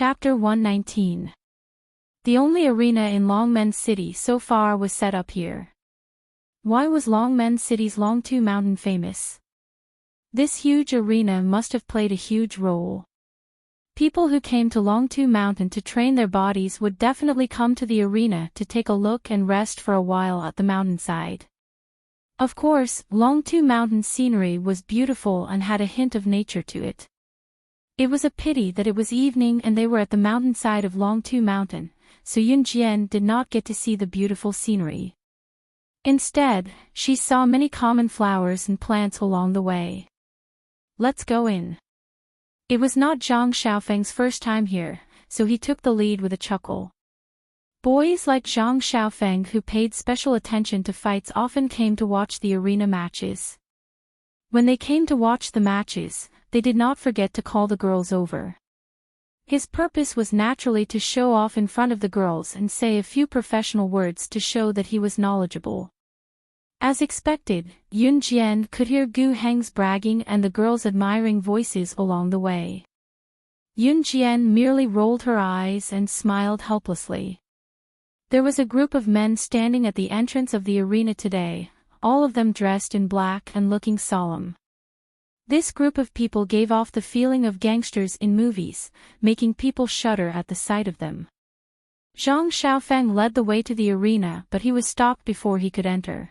Chapter 119. The only arena in Longmen City so far was set up here. Why was Longmen City's Longtu Mountain famous? This huge arena must have played a huge role. People who came to Longtu Mountain to train their bodies would definitely come to the arena to take a look and rest for a while at the mountainside. Of course, Longtu Mountain's scenery was beautiful and had a hint of nature to it. It was a pity that it was evening and they were at the mountainside of Longtu Mountain, so Yunjian did not get to see the beautiful scenery. Instead, she saw many common flowers and plants along the way. Let's go in. It was not Zhang Xiaofeng's first time here, so he took the lead with a chuckle. Boys like Zhang Xiaofeng who paid special attention to fights often came to watch the arena matches. When they came to watch the matches, they did not forget to call the girls over. His purpose was naturally to show off in front of the girls and say a few professional words to show that he was knowledgeable. As expected, Yun Jian could hear Gu Heng's bragging and the girls' admiring voices along the way. Yun Jian merely rolled her eyes and smiled helplessly. There was a group of men standing at the entrance of the arena today, all of them dressed in black and looking solemn. This group of people gave off the feeling of gangsters in movies, making people shudder at the sight of them. Zhang Xiaofeng led the way to the arena, but he was stopped before he could enter.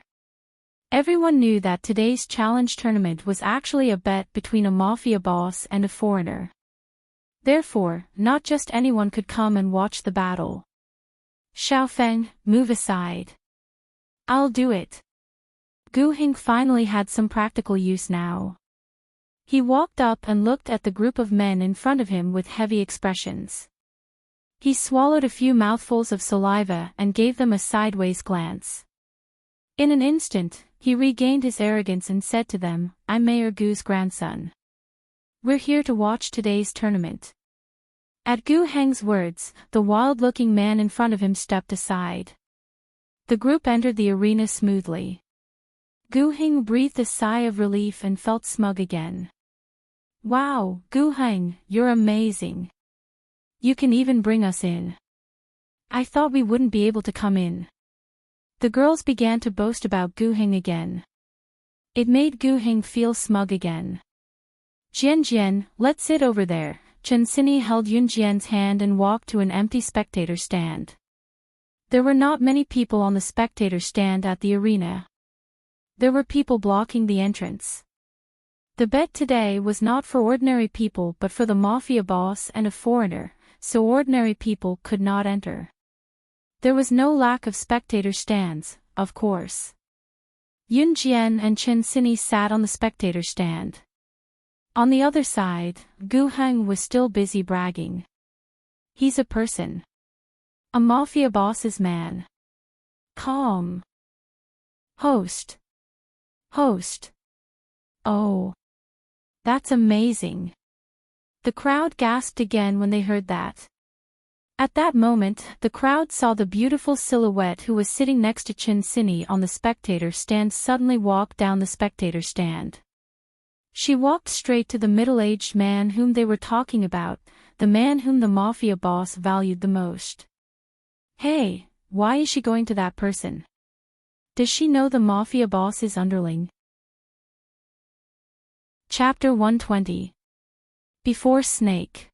Everyone knew that today's challenge tournament was actually a bet between a mafia boss and a foreigner. Therefore, not just anyone could come and watch the battle. Xiaofeng, move aside. I'll do it. Gu Heng finally had some practical use now. He walked up and looked at the group of men in front of him with heavy expressions. He swallowed a few mouthfuls of saliva and gave them a sideways glance. In an instant, he regained his arrogance and said to them, "I'm Mayor Gu's grandson. We're here to watch today's tournament." At Gu Heng's words, the wild-looking man in front of him stepped aside. The group entered the arena smoothly. Gu Heng breathed a sigh of relief and felt smug again. "Wow, Gu Heng, you're amazing. You can even bring us in. I thought we wouldn't be able to come in." The girls began to boast about Gu Heng again. It made Gu Heng feel smug again. "Jian, let's sit over there." Chen Xini held Yun Jian's hand and walked to an empty spectator stand. There were not many people on the spectator stand at the arena. There were people blocking the entrance. The bet today was not for ordinary people but for the mafia boss and a foreigner, so ordinary people could not enter. There was no lack of spectator stands, of course. Yun Jian and Chen Xini sat on the spectator stand. On the other side, Gu Heng was still busy bragging. "He's a person. A mafia boss's man. Calm. Host. Oh. That's amazing." The crowd gasped again when they heard that. At that moment, the crowd saw the beautiful silhouette who was sitting next to Chen Xini on the spectator stand suddenly walk down the spectator stand. She walked straight to the middle-aged man whom they were talking about, the man whom the mafia boss valued the most. Hey, why is she going to that person? Does she know the mafia boss's underling? Chapter 120. Before Snake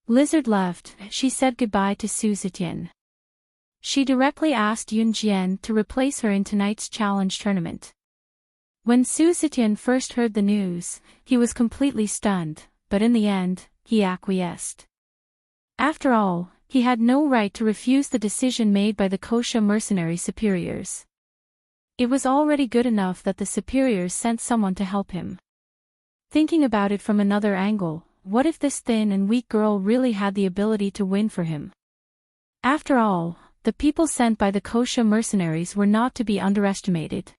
Lizard left, she said goodbye to Su Zetian. She directly asked Yun Jian to replace her in tonight's challenge tournament. When Su Zetian first heard the news, he was completely stunned, but in the end, he acquiesced. After all, he had no right to refuse the decision made by the Kosha mercenary superiors. It was already good enough that the superiors sent someone to help him. Thinking about it from another angle, what if this thin and weak girl really had the ability to win for him? After all, the people sent by the Kosha mercenaries were not to be underestimated.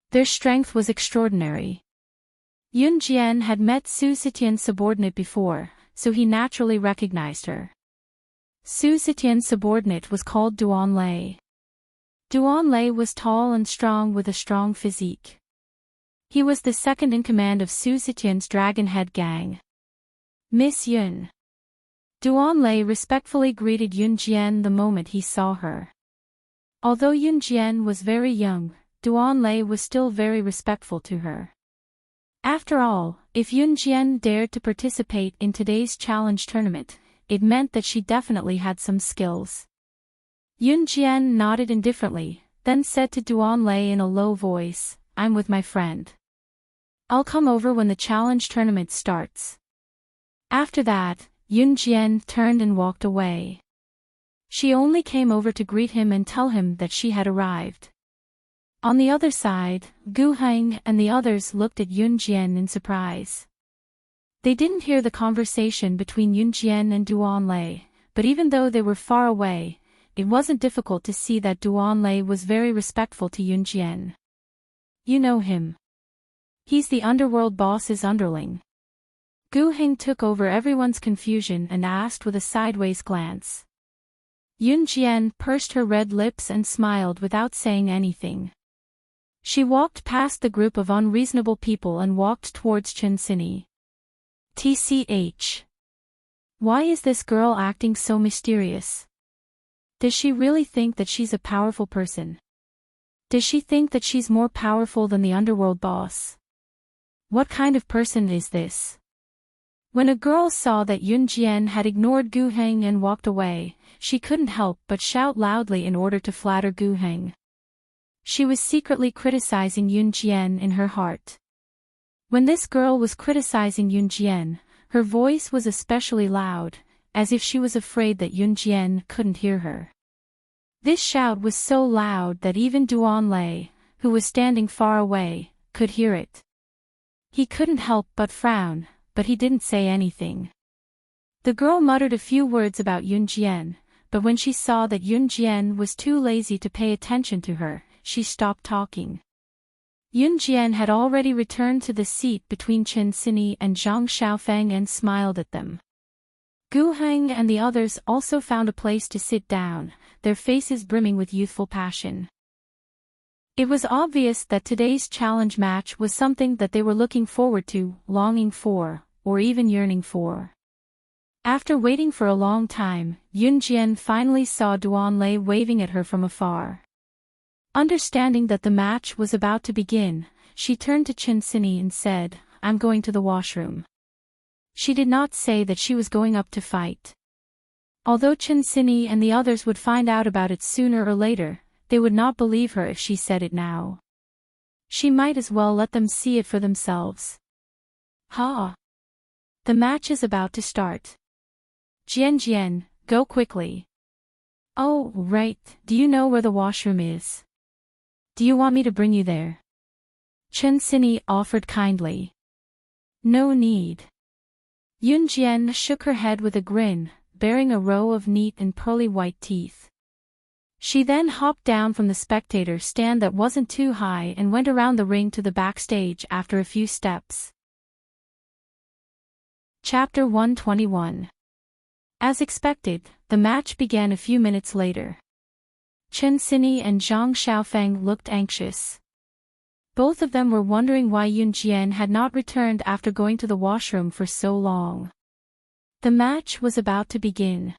Their strength was extraordinary. Yun Jian had met Su Zetian's subordinate before, so he naturally recognized her. Su Zetian's subordinate was called Duan Lei. Duan Lei was tall and strong with a strong physique. He was the second in command of Su Zetian's Dragon Head gang. "Miss Yun." Duanlei respectfully greeted Yunjian the moment he saw her. Although Yunjian was very young, Duanlei was still very respectful to her. After all, if Yunjian dared to participate in today's challenge tournament, it meant that she definitely had some skills. Yunjian nodded indifferently, then said to Duanlei in a low voice, "I'm with my friend. I'll come over when the challenge tournament starts." After that, Yunjian turned and walked away. She only came over to greet him and tell him that she had arrived. On the other side, Gu Heng and the others looked at Yunjian in surprise. They didn't hear the conversation between Yunjian and Duanlei, but even though they were far away, it wasn't difficult to see that Duanlei was very respectful to Yunjian. "You know him. He's the underworld boss's underling." Gu Heng took over everyone's confusion and asked with a sideways glance. Yunjian pursed her red lips and smiled without saying anything. She walked past the group of unreasonable people and walked towards Chinsini. TCH. Why is this girl acting so mysterious? Does she really think that she's a powerful person? Does she think that she's more powerful than the underworld boss? What kind of person is this? When a girl saw that Yunjian had ignored Gu Heng and walked away, she couldn't help but shout loudly in order to flatter Gu Heng. She was secretly criticizing Yunjian in her heart. When this girl was criticizing Yunjian, her voice was especially loud, as if she was afraid that Yunjian couldn't hear her. This shout was so loud that even Duanlei, who was standing far away, could hear it. He couldn't help but frown, but he didn't say anything. The girl muttered a few words about Yunjian, but when she saw that Yunjian was too lazy to pay attention to her, she stopped talking. Yunjian had already returned to the seat between Chinsini and Zhang Xiaofeng and smiled at them. Gu Heng and the others also found a place to sit down, their faces brimming with youthful passion. It was obvious that today's challenge match was something that they were looking forward to, longing for, or even yearning for. After waiting for a long time, Yunjian finally saw Duanlei waving at her from afar. Understanding that the match was about to begin, she turned to Chinsini and said, "I'm going to the washroom." She did not say that she was going up to fight. Although Chinsini and the others would find out about it sooner or later, they would not believe her if she said it now. She might as well let them see it for themselves. "Ha! The match is about to start. Jian, go quickly." "Oh, right, do you know where the washroom is? Do you want me to bring you there?" Chinsini offered kindly. "No need." Yunjian shook her head with a grin, bearing a row of neat and pearly white teeth. She then hopped down from the spectator stand that wasn't too high and went around the ring to the backstage after a few steps. Chapter 121. As expected, the match began a few minutes later. Chinsini and Zhang Xiaofeng looked anxious. Both of them were wondering why Yunjian had not returned after going to the washroom for so long. The match was about to begin.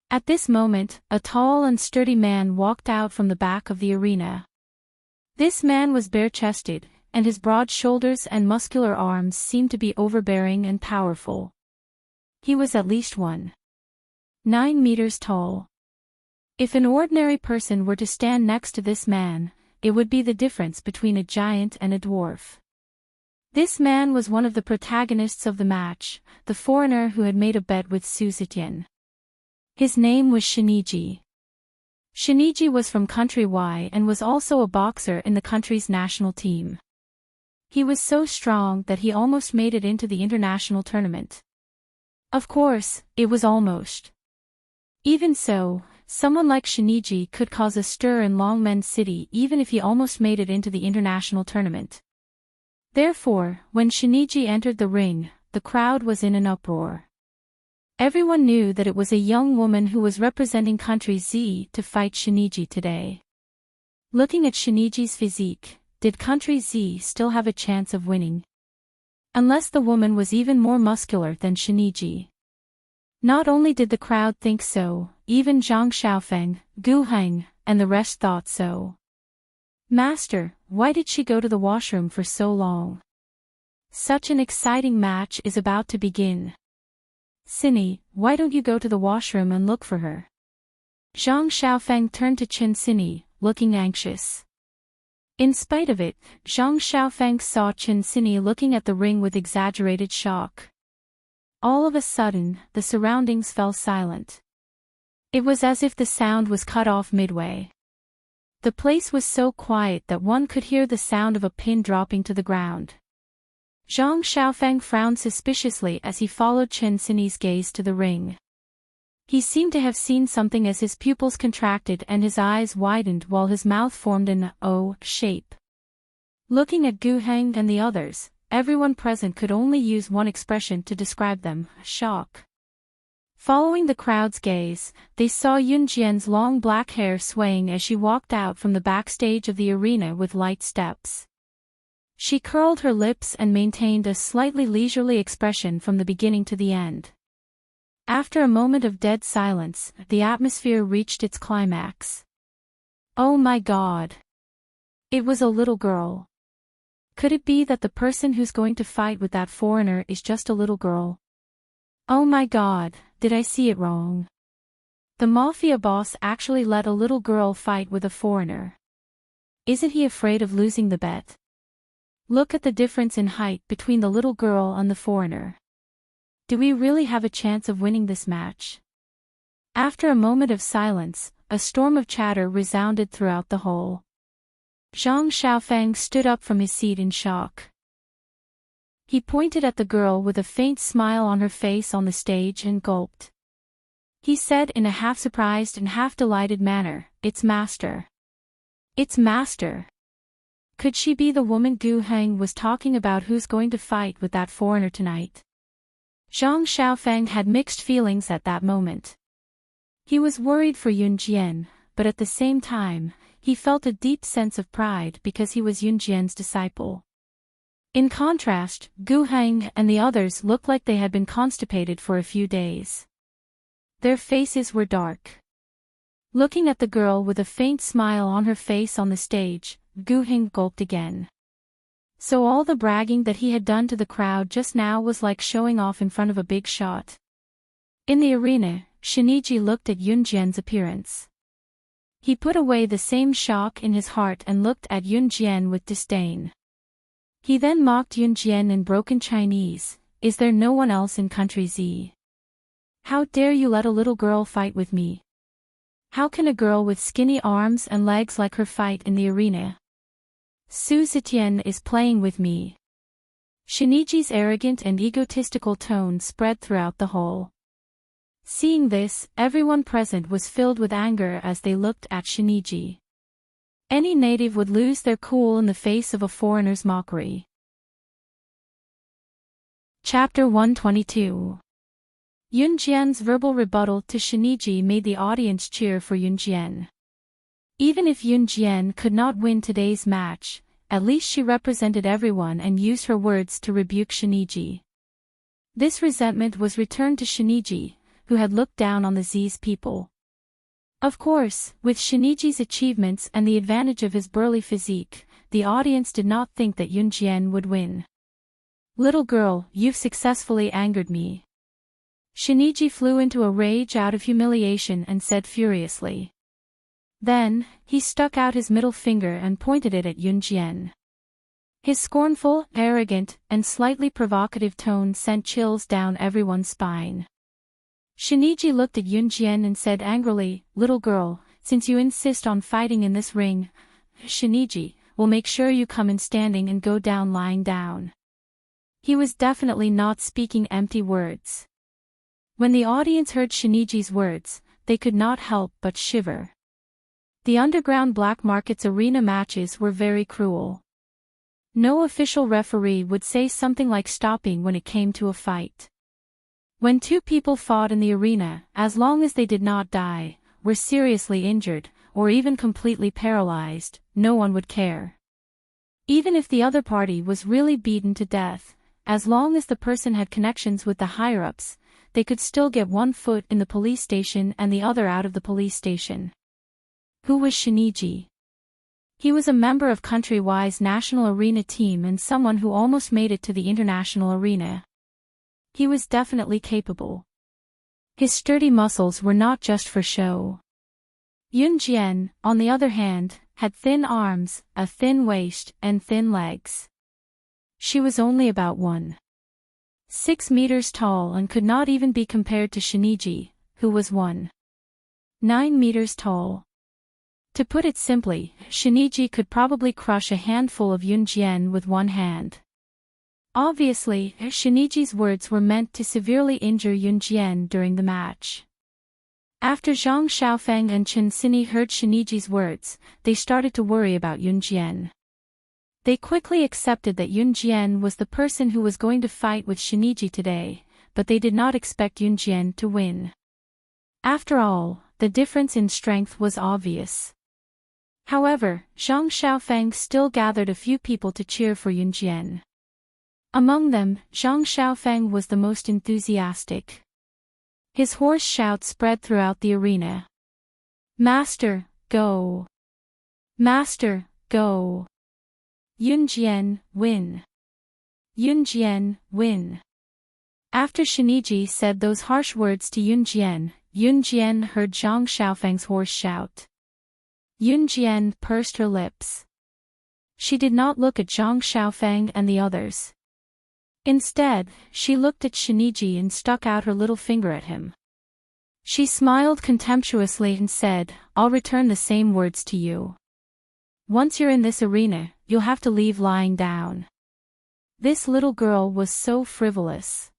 At this moment, a tall and sturdy man walked out from the back of the arena. This man was bare-chested, and his broad shoulders and muscular arms seemed to be overbearing and powerful. He was at least 1.9 meters tall. If an ordinary person were to stand next to this man, it would be the difference between a giant and a dwarf. This man was one of the protagonists of the match, the foreigner who had made a bet with Su Zetian. His name was Shiniji. Shiniji was from country Y and was also a boxer in the country's national team. He was so strong that he almost made it into the international tournament. Of course, it was almost. Even so, someone like Shiniji could cause a stir in Longmen City even if he almost made it into the international tournament. Therefore, when Shiniji entered the ring, the crowd was in an uproar. Everyone knew that it was a young woman who was representing country Z to fight Shiniji today. Looking at Shiniji's physique, did country Z still have a chance of winning? Unless the woman was even more muscular than Shiniji. Not only did the crowd think so, even Zhang Xiaofeng, Gu Heng, and the rest thought so. Master, why did she go to the washroom for so long? Such an exciting match is about to begin. Cinny, why don't you go to the washroom and look for her? Zhang Xiaofeng turned to Qin Cinny, looking anxious. In spite of it, Zhang Xiaofeng saw Qin Cinny looking at the ring with exaggerated shock. All of a sudden, the surroundings fell silent. It was as if the sound was cut off midway. The place was so quiet that one could hear the sound of a pin dropping to the ground. Zhang Xiaofeng frowned suspiciously as he followed Qin Cinny's gaze to the ring. He seemed to have seen something as his pupils contracted and his eyes widened while his mouth formed an O shape. Looking at Gu Heng and the others, everyone present could only use one expression to describe them: shock. Following the crowd's gaze, they saw Yun Jian's long black hair swaying as she walked out from the backstage of the arena with light steps. She curled her lips and maintained a slightly leisurely expression from the beginning to the end. After a moment of dead silence, the atmosphere reached its climax. Oh my God! It was a little girl. Could it be that the person who's going to fight with that foreigner is just a little girl? Oh my God, did I see it wrong? The mafia boss actually let a little girl fight with a foreigner. Isn't he afraid of losing the bet? Look at the difference in height between the little girl and the foreigner. Do we really have a chance of winning this match? After a moment of silence, a storm of chatter resounded throughout the hall. Zhang Xiaofeng stood up from his seat in shock. He pointed at the girl with a faint smile on her face on the stage and gulped. He said in a half-surprised and half-delighted manner, "It's Master. It's Master." Could she be the woman Gu Heng was talking about who's going to fight with that foreigner tonight? Zhang Xiaofeng had mixed feelings at that moment. He was worried for Yun Jian, but at the same time, he felt a deep sense of pride because he was Yun Jian's disciple. In contrast, Gu Heng and the others looked like they had been constipated for a few days. Their faces were dark. Looking at the girl with a faint smile on her face on the stage, Gu Heng gulped again. So all the bragging that he had done to the crowd just now was like showing off in front of a big shot. In the arena, Shiniji looked at Yun Jian's appearance. He put away the same shock in his heart and looked at Yun Jian with disdain. He then mocked Yun Jian in broken Chinese, "Is there no one else in country Z? How dare you let a little girl fight with me? How can a girl with skinny arms and legs like her fight in the arena? Su Zetian is playing with me." Shiniji's arrogant and egotistical tone spread throughout the hall. Seeing this, everyone present was filled with anger as they looked at Shiniji. Any native would lose their cool in the face of a foreigner's mockery. Chapter 122. Yun Jian's verbal rebuttal to Shiniji made the audience cheer for Yun Jian. Even if Yun Jian could not win today's match, at least she represented everyone and used her words to rebuke Shiniji. This resentment was returned to Shiniji, who had looked down on the Z's people. Of course, with Shiniji's achievements and the advantage of his burly physique, the audience did not think that Yun Jian would win. "Little girl, you've successfully angered me." Shiniji flew into a rage out of humiliation and said furiously. Then, he stuck out his middle finger and pointed it at Yun Jian. His scornful, arrogant, and slightly provocative tone sent chills down everyone's spine. Shiniji looked at Yun Jian and said angrily, "Little girl, since you insist on fighting in this ring, Shiniji, will make sure you come in standing and go down lying down." He was definitely not speaking empty words. When the audience heard Shiniji's words, they could not help but shiver. The underground black market's arena matches were very cruel. No official referee would say something like stopping when it came to a fight. When two people fought in the arena, as long as they did not die, were seriously injured, or even completely paralyzed, no one would care. Even if the other party was really beaten to death, as long as the person had connections with the higher-ups, they could still get one foot in the police station and the other out of the police station. Who was Shinji? He was a member of Countrywide's national arena team and someone who almost made it to the international arena. He was definitely capable. His sturdy muscles were not just for show. Yunjian, on the other hand, had thin arms, a thin waist, and thin legs. She was only about 1.6 meters tall and could not even be compared to Shinji, who was 1.9 meters tall. To put it simply, Shinji could probably crush a handful of Yunjian with one hand. Obviously, Shiniji's words were meant to severely injure Yunjian during the match. After Zhang Xiaofeng and Chen Xinyi heard Shiniji's words, they started to worry about Yunjian. They quickly accepted that Yunjian was the person who was going to fight with Shinji today, but they did not expect Yunjian to win. After all, the difference in strength was obvious. However, Zhang Xiaofeng still gathered a few people to cheer for Yunjian. Among them, Zhang Xiaofeng was the most enthusiastic. His hoarse shout spread throughout the arena. "Master, go! Master, go! Yunjian, win! Yunjian, win!" After Shinji said those harsh words to Yunjian, Yunjian heard Zhang Xiaofeng's hoarse shout. Yunjian pursed her lips. She did not look at Zhang Xiaofeng and the others. Instead, she looked at Shinji and stuck out her little finger at him. She smiled contemptuously and said, "I'll return the same words to you. Once you're in this arena, you'll have to leave lying down." This little girl was so frivolous.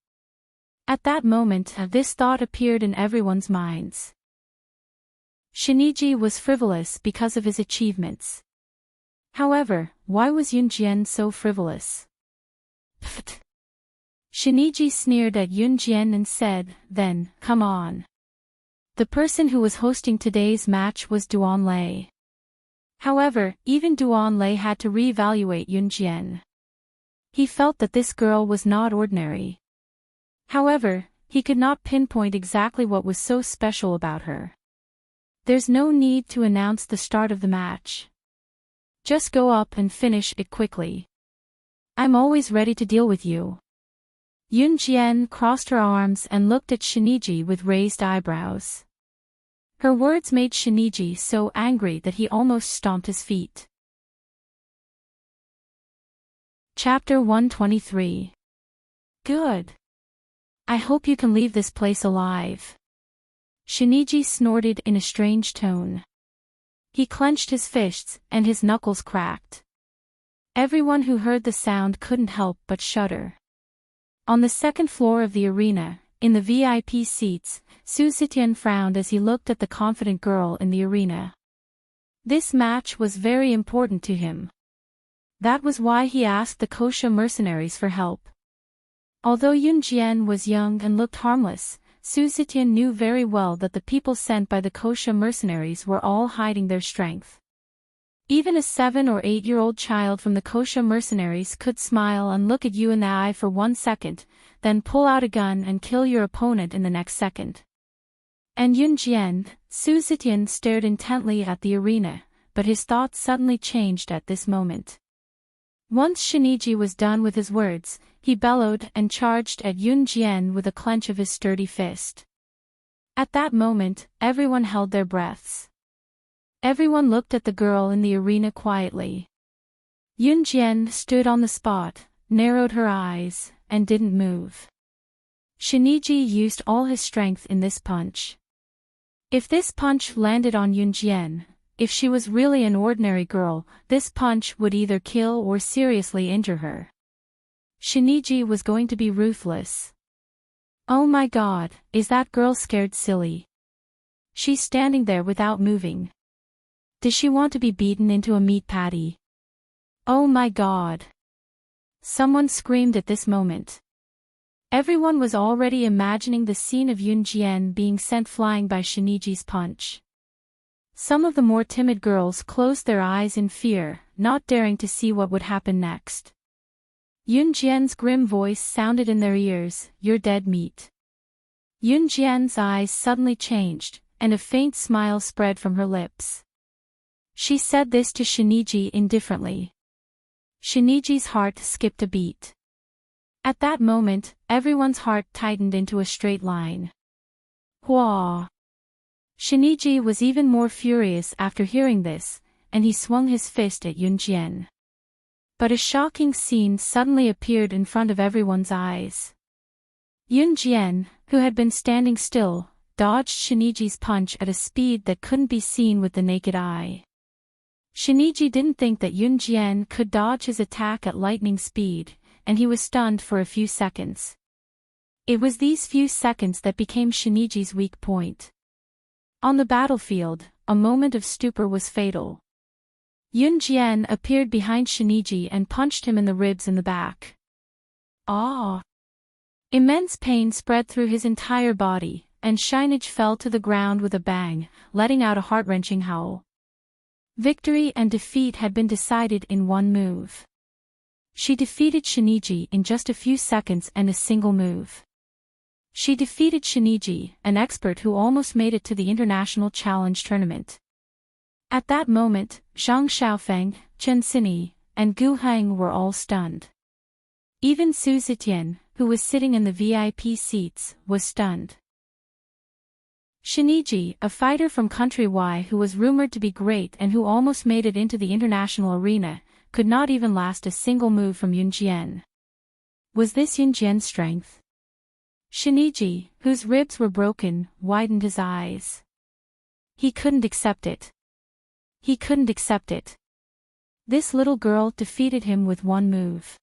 At that moment, this thought appeared in everyone's minds. Shinji was frivolous because of his achievements. However, why was Yunjian so frivolous? Pfft. Shinji sneered at Yunjian and said, "Then, come on." The person who was hosting today's match was Duan Lei. However, even Duan Lei had to re-evaluate Yunjian. He felt that this girl was not ordinary. However, he could not pinpoint exactly what was so special about her. There's no need to announce the start of the match. Just go up and finish it quickly. I'm always ready to deal with you. Yunjian crossed her arms and looked at Shinji with raised eyebrows. Her words made Shinji so angry that he almost stomped his feet. Chapter 123. Good. I hope you can leave this place alive. Shinji snorted in a strange tone. He clenched his fists, and his knuckles cracked. Everyone who heard the sound couldn't help but shudder. On the second floor of the arena, in the VIP seats, Su Zetian frowned as he looked at the confident girl in the arena. This match was very important to him. That was why he asked the Kosha mercenaries for help. Although Yunjian was young and looked harmless, Su Zetian knew very well that the people sent by the Kosha mercenaries were all hiding their strength. Even a 7 or 8-year-old child from the Kosha mercenaries could smile and look at you in the eye for 1 second, then pull out a gun and kill your opponent in the next second. And Yunjian, Su Zetian stared intently at the arena, but his thoughts suddenly changed at this moment. Once Shinji was done with his words, he bellowed and charged at Yunjian with a clench of his sturdy fist. At that moment, everyone held their breaths. Everyone looked at the girl in the arena quietly. Yunjian stood on the spot, narrowed her eyes, and didn't move. Shinji used all his strength in this punch. If this punch landed on Yunjian, if she was really an ordinary girl, this punch would either kill or seriously injure her. Shinji was going to be ruthless. Oh my god, is that girl scared silly? She's standing there without moving. Does she want to be beaten into a meat patty? Oh my god. Someone screamed at this moment. Everyone was already imagining the scene of Yunjian being sent flying by Shinji's punch. Some of the more timid girls closed their eyes in fear, not daring to see what would happen next. Yunjian's grim voice sounded in their ears, "You're dead meat." Yun Jian's eyes suddenly changed, and a faint smile spread from her lips. She said this to Shiniji indifferently. Shiniji's heart skipped a beat. At that moment, everyone's heart tightened into a straight line. Hua! Shiniji was even more furious after hearing this, and he swung his fist at Yun Jian. But a shocking scene suddenly appeared in front of everyone's eyes. Yun Jian, who had been standing still, dodged Shiniji's punch at a speed that couldn't be seen with the naked eye. Shiniji didn't think that Yun Jian could dodge his attack at lightning speed, and he was stunned for a few seconds. It was these few seconds that became Shiniji's weak point. On the battlefield, a moment of stupor was fatal. Yun Jian appeared behind Shiniji and punched him in the ribs and the back. Ah! Immense pain spread through his entire body, and Shiniji fell to the ground with a bang, letting out a heart-wrenching howl. Victory and defeat had been decided in one move. She defeated Shiniji in just a few seconds and a single move. She defeated Shiniji, an expert who almost made it to the International Challenge Tournament. At that moment, Zhang Xiaofeng, Chen Xinyi, and Gu Heng were all stunned. Even Su Zetian, who was sitting in the VIP seats, was stunned. Shiniji, a fighter from Country Y who was rumored to be great and who almost made it into the international arena, could not even last a single move from Yun Jian. Was this Yun Jian's strength? Shiniji, whose ribs were broken, widened his eyes. He couldn't accept it. He couldn't accept it. This little girl defeated him with one move.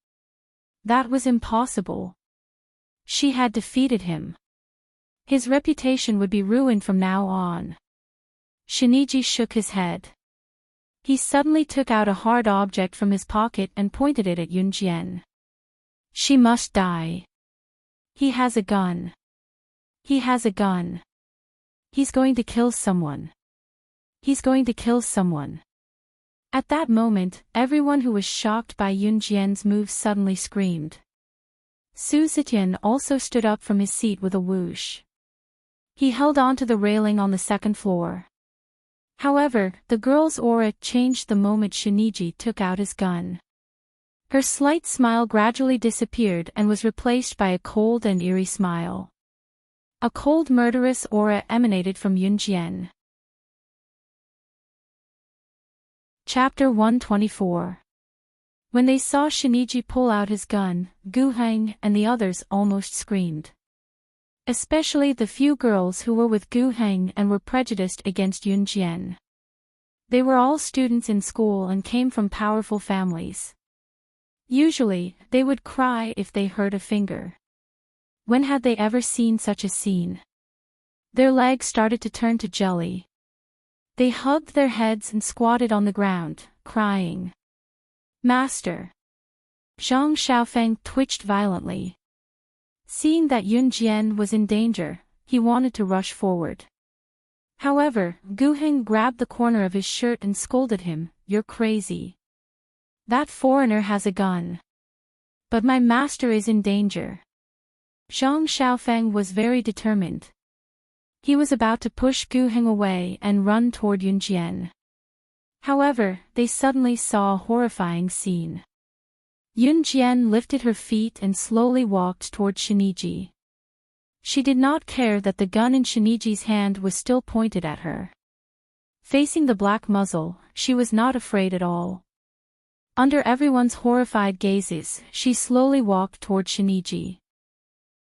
That was impossible. She had defeated him. His reputation would be ruined from now on. Shiniji shook his head. He suddenly took out a hard object from his pocket and pointed it at Yun Jian. She must die. He has a gun. He has a gun. He's going to kill someone. He's going to kill someone. At that moment, everyone who was shocked by Yun Jian's move suddenly screamed. Su Zetian also stood up from his seat with a whoosh. He held onto the railing on the second floor. However, the girl's aura changed the moment Shiniji took out his gun. Her slight smile gradually disappeared and was replaced by a cold and eerie smile. A cold murderous aura emanated from Yun Jian. Chapter 124. When they saw Shiniji pull out his gun, Gu Heng and the others almost screamed. Especially the few girls who were with Gu Heng and were prejudiced against Yun Jian. They were all students in school and came from powerful families. Usually, they would cry if they hurt a finger. When had they ever seen such a scene? Their legs started to turn to jelly. They hugged their heads and squatted on the ground, crying. Master! Zhang Xiaofeng twitched violently. Seeing that Yun Jian was in danger, he wanted to rush forward. However, Gu Heng grabbed the corner of his shirt and scolded him, "You're crazy. That foreigner has a gun. But my master is in danger." Zhang Xiaofeng was very determined. He was about to push Gu Heng away and run toward Yun Jian. However, they suddenly saw a horrifying scene. Yun Jian lifted her feet and slowly walked toward Shiniji. She did not care that the gun in Shiniji's hand was still pointed at her. Facing the black muzzle, she was not afraid at all. Under everyone's horrified gazes, she slowly walked toward Shiniji.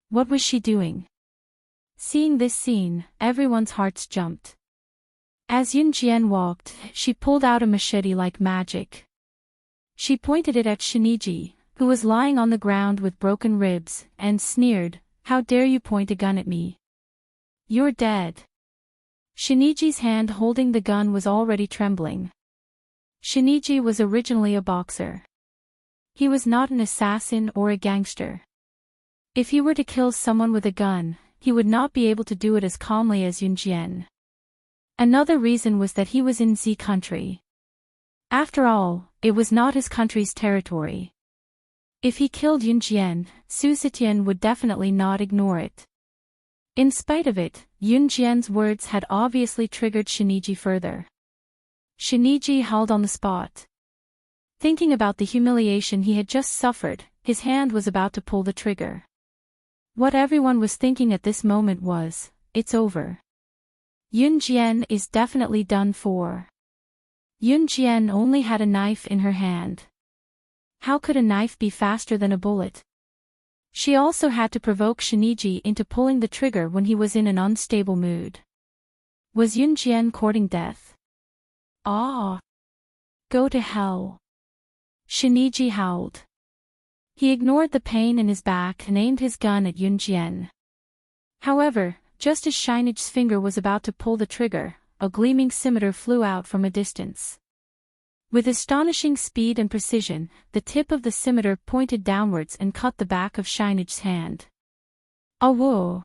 What was she doing? Seeing this scene, everyone's hearts jumped. As Yun Jian walked, she pulled out a machete like magic. She pointed it at Shiniji, who was lying on the ground with broken ribs, and sneered, "How dare you point a gun at me? You're dead." Shiniji's hand holding the gun was already trembling. Shiniji was originally a boxer. He was not an assassin or a gangster. If he were to kill someone with a gun, he would not be able to do it as calmly as Yun Jian. Another reason was that he was in Z country. After all, it was not his country's territory. If he killed Yun Jian, Su Zetian would definitely not ignore it. In spite of it, Yunjian's words had obviously triggered Shiniji further. Shiniji held on the spot. Thinking about the humiliation he had just suffered, his hand was about to pull the trigger. What everyone was thinking at this moment was, it's over. Yunjian is definitely done for. Yunjian only had a knife in her hand. How could a knife be faster than a bullet? She also had to provoke Shiniji into pulling the trigger when he was in an unstable mood. Was Yunjian courting death? Ah! Go to hell! Shiniji howled. He ignored the pain in his back and aimed his gun at Yunjian. However, just as Shinichi's finger was about to pull the trigger, a gleaming scimitar flew out from a distance. With astonishing speed and precision, the tip of the scimitar pointed downwards and cut the back of Shinichi's hand. Awoo!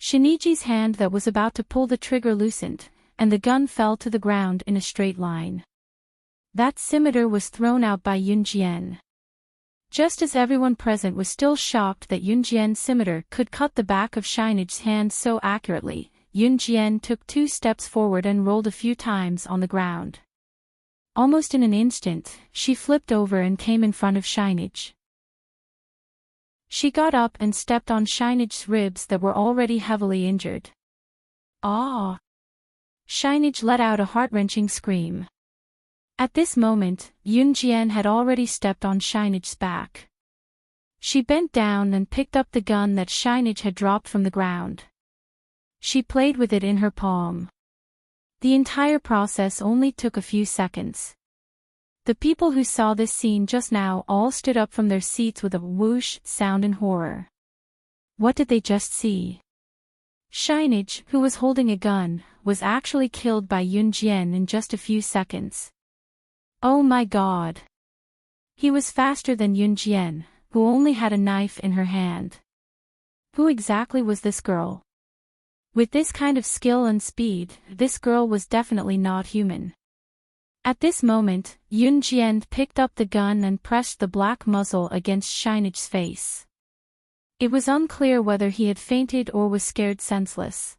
Shiniji's hand that was about to pull the trigger loosened, and the gun fell to the ground in a straight line. That scimitar was thrown out by Yunjian. Just as everyone present was still shocked that Yunjian's scimitar could cut the back of Shinichi's hand so accurately, Yunjian took 2 steps forward and rolled a few times on the ground. Almost in an instant, she flipped over and came in front of Shinichi. She got up and stepped on Shinichi's ribs that were already heavily injured. Ah! Shinichi let out a heart-wrenching scream. At this moment, Yunjian had already stepped on Shinichi's back. She bent down and picked up the gun that Shinichi had dropped from the ground. She played with it in her palm. The entire process only took a few seconds. The people who saw this scene just now all stood up from their seats with a whoosh sound in horror. What did they just see? Shinichi, who was holding a gun, was actually killed by Yunjian in just a few seconds. Oh my god! He was faster than Yunjian, who only had a knife in her hand. Who exactly was this girl? With this kind of skill and speed, this girl was definitely not human. At this moment, Yunjian picked up the gun and pressed the black muzzle against Shinichi's face. It was unclear whether he had fainted or was scared senseless.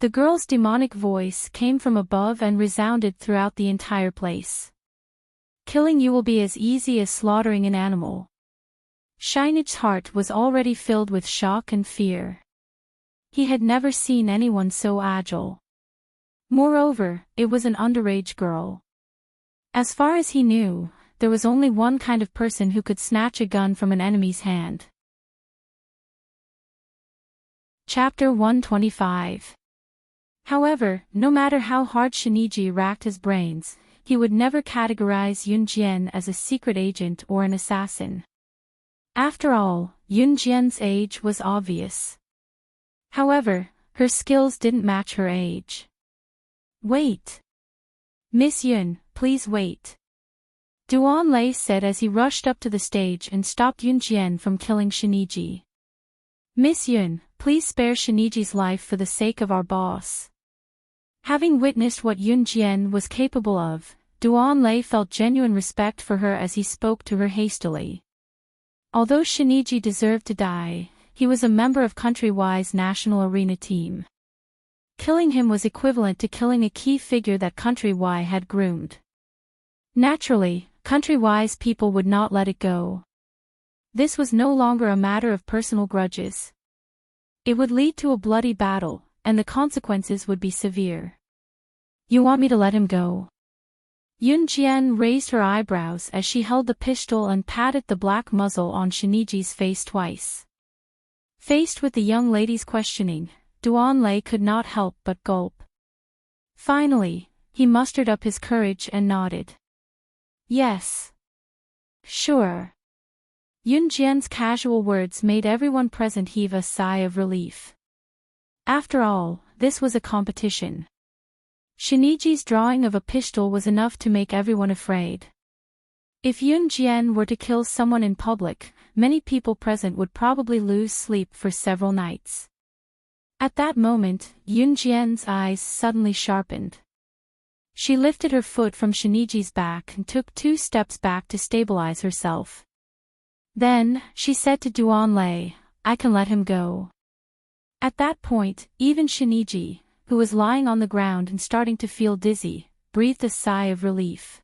The girl's demonic voice came from above and resounded throughout the entire place. Killing you will be as easy as slaughtering an animal. Shinichi's heart was already filled with shock and fear. He had never seen anyone so agile. Moreover, it was an underage girl. As far as he knew, there was only one kind of person who could snatch a gun from an enemy's hand. Chapter 125. However, no matter how hard Shiniji racked his brains, he would never categorize Yunjian as a secret agent or an assassin. After all, Yunjian's age was obvious. However, her skills didn't match her age. Wait. Miss Yun, please wait. Duan Lei said as he rushed up to the stage and stopped Yunjian from killing Shiniji. Miss Yun, please spare Shiniji's life for the sake of our boss. Having witnessed what Yunjian was capable of, Duan Lei felt genuine respect for her as he spoke to her hastily. Although Shiniji deserved to die, he was a member of Country-Y's national arena team. Killing him was equivalent to killing a key figure that Country-Y had groomed. Naturally, Country-Y's people would not let it go. This was no longer a matter of personal grudges. It would lead to a bloody battle, and the consequences would be severe. You want me to let him go? Yunjian raised her eyebrows as she held the pistol and patted the black muzzle on Shiniji's face twice. Faced with the young lady's questioning, Duan Lei could not help but gulp. Finally, he mustered up his courage and nodded. Yes. Sure. Yunjian's casual words made everyone present heave a sigh of relief. After all, this was a competition. Shiniji's drawing of a pistol was enough to make everyone afraid. If Yunjian were to kill someone in public, many people present would probably lose sleep for several nights. At that moment, Yunjian's eyes suddenly sharpened. She lifted her foot from Shiniji's back and took 2 steps back to stabilize herself. Then, she said to Duan Lei, I can let him go. At that point, even Shiniji, who was lying on the ground and starting to feel dizzy, breathed a sigh of relief.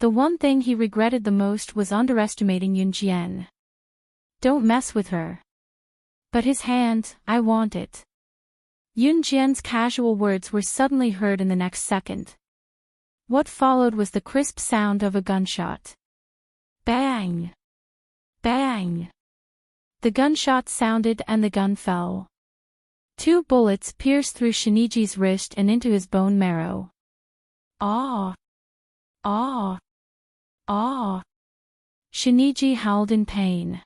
The one thing he regretted the most was underestimating Yunjian. Don't mess with her. But his hand, I want it. Yunjian's casual words were suddenly heard in the next second. What followed was the crisp sound of a gunshot. Bang! Bang! The gunshot sounded and the gun fell. 2 bullets pierced through Shiniji's wrist and into his bone marrow. Ah! Ah! Ah! Shiniji howled in pain.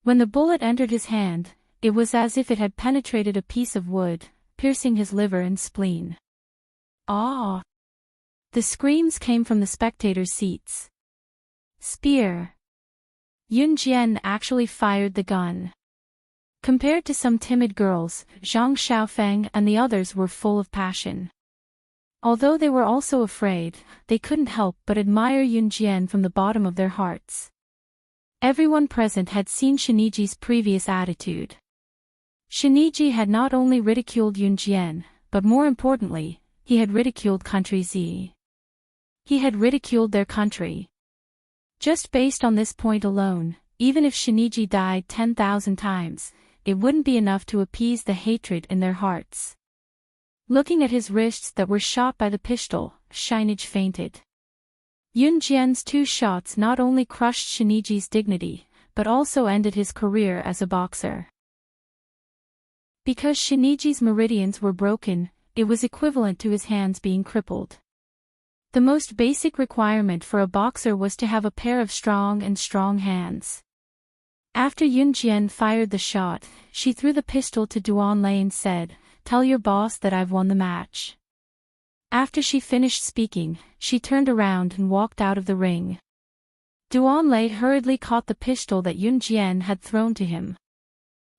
When the bullet entered his hand, it was as if it had penetrated a piece of wood, piercing his liver and spleen. Ah! The screams came from the spectators' seats. Spear! Yunjian actually fired the gun. Compared to some timid girls, Zhang Xiaofeng and the others were full of passion. Although they were also afraid, they couldn't help but admire Yunjian from the bottom of their hearts. Everyone present had seen Shiniji's previous attitude. Shiniji had not only ridiculed Yunjian, but more importantly, he had ridiculed Country Z. He had ridiculed their country. Just based on this point alone, even if Shiniji died 10,000 times, it wouldn't be enough to appease the hatred in their hearts. Looking at his wrists that were shot by the pistol, Shiniji fainted. Yunjian's 2 shots not only crushed Shiniji's dignity, but also ended his career as a boxer. Because Shiniji's meridians were broken, it was equivalent to his hands being crippled. The most basic requirement for a boxer was to have a pair of strong hands. After Yunjian fired the shot, she threw the pistol to Duanlei and said, "Tell your boss that I've won the match." After she finished speaking, she turned around and walked out of the ring. Duanlei hurriedly caught the pistol that Yunjian had thrown to him.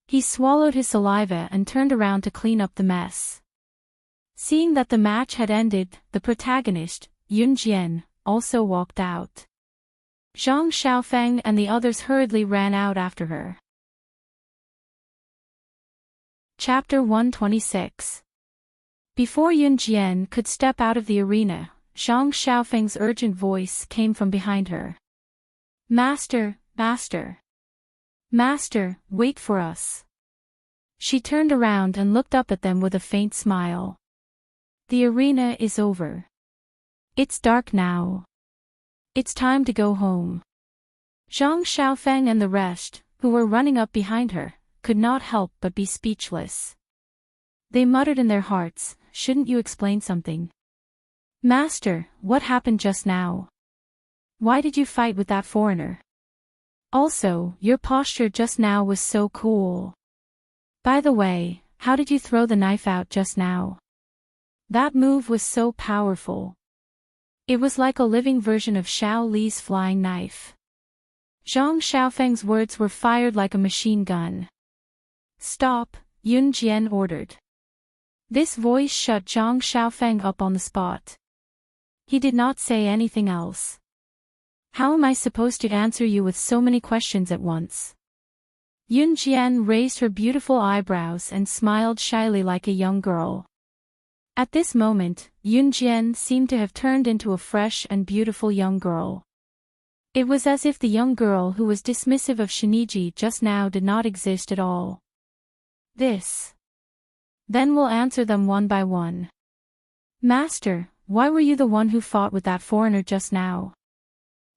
He swallowed his saliva and turned around to clean up the mess. Seeing that the match had ended, the protagonist, Yunjian, also walked out. Zhang Xiaofeng and the others hurriedly ran out after her. Chapter 126. Before Yunjian could step out of the arena, Zhang Xiaofeng's urgent voice came from behind her. "Master, master! Master, wait for us!" She turned around and looked up at them with a faint smile. "The arena is over. It's dark now. It's time to go home." Zhang Xiaofeng and the rest, who were running up behind her, could not help but be speechless. They muttered in their hearts, "Shouldn't you explain something? Master, what happened just now? Why did you fight with that foreigner? Also, your posture just now was so cool. By the way, how did you throw the knife out just now? That move was so powerful. It was like a living version of Xiao Li's flying knife." Zhang Xiaofeng's words were fired like a machine gun. "Stop," Yunjian ordered. This voice shut Zhang Xiaofeng up on the spot. He did not say anything else. "How am I supposed to answer you with so many questions at once?" Yunjian raised her beautiful eyebrows and smiled shyly like a young girl. At this moment, Yunjian seemed to have turned into a fresh and beautiful young girl. It was as if the young girl who was dismissive of Shiniji just now did not exist at all. Then we'll answer them one by one. Master, why were you the one who fought with that foreigner just now?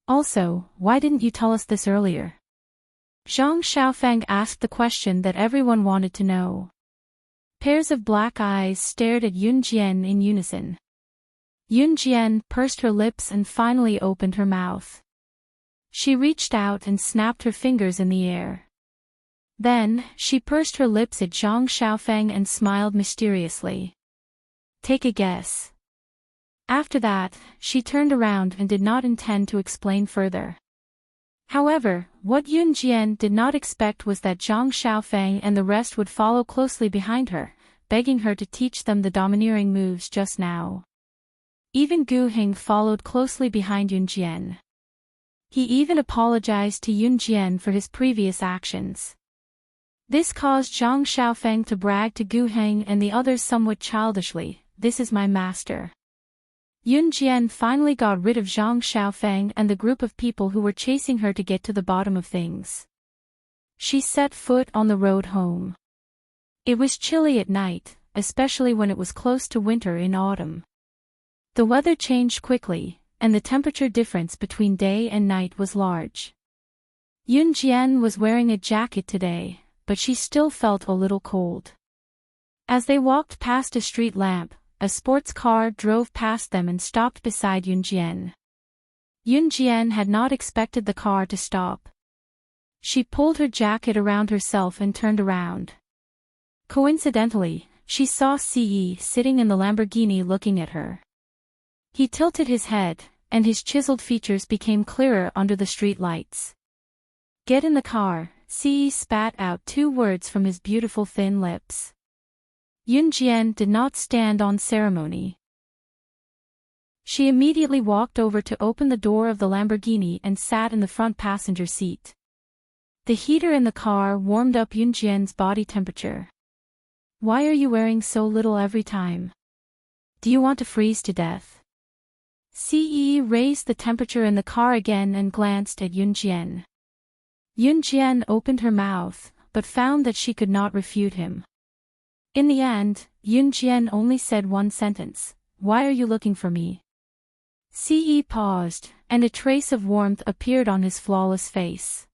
Also, why didn't you tell us this earlier? Zhang Xiaofeng asked the question that everyone wanted to know. Pairs of black eyes stared at Yunjian in unison. Yunjian pursed her lips and finally opened her mouth. She reached out and snapped her fingers in the air. Then, she pursed her lips at Zhang Xiaofeng and smiled mysteriously. "Take a guess." After that, she turned around and did not intend to explain further. However, what Yunjian did not expect was that Zhang Xiaofeng and the rest would follow closely behind her, begging her to teach them the domineering moves just now. Even Gu Hing followed closely behind Yunjian. He even apologized to Yunjian for his previous actions. This caused Zhang Xiaofeng to brag to Gu Heng and the others somewhat childishly, "This is my master." Yun Jian finally got rid of Zhang Xiaofeng and the group of people who were chasing her to get to the bottom of things. She set foot on the road home. It was chilly at night, especially when it was close to winter in autumn. The weather changed quickly, and the temperature difference between day and night was large. Yun Jian was wearing a jacket today, but she still felt a little cold. As they walked past a street lamp, a sports car drove past them and stopped beside Yun Jian. Yun Jian had not expected the car to stop. She pulled her jacket around herself and turned around. Coincidentally, she saw Ce sitting in the Lamborghini looking at her. He tilted his head, and his chiseled features became clearer under the street lights. "Get in the car," Ce spat out 2 words from his beautiful thin lips. Yun Jian did not stand on ceremony. She immediately walked over to open the door of the Lamborghini and sat in the front passenger seat. The heater in the car warmed up Yun Jian's body temperature. "Why are you wearing so little every time? Do you want to freeze to death?" Ce raised the temperature in the car again and glanced at Yun Jian. Yun Jian opened her mouth, but found that she could not refute him. In the end, Yun Jian only said one sentence, "Why are you looking for me?" Ce paused, and a trace of warmth appeared on his flawless face.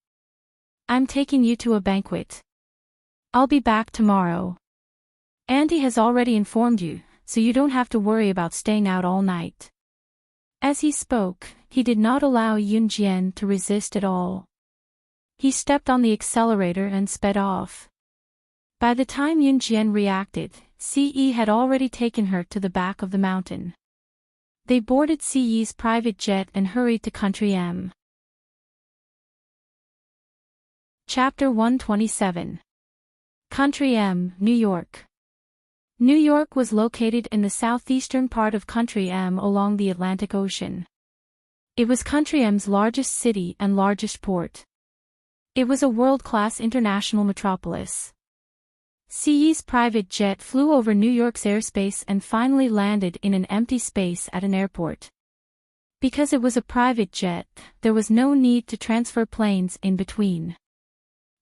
"I'm taking you to a banquet. I'll be back tomorrow. Andy has already informed you, so you don't have to worry about staying out all night." As he spoke, he did not allow Yun Jian to resist at all. He stepped on the accelerator and sped off. By the time Yun Jian reacted, Ce had already taken her to the back of the mountain. They boarded Ce's private jet and hurried to Country M. Chapter 127. Country M, New York. New York was located in the southeastern part of Country M along the Atlantic Ocean. It was Country M's largest city and largest port. It was a world-class international metropolis. Ce's private jet flew over New York's airspace and finally landed in an empty space at an airport. Because it was a private jet, there was no need to transfer planes in between.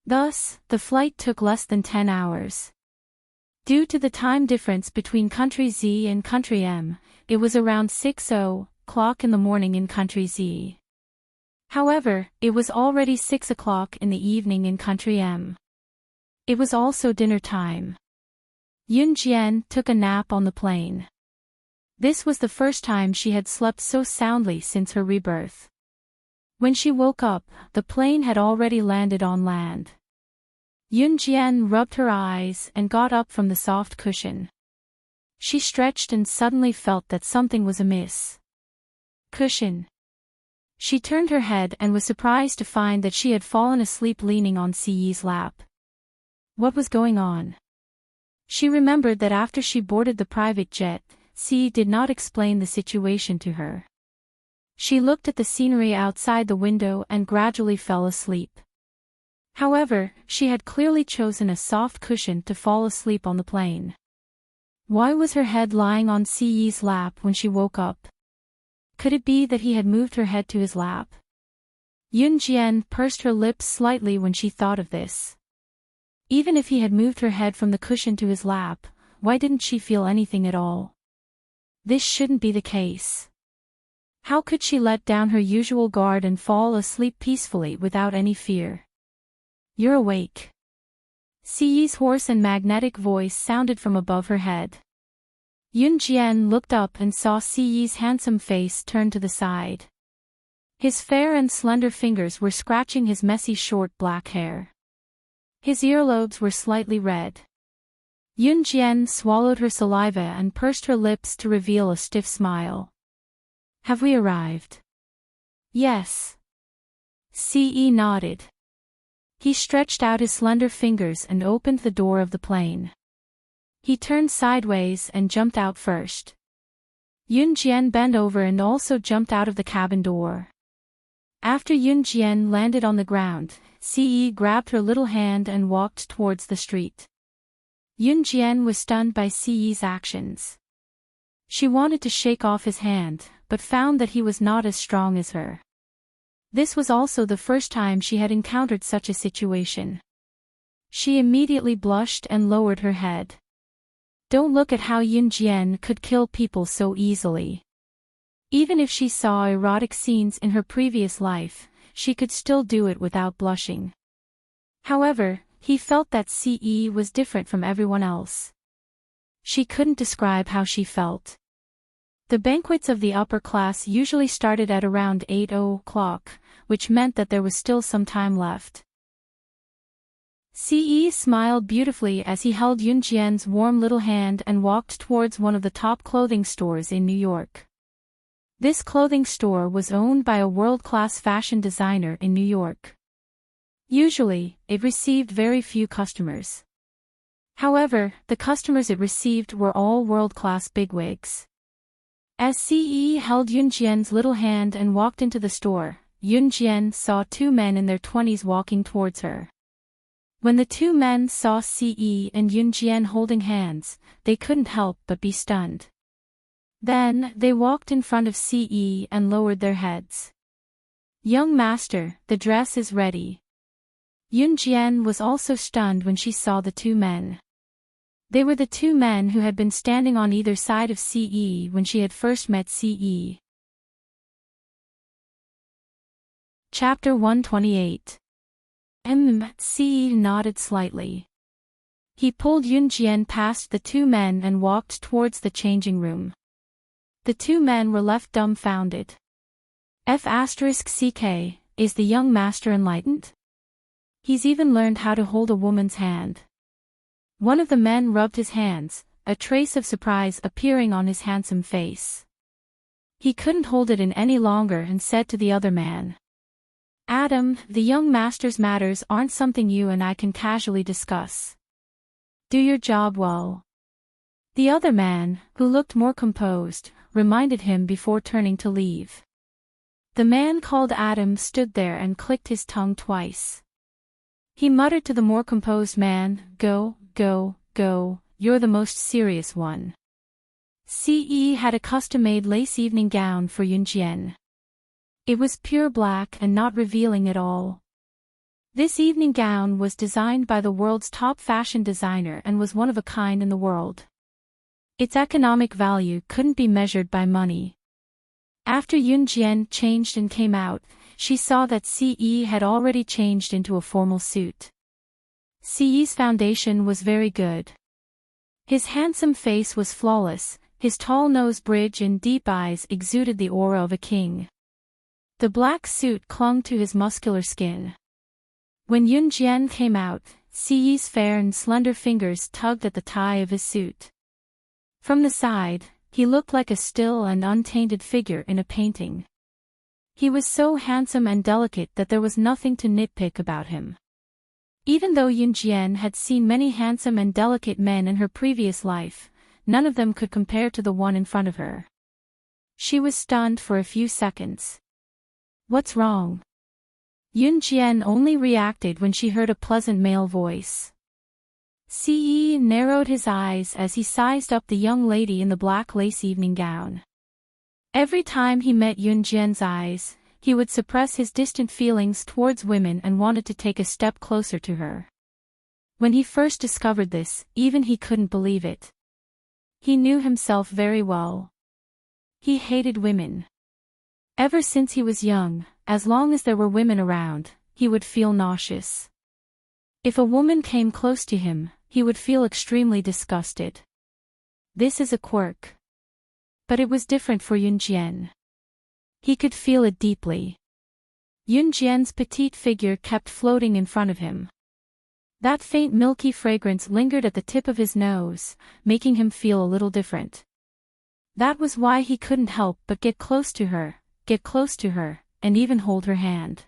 Thus, the flight took less than 10 hours. Due to the time difference between Country Z and Country M, it was around 6:00 in the morning in Country Z. However, it was already 6:00 in the evening in Country M. It was also dinner time. Yun Jian took a nap on the plane. This was the first time she had slept so soundly since her rebirth. When she woke up, the plane had already landed on land. Yun Jian rubbed her eyes and got up from the soft cushion. She stretched and suddenly felt that something was amiss. Cushion. She turned her head and was surprised to find that she had fallen asleep leaning on Ce's lap. What was going on? She remembered that after she boarded the private jet, Ce did not explain the situation to her. She looked at the scenery outside the window and gradually fell asleep. However, she had clearly chosen a soft cushion to fall asleep on the plane. Why was her head lying on Ce's lap when she woke up? Could it be that he had moved her head to his lap? Yun Jian pursed her lips slightly when she thought of this. Even if he had moved her head from the cushion to his lap, why didn't she feel anything at all? This shouldn't be the case. How could she let down her usual guard and fall asleep peacefully without any fear? "You're awake." Ce's hoarse and magnetic voice sounded from above her head. Yun Jian looked up and saw Ce's handsome face turn to the side. His fair and slender fingers were scratching his messy short black hair. His earlobes were slightly red. Yun Jian swallowed her saliva and pursed her lips to reveal a stiff smile. "Have we arrived?" "Yes." Ce nodded. He stretched out his slender fingers and opened the door of the plane. He turned sideways and jumped out first. Yun Jian bent over and also jumped out of the cabin door. After Yun Jian landed on the ground, Ce grabbed her little hand and walked towards the street. Yunjian was stunned by Ce's actions. She wanted to shake off his hand, but found that he was not as strong as her. This was also the first time she had encountered such a situation. She immediately blushed and lowered her head. Don't look at how Yunjian could kill people so easily. Even if she saw erotic scenes in her previous life, she could still do it without blushing. However, he felt that Ce was different from everyone else. She couldn't describe how she felt. The banquets of the upper class usually started at around 8 o'clock, which meant that there was still some time left. Ce smiled beautifully as he held Yunjian's warm little hand and walked towards one of the top clothing stores in New York. This clothing store was owned by a world-class fashion designer in New York. Usually, it received very few customers. However, the customers it received were all world-class bigwigs. As Ce held Yunjian's little hand and walked into the store, Yunjian saw two men in their 20s walking towards her. When the two men saw Ce and Yunjian holding hands, they couldn't help but be stunned. Then, they walked in front of Ce and lowered their heads. "Young master, the dress is ready." Yunjian was also stunned when she saw the two men. They were the two men who had been standing on either side of Ce when she had first met Ce. Chapter 128. Ce nodded slightly. He pulled Yunjian past the two men and walked towards the changing room. The two men were left dumbfounded. F*ck, is the young master enlightened? He's even learned how to hold a woman's hand. One of the men rubbed his hands, a trace of surprise appearing on his handsome face. He couldn't hold it in any longer and said to the other man, "Adam, the young master's matters aren't something you and I can casually discuss. Do your job well." The other man, who looked more composed, reminded him before turning to leave. The man called Adam stood there and clicked his tongue twice. He muttered to the more composed man, "Go, go, go, you're the most serious one." Ce had a custom-made lace evening gown for Yunjian. It was pure black and not revealing at all. This evening gown was designed by the world's top fashion designer and was one of a kind in the world. Its economic value couldn't be measured by money. After Yunjian changed and came out, she saw that Ce had already changed into a formal suit. Ce's foundation was very good. His handsome face was flawless, his tall nose bridge and deep eyes exuded the aura of a king. The black suit clung to his muscular skin. When Yunjian came out, Ce's fair and slender fingers tugged at the tie of his suit. From the side, he looked like a still and untainted figure in a painting. He was so handsome and delicate that there was nothing to nitpick about him. Even though Yunjian had seen many handsome and delicate men in her previous life, none of them could compare to the one in front of her. She was stunned for a few seconds. "What's wrong?" Yunjian only reacted when she heard a pleasant male voice. Ce narrowed his eyes as he sized up the young lady in the black lace evening gown. Every time he met Yunjian's eyes, he would suppress his distant feelings towards women and wanted to take a step closer to her. When he first discovered this, even he couldn't believe it. He knew himself very well. He hated women. Ever since he was young, as long as there were women around, he would feel nauseous. If a woman came close to him, he would feel extremely disgusted. This is a quirk. But it was different for Yunjian. He could feel it deeply. Yunjian's petite figure kept floating in front of him. That faint milky fragrance lingered at the tip of his nose, making him feel a little different. That was why he couldn't help but get close to her, and even hold her hand.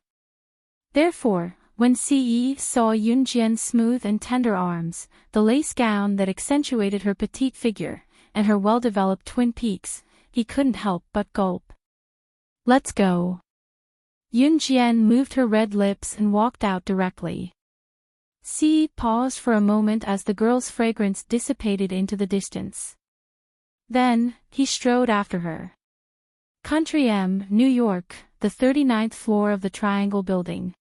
Therefore, when Ce saw Yunjian's smooth and tender arms, the lace gown that accentuated her petite figure, and her well-developed twin peaks, he couldn't help but gulp. "Let's go." Yun Jian moved her red lips and walked out directly. Si paused for a moment as the girl's fragrance dissipated into the distance. Then, he strode after her. Country M, New York, the 39th floor of the Triangle Building.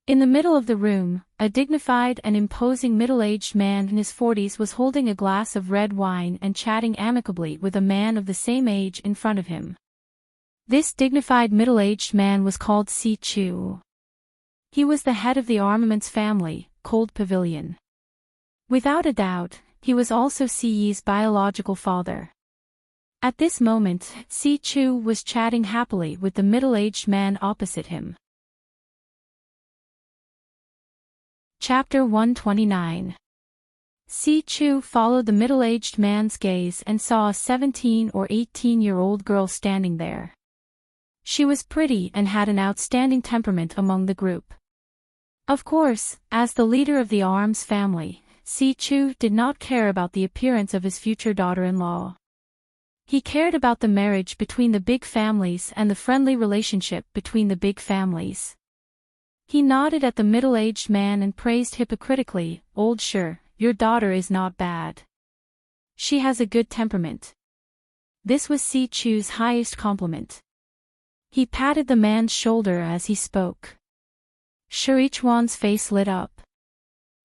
In the middle of the room, a dignified and imposing middle-aged man in his 40s was holding a glass of red wine and chatting amicably with a man of the same age in front of him. This dignified middle-aged man was called Si Chu. He was the head of the armaments family, Cold Pavilion. Without a doubt, he was also Si Yi's biological father. At this moment, Si Chu was chatting happily with the middle-aged man opposite him. Chapter 129. Si Chu followed the middle-aged man's gaze and saw a 17 or 18-year-old girl standing there. She was pretty and had an outstanding temperament among the group. Of course, as the leader of the Arms family, Si Chu did not care about the appearance of his future daughter-in-law. He cared about the marriage between the big families and the friendly relationship between the big families. He nodded at the middle-aged man and praised hypocritically, "Old Sure, your daughter is not bad. She has a good temperament." This was Si Chu's highest compliment. He patted the man's shoulder as he spoke. Shurichuan's face lit up.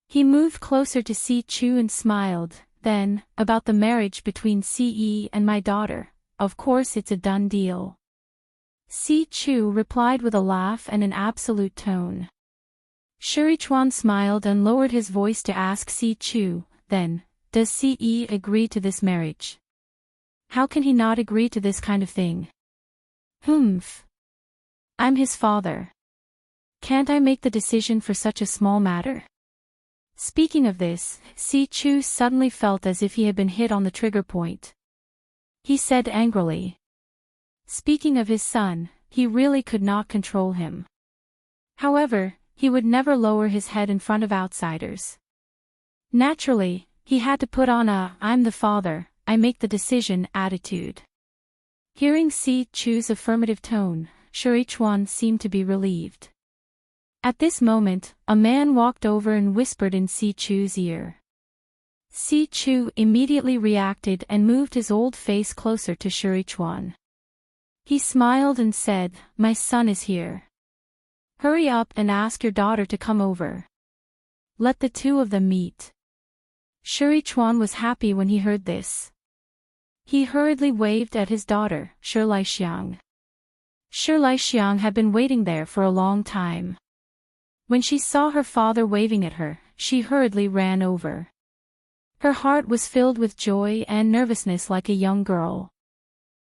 He moved closer to Si Chu and smiled. Then, about the marriage between Si Yi and my daughter, of course it's a done deal. Si Chu replied with a laugh and an absolute tone. Shurichuan smiled and lowered his voice to ask Si Chu, then, does Si Yi agree to this marriage? How can he not agree to this kind of thing? Humph. I'm his father. Can't I make the decision for such a small matter? Speaking of this, Si Chu suddenly felt as if he had been hit on the trigger point. He said angrily. Speaking of his son, he really could not control him. However, he would never lower his head in front of outsiders. Naturally, he had to put on a "I'm the father, I make the decision" attitude. Hearing Si Chu's affirmative tone, Shurichuan seemed to be relieved. At this moment, a man walked over and whispered in Si Chu's ear. Si Chu immediately reacted and moved his old face closer to Shurichuan. He smiled and said, "My son is here. Hurry up and ask your daughter to come over. Let the two of them meet." Shurichuan was happy when he heard this. He hurriedly waved at his daughter, Shirlaixiang. Shirlaixiang had been waiting there for a long time. When she saw her father waving at her, she hurriedly ran over. Her heart was filled with joy and nervousness like a young girl.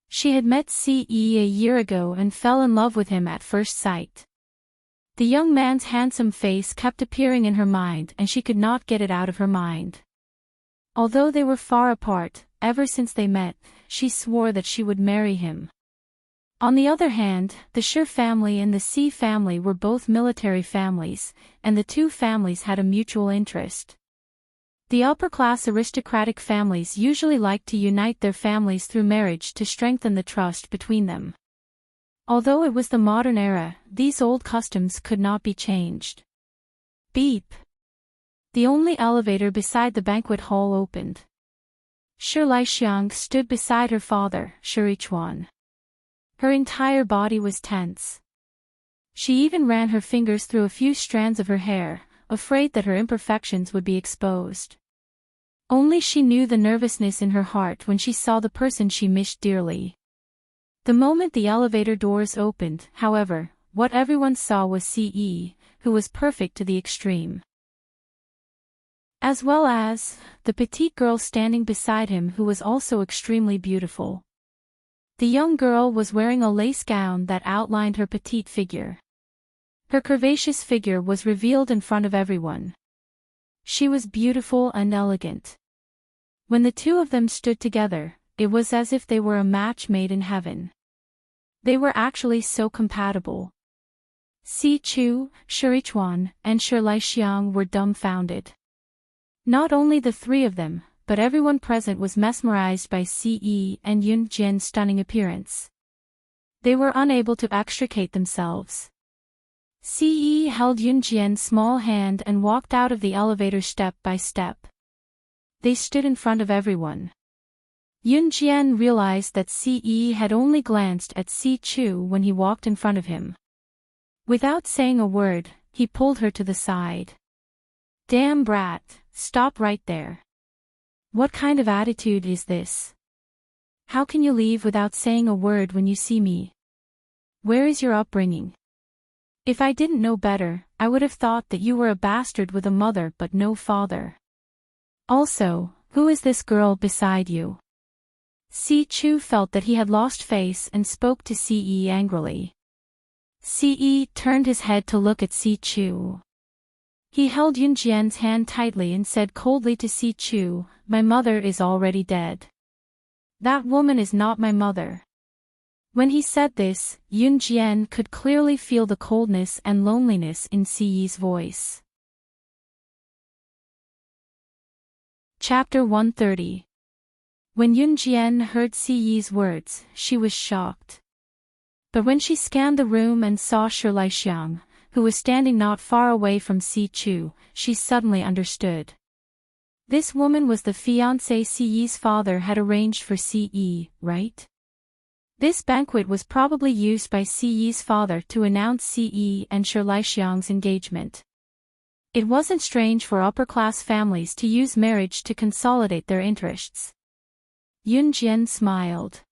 She had met Si Yi a year ago and fell in love with him at first sight. The young man's handsome face kept appearing in her mind and she could not get it out of her mind. Although they were far apart, ever since they met, she swore that she would marry him. On the other hand, the Shi family and the Si family were both military families, and the two families had a mutual interest. The upper-class aristocratic families usually like to unite their families through marriage to strengthen the trust between them. Although it was the modern era, these old customs could not be changed. Beep. The only elevator beside the banquet hall opened. Shirlaixiang stood beside her father, Shurichuan. Her entire body was tense. She even ran her fingers through a few strands of her hair, afraid that her imperfections would be exposed. Only she knew the nervousness in her heart when she saw the person she missed dearly. The moment the elevator doors opened, however, what everyone saw was Si Yi, who was perfect to the extreme. As well as the petite girl standing beside him who was also extremely beautiful. The young girl was wearing a lace gown that outlined her petite figure. Her curvaceous figure was revealed in front of everyone. She was beautiful and elegant. When the two of them stood together, it was as if they were a match made in heaven. They were actually so compatible. Si Chu, Shurichuan, and Shirlaixiang were dumbfounded. Not only the three of them, but everyone present was mesmerized by Si Yi and Yun Jian's stunning appearance. They were unable to extricate themselves. Ce held Yunjian's small hand and walked out of the elevator step by step. They stood in front of everyone. Yunjian realized that Ce had only glanced at Si Chu when he walked in front of him. Without saying a word, he pulled her to the side. Damn brat, stop right there. What kind of attitude is this? How can you leave without saying a word when you see me? Where is your upbringing? If I didn't know better, I would have thought that you were a bastard with a mother but no father. Also, who is this girl beside you? Si Chu felt that he had lost face and spoke to Ce angrily. Ce turned his head to look at Si Chu. He held Yunjian's hand tightly and said coldly to Si Chu, "My mother is already dead. That woman is not my mother." When he said this, Yunjian could clearly feel the coldness and loneliness in Ce's voice. Chapter 130. When Yunjian heard Ce's words, she was shocked. But when she scanned the room and saw Shi Laixiang, who was standing not far away from Si Chu, she suddenly understood. This woman was the fiancée Ce's father had arranged for Ce, right? This banquet was probably used by Ce's father to announce Ce and Shi Laixiang's engagement. It wasn't strange for upper-class families to use marriage to consolidate their interests. Yunjian smiled.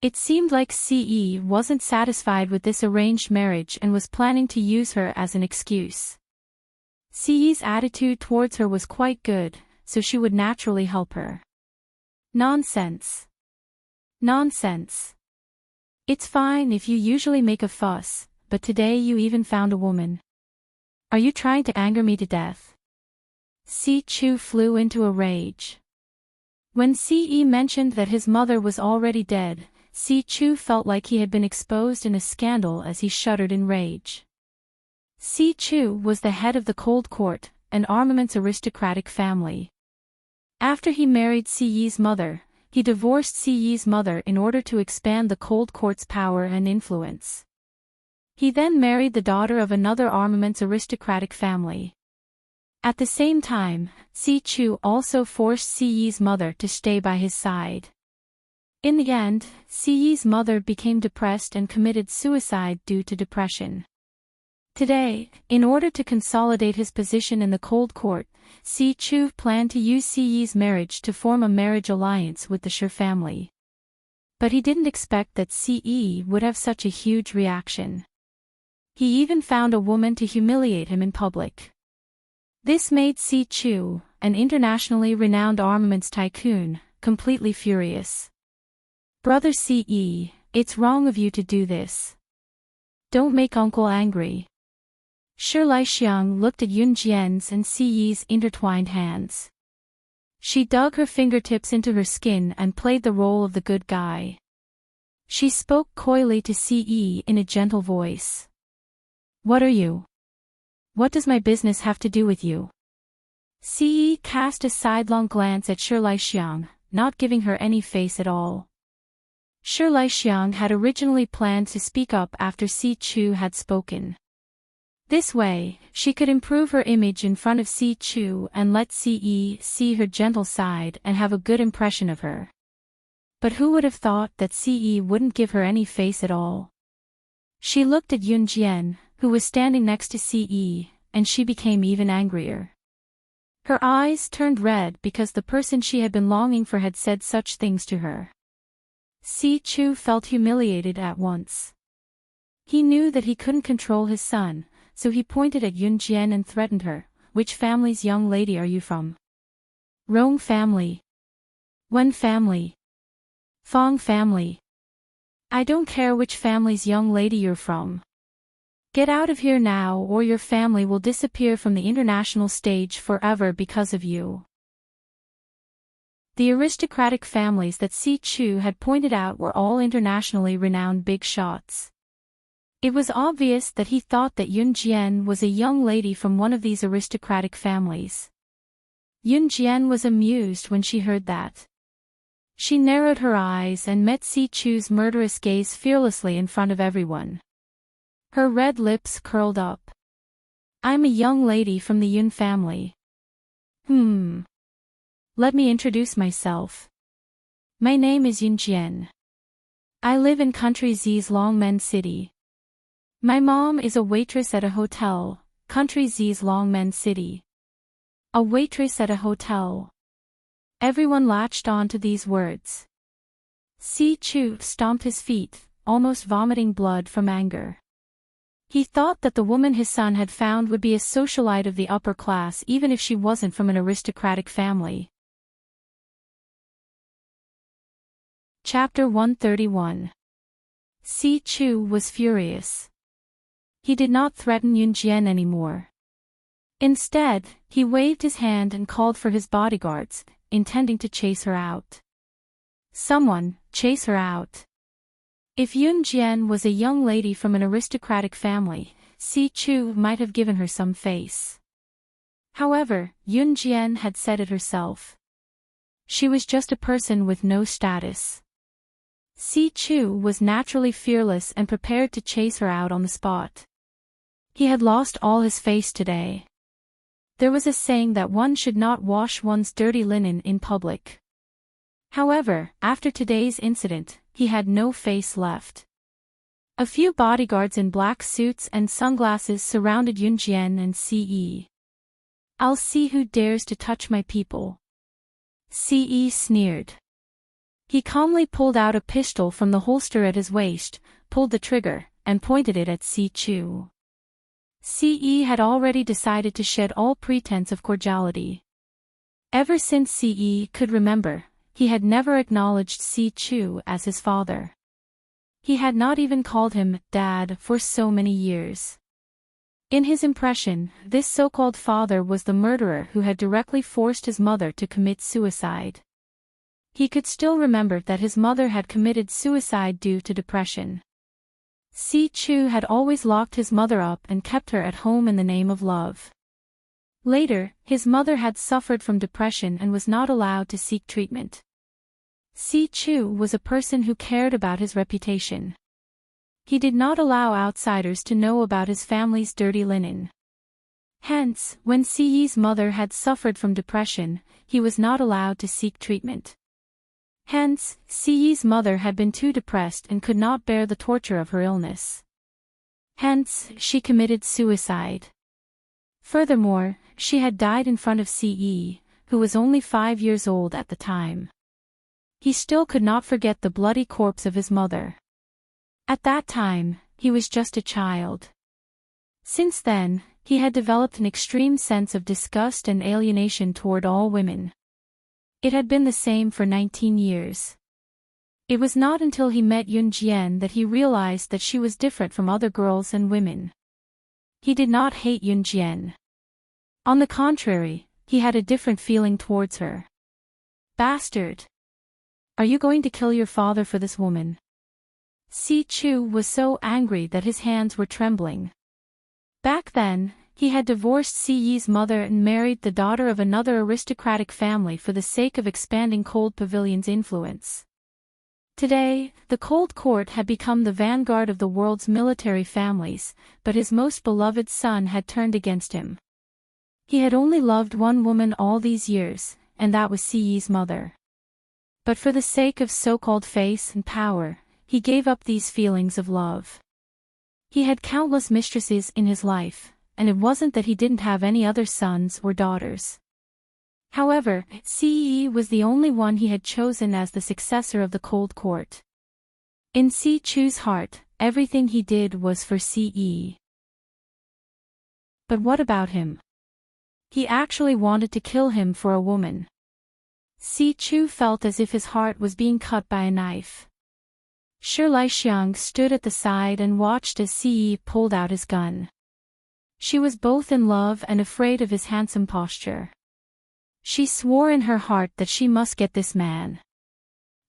It seemed like Ce wasn't satisfied with this arranged marriage and was planning to use her as an excuse. Ce's attitude towards her was quite good, so she would naturally help her. Nonsense. Nonsense. It's fine if you usually make a fuss, but today you even found a woman. Are you trying to anger me to death? Si Chu flew into a rage. When Ce mentioned that his mother was already dead, Si Chu felt like he had been exposed in a scandal as he shuddered in rage. Si Chu was the head of the Cold Court, an armaments aristocratic family. After he married Ce's mother, he divorced Ce's mother in order to expand the Cold Court's power and influence. He then married the daughter of another armaments aristocratic family. At the same time, Si Chu also forced Ce's mother to stay by his side. In the end, Ce's mother became depressed and committed suicide due to depression. Today, in order to consolidate his position in the Cold Court, Si Chu planned to use Ce's marriage to form a marriage alliance with the Shi family. But he didn't expect that Ce would have such a huge reaction. He even found a woman to humiliate him in public. This made Si Chu, an internationally renowned armaments tycoon, completely furious. Brother Ce, it's wrong of you to do this. Don't make uncle angry. Shi Laixiang looked at Yunjian's and Ce's intertwined hands. She dug her fingertips into her skin and played the role of the good guy. She spoke coyly to Ce in a gentle voice. What are you? What does my business have to do with you? Ce cast a sidelong glance at Shi Laixiang, not giving her any face at all. Shi Laixiang had originally planned to speak up after Si Chu had spoken. This way, she could improve her image in front of Si Chu and let Ce see her gentle side and have a good impression of her. But who would have thought that Ce wouldn't give her any face at all? She looked at Yunjian, who was standing next to Ce, and she became even angrier. Her eyes turned red because the person she had been longing for had said such things to her. Si Chu felt humiliated at once. He knew that he couldn't control his son, so he pointed at Yunjian and threatened her. Which family's young lady are you from? Rong family. Wen family. Fong family. I don't care which family's young lady you're from. Get out of here now or your family will disappear from the international stage forever because of you. The aristocratic families that Si Chu had pointed out were all internationally renowned big shots. It was obvious that he thought that Yunjian was a young lady from one of these aristocratic families. Yunjian was amused when she heard that. She narrowed her eyes and met Si Chu's murderous gaze fearlessly in front of everyone. Her red lips curled up. I'm a young lady from the Yun family. Let me introduce myself. My name is Yun Jian. I live in Country Z's Longmen City. My mom is a waitress at a hotel, Country Z's Longmen City. A waitress at a hotel. Everyone latched on to these words. Si Chu stomped his feet, almost vomiting blood from anger. He thought that the woman his son had found would be a socialite of the upper class even if she wasn't from an aristocratic family. Chapter 131. Si Chu was furious. He did not threaten Yun Jian anymore. Instead, he waved his hand and called for his bodyguards, intending to chase her out. Someone, chase her out. If Yun Jian was a young lady from an aristocratic family, Si Chu might have given her some face. However, Yun Jian had said it herself. She was just a person with no status. Si Chu was naturally fearless and prepared to chase her out on the spot. He had lost all his face today. There was a saying that one should not wash one's dirty linen in public. However, after today's incident, he had no face left. A few bodyguards in black suits and sunglasses surrounded Yun Jian and Ce. I'll see who dares to touch my people. Ce sneered. He calmly pulled out a pistol from the holster at his waist, pulled the trigger, and pointed it at Si Chu. Ce had already decided to shed all pretense of cordiality. Ever since Ce could remember, he had never acknowledged Si Chu as his father. He had not even called him Dad for so many years. In his impression, this so-called father was the murderer who had directly forced his mother to commit suicide. He could still remember that his mother had committed suicide due to depression. Si Chu had always locked his mother up and kept her at home in the name of love. Later, his mother had suffered from depression and was not allowed to seek treatment. Si Chu was a person who cared about his reputation. He did not allow outsiders to know about his family's dirty linen. Hence, when Ce's mother had suffered from depression, he was not allowed to seek treatment. Hence, Ce's mother had been too depressed and could not bear the torture of her illness. Hence, she committed suicide. Furthermore, she had died in front of Ce, who was only 5 years old at the time. He still could not forget the bloody corpse of his mother. At that time, he was just a child. Since then, he had developed an extreme sense of disgust and alienation toward all women. It had been the same for 19 years. It was not until he met Yun Jian that he realized that she was different from other girls and women. He did not hate Yun Jian. On the contrary, he had a different feeling towards her. Bastard! Are you going to kill your father for this woman? Si Chu was so angry that his hands were trembling. Back then, he had divorced Ce's mother and married the daughter of another aristocratic family for the sake of expanding Cold Pavilion's influence. Today, the Cold Court had become the vanguard of the world's military families, but his most beloved son had turned against him. He had only loved one woman all these years, and that was Ce's mother. But for the sake of so-called face and power, he gave up these feelings of love. He had countless mistresses in his life, and it wasn't that he didn't have any other sons or daughters. However, Ce was the only one he had chosen as the successor of the Cold Court. In Si Chu's heart, everything he did was for Ce. But what about him? He actually wanted to kill him for a woman. Si Chu felt as if his heart was being cut by a knife. Shi Laixiang stood at the side and watched as Ce pulled out his gun. She was both in love and afraid of his handsome posture. She swore in her heart that she must get this man.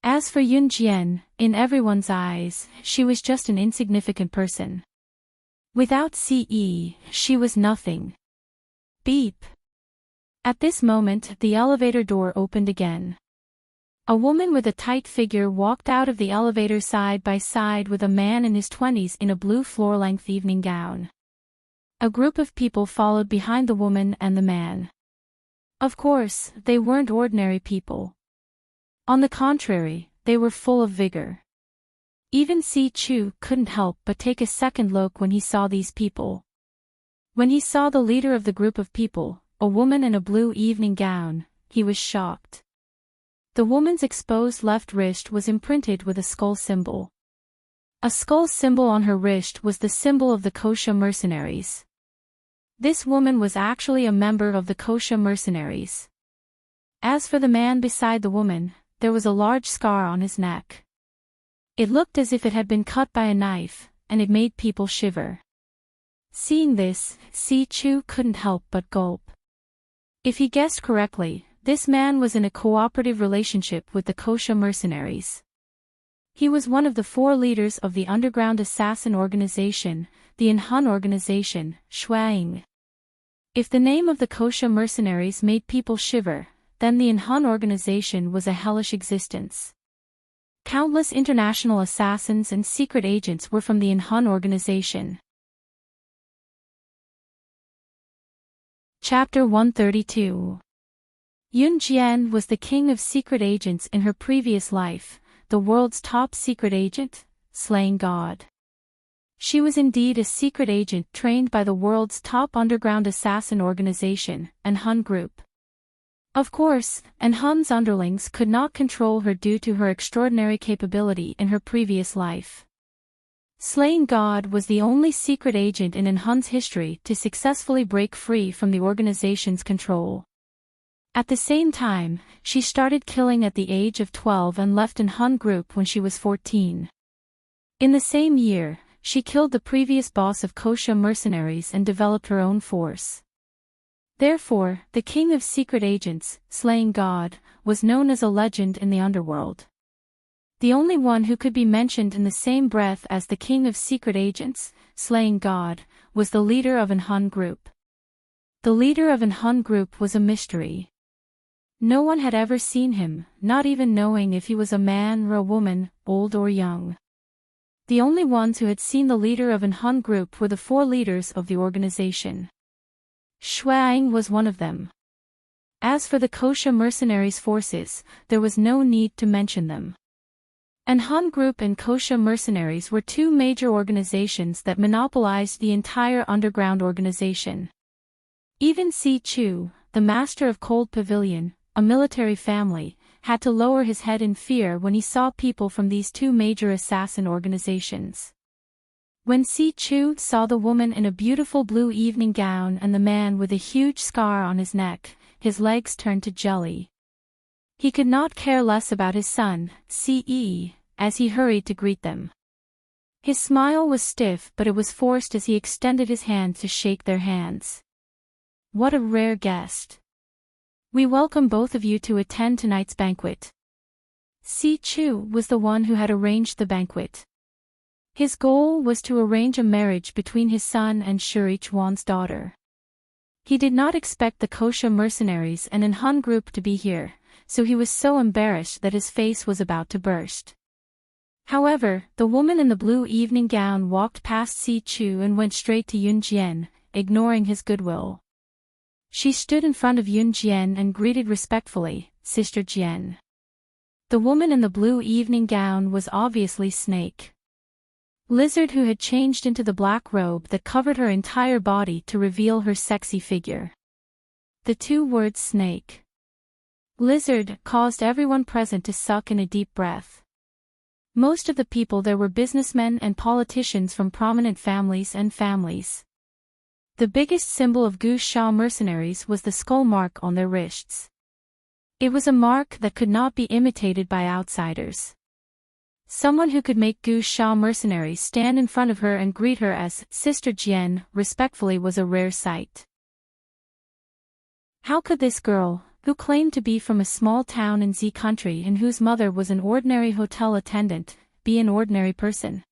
As for Yun Jian, in everyone's eyes, she was just an insignificant person. Without Ce, she was nothing. Beep. At this moment, the elevator door opened again. A woman with a tight figure walked out of the elevator side by side with a man in his 20s in a blue floor-length evening gown. A group of people followed behind the woman and the man. Of course, they weren't ordinary people. On the contrary, they were full of vigor. Even Si Chu couldn't help but take a second look when he saw these people. When he saw the leader of the group of people, a woman in a blue evening gown, he was shocked. The woman's exposed left wrist was imprinted with a skull symbol. A skull symbol on her wrist was the symbol of the Kosha mercenaries. This woman was actually a member of the Kosha mercenaries. As for the man beside the woman, there was a large scar on his neck. It looked as if it had been cut by a knife, and it made people shiver. Seeing this, Si Chu couldn't help but gulp. If he guessed correctly, this man was in a cooperative relationship with the Kosha mercenaries. He was one of the 4 leaders of the underground assassin organization, the Enhan organization, Shuang. If the name of the Kosha mercenaries made people shiver, then the Enhan organization was a hellish existence. Countless international assassins and secret agents were from the Enhan organization. Chapter 132. Yun Jian was the king of secret agents in her previous life, the world's top secret agent, slaying God. She was indeed a secret agent trained by the world's top underground assassin organization, Enhan Group. Of course, Enhan's underlings could not control her due to her extraordinary capability in her previous life. Slaying God was the only secret agent in Enhan's history to successfully break free from the organization's control. At the same time, she started killing at the age of 12 and left Enhan Group when she was 14. In the same year, she killed the previous boss of Kosha mercenaries and developed her own force. Therefore, the king of secret agents, slaying God, was known as a legend in the underworld. The only one who could be mentioned in the same breath as the king of secret agents, slaying God, was the leader of Enhan Group. The leader of Enhan Group was a mystery. No one had ever seen him, not even knowing if he was a man or a woman, old or young. The only ones who had seen the leader of Enhan Group were the 4 leaders of the organization. Shuang was one of them. As for the Kosha mercenaries' forces, there was no need to mention them. Enhan Group and Kosha mercenaries were 2 major organizations that monopolized the entire underground organization. Even Si Chu, the master of Cold Pavilion, a military family, had to lower his head in fear when he saw people from these 2 major assassin organizations. When Si Chu saw the woman in a beautiful blue evening gown and the man with a huge scar on his neck, his legs turned to jelly. He could not care less about his son, Ce, as he hurried to greet them. His smile was stiff, but it was forced as he extended his hand to shake their hands. What a rare guest. We welcome both of you to attend tonight's banquet. Si Chu was the one who had arranged the banquet. His goal was to arrange a marriage between his son and Shuri Chuan's daughter. He did not expect the Kosha mercenaries and Enhan Group to be here, so he was so embarrassed that his face was about to burst. However, the woman in the blue evening gown walked past Si Chu and went straight to Yun Jian, ignoring his goodwill. She stood in front of Yun Jian and greeted respectfully, Sister Jian. The woman in the blue evening gown was obviously Snake Lizard, who had changed into the black robe that covered her entire body to reveal her sexy figure. The 2 words Snake Lizard caused everyone present to suck in a deep breath. Most of the people there were businessmen and politicians from prominent families and families. The biggest symbol of Gu Sha mercenaries was the skull mark on their wrists. It was a mark that could not be imitated by outsiders. Someone who could make Gu Sha mercenaries stand in front of her and greet her as Sister Jian respectfully was a rare sight. How could this girl, who claimed to be from a small town in Z country and whose mother was an ordinary hotel attendant, be an ordinary person?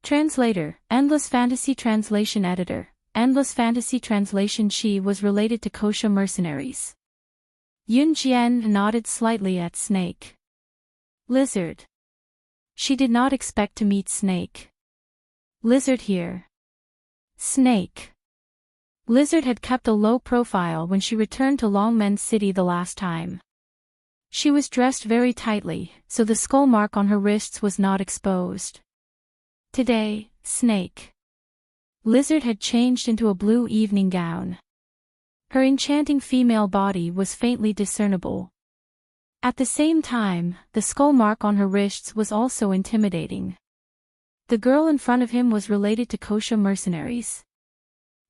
Translator, Endless Fantasy Translation Editor, Endless Fantasy Translation. She was related to Kosha mercenaries. Yun Jian nodded slightly at Snake. Lizard. She did not expect to meet Snake. Lizard here. Snake. Lizard had kept a low profile when she returned to Longmen City the last time. She was dressed very tightly, so the skull mark on her wrists was not exposed. Today, Snake. Lizard had changed into a blue evening gown. Her enchanting female body was faintly discernible. At the same time, the skull mark on her wrists was also intimidating. The girl in front of him was related to Kosha mercenaries.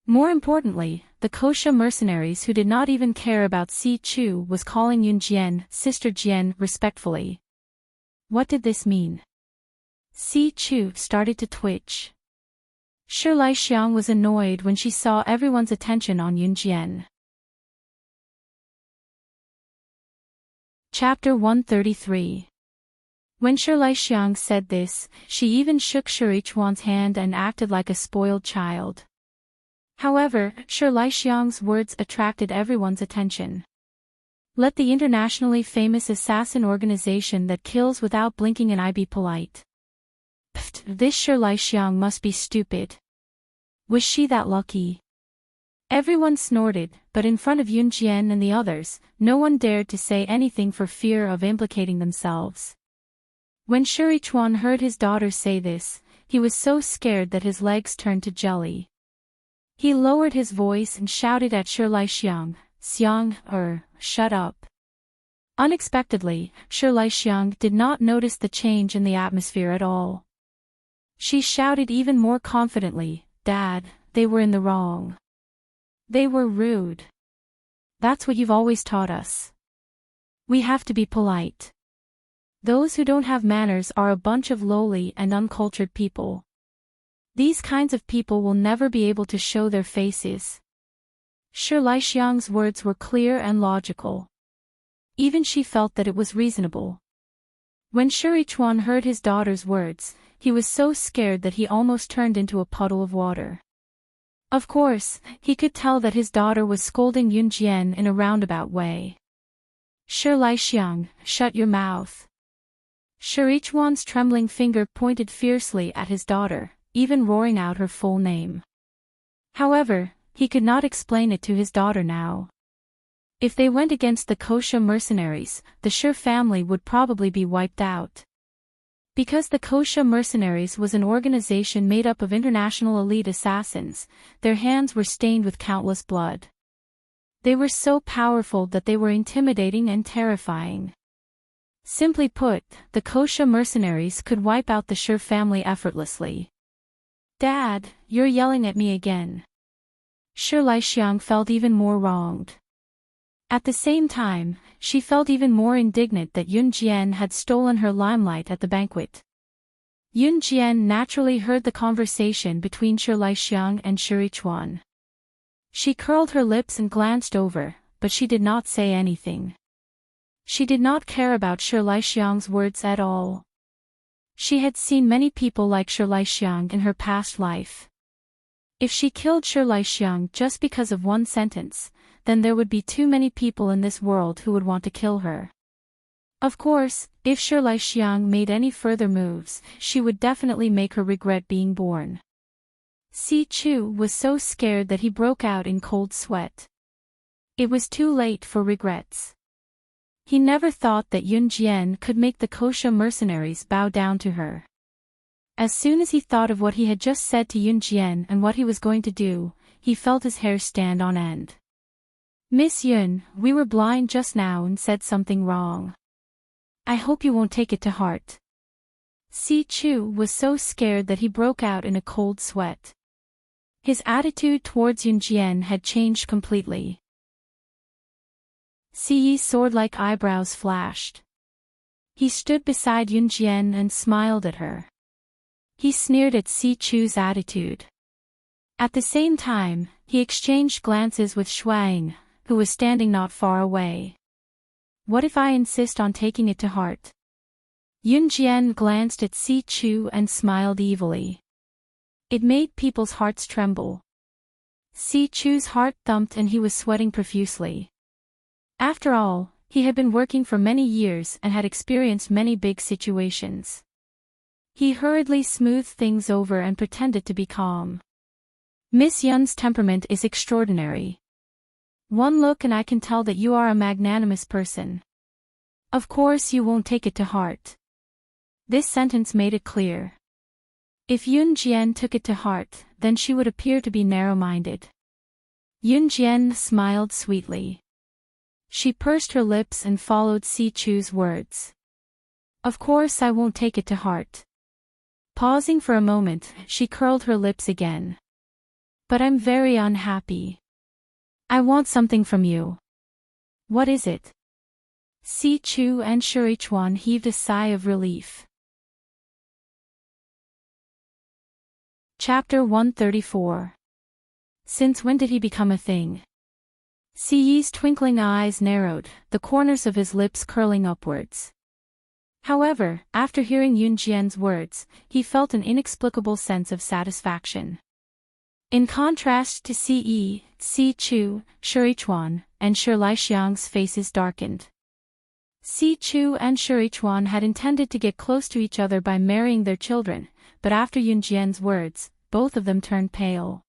More importantly, the Kosha mercenaries who did not even care about Si Chu was calling Yun Jian, Sister Jian, respectfully. What did this mean? Si Chu started to twitch. Shi Xiang was annoyed when she saw everyone's attention on Yun Jian. Chapter 133. When Shi Xiang said this, she even shook Shi Chuan's hand and acted like a spoiled child. However, Shi Xiang's words attracted everyone's attention. Let the internationally famous assassin organization that kills without blinking an eye be polite. Pfft, this Shi Xiang must be stupid. Was she that lucky? Everyone snorted, but in front of Yun Jian and the others, no one dared to say anything for fear of implicating themselves. When Shi Chuan heard his daughter say this, he was so scared that his legs turned to jelly. He lowered his voice and shouted at Shi Xiang, Xiang, shut up. Unexpectedly, Shi Xiang did not notice the change in the atmosphere at all. She shouted even more confidently, Dad, they were in the wrong. They were rude. That's what you've always taught us. We have to be polite. Those who don't have manners are a bunch of lowly and uncultured people. These kinds of people will never be able to show their faces. Shi Xiang's words were clear and logical. Even she felt that it was reasonable. When Shi Chuan heard his daughter's words, he was so scared that he almost turned into a puddle of water. Of course, he could tell that his daughter was scolding Yun Jian in a roundabout way. Shi Xiang, shut your mouth. Shi Chuan's trembling finger pointed fiercely at his daughter, even roaring out her full name. However, he could not explain it to his daughter now. If they went against the Kosha mercenaries, the Shi family would probably be wiped out. Because the Kosha mercenaries was an organization made up of international elite assassins, their hands were stained with countless blood. They were so powerful that they were intimidating and terrifying. Simply put, the Kosha mercenaries could wipe out the Shi family effortlessly. Dad, you're yelling at me again. Shi Xiang felt even more wronged. At the same time, she felt even more indignant that Yun Jian had stolen her limelight at the banquet. Yun Jian naturally heard the conversation between Shi Xiang and Shi Chuan. She curled her lips and glanced over, but she did not say anything. She did not care about Shi Xiang's words at all. She had seen many people like Shi Xiang in her past life. If she killed Shi Xiang just because of one sentence, then there would be too many people in this world who would want to kill her. Of course, if Shi Xiang made any further moves, she would definitely make her regret being born. Si Chu was so scared that he broke out in cold sweat. It was too late for regrets. He never thought that Yun Jian could make the Kosha mercenaries bow down to her. As soon as he thought of what he had just said to Yun Jian and what he was going to do, he felt his hair stand on end. Miss Yun, we were blind just now and said something wrong. I hope you won't take it to heart. Si Chu was so scared that he broke out in a cold sweat. His attitude towards Yun Jian had changed completely. Si Yi's sword-like eyebrows flashed. He stood beside Yun Jian and smiled at her. He sneered at Si Chu's attitude. At the same time, he exchanged glances with Shuang, who was standing not far away. What if I insist on taking it to heart? Yun Jian glanced at Si Chu and smiled evilly. It made people's hearts tremble. Si Chu's heart thumped and he was sweating profusely. After all, He had been working for many years and had experienced many big situations. He hurriedly smoothed things over and pretended to be calm. Miss Yun's temperament is extraordinary. One look and I can tell that you are a magnanimous person. Of course you won't take it to heart. This sentence made it clear. If Yun Jian took it to heart, then she would appear to be narrow-minded. Yun Jian smiled sweetly. She pursed her lips and followed Si Chu's words. Of course I won't take it to heart. Pausing for a moment, she curled her lips again. But I'm very unhappy. I want something from you. What is it? Si Chu and Shurichuan heaved a sigh of relief. Chapter 134. Since when did he become a thing? Si Yi's twinkling eyes narrowed, the corners of his lips curling upwards. However, after hearing Yun Jian's words, he felt an inexplicable sense of satisfaction. In contrast to Si Yi, Si Chu, Shurichuan, and Shi Laixiang's faces darkened. Si Chu and Shurichuan had intended to get close to each other by marrying their children, but after Yun Jian's words, both of them turned pale.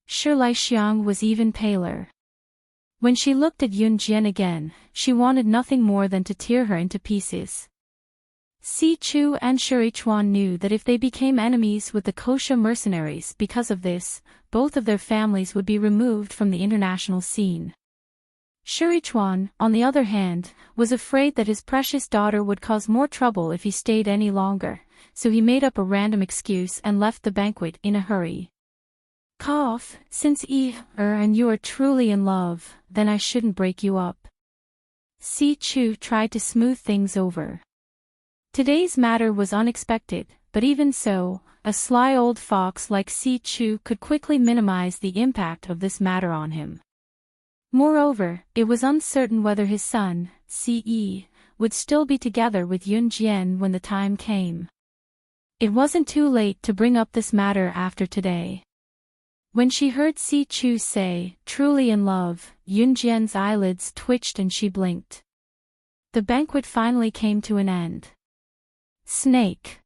Shi Laixiang was even paler. When she looked at Yun Jian again, she wanted nothing more than to tear her into pieces. Si Chu and Shurichuan knew that if they became enemies with the Kosha mercenaries because of this, both of their families would be removed from the international scene. Shurichuan, on the other hand, was afraid that his precious daughter would cause more trouble if he stayed any longer, so he made up a random excuse and left the banquet in a hurry. Cough, since and you are truly in love, then I shouldn't break you up. Si Chu tried to smooth things over. Today's matter was unexpected, but even so, a sly old fox like Si Chu could quickly minimize the impact of this matter on him. Moreover, it was uncertain whether his son, Si Yi, would still be together with Yun Jian when the time came. It wasn't too late to bring up this matter after today. When she heard Si Chu say, truly in love, Yun Jian's eyelids twitched and she blinked. The banquet finally came to an end. Snake.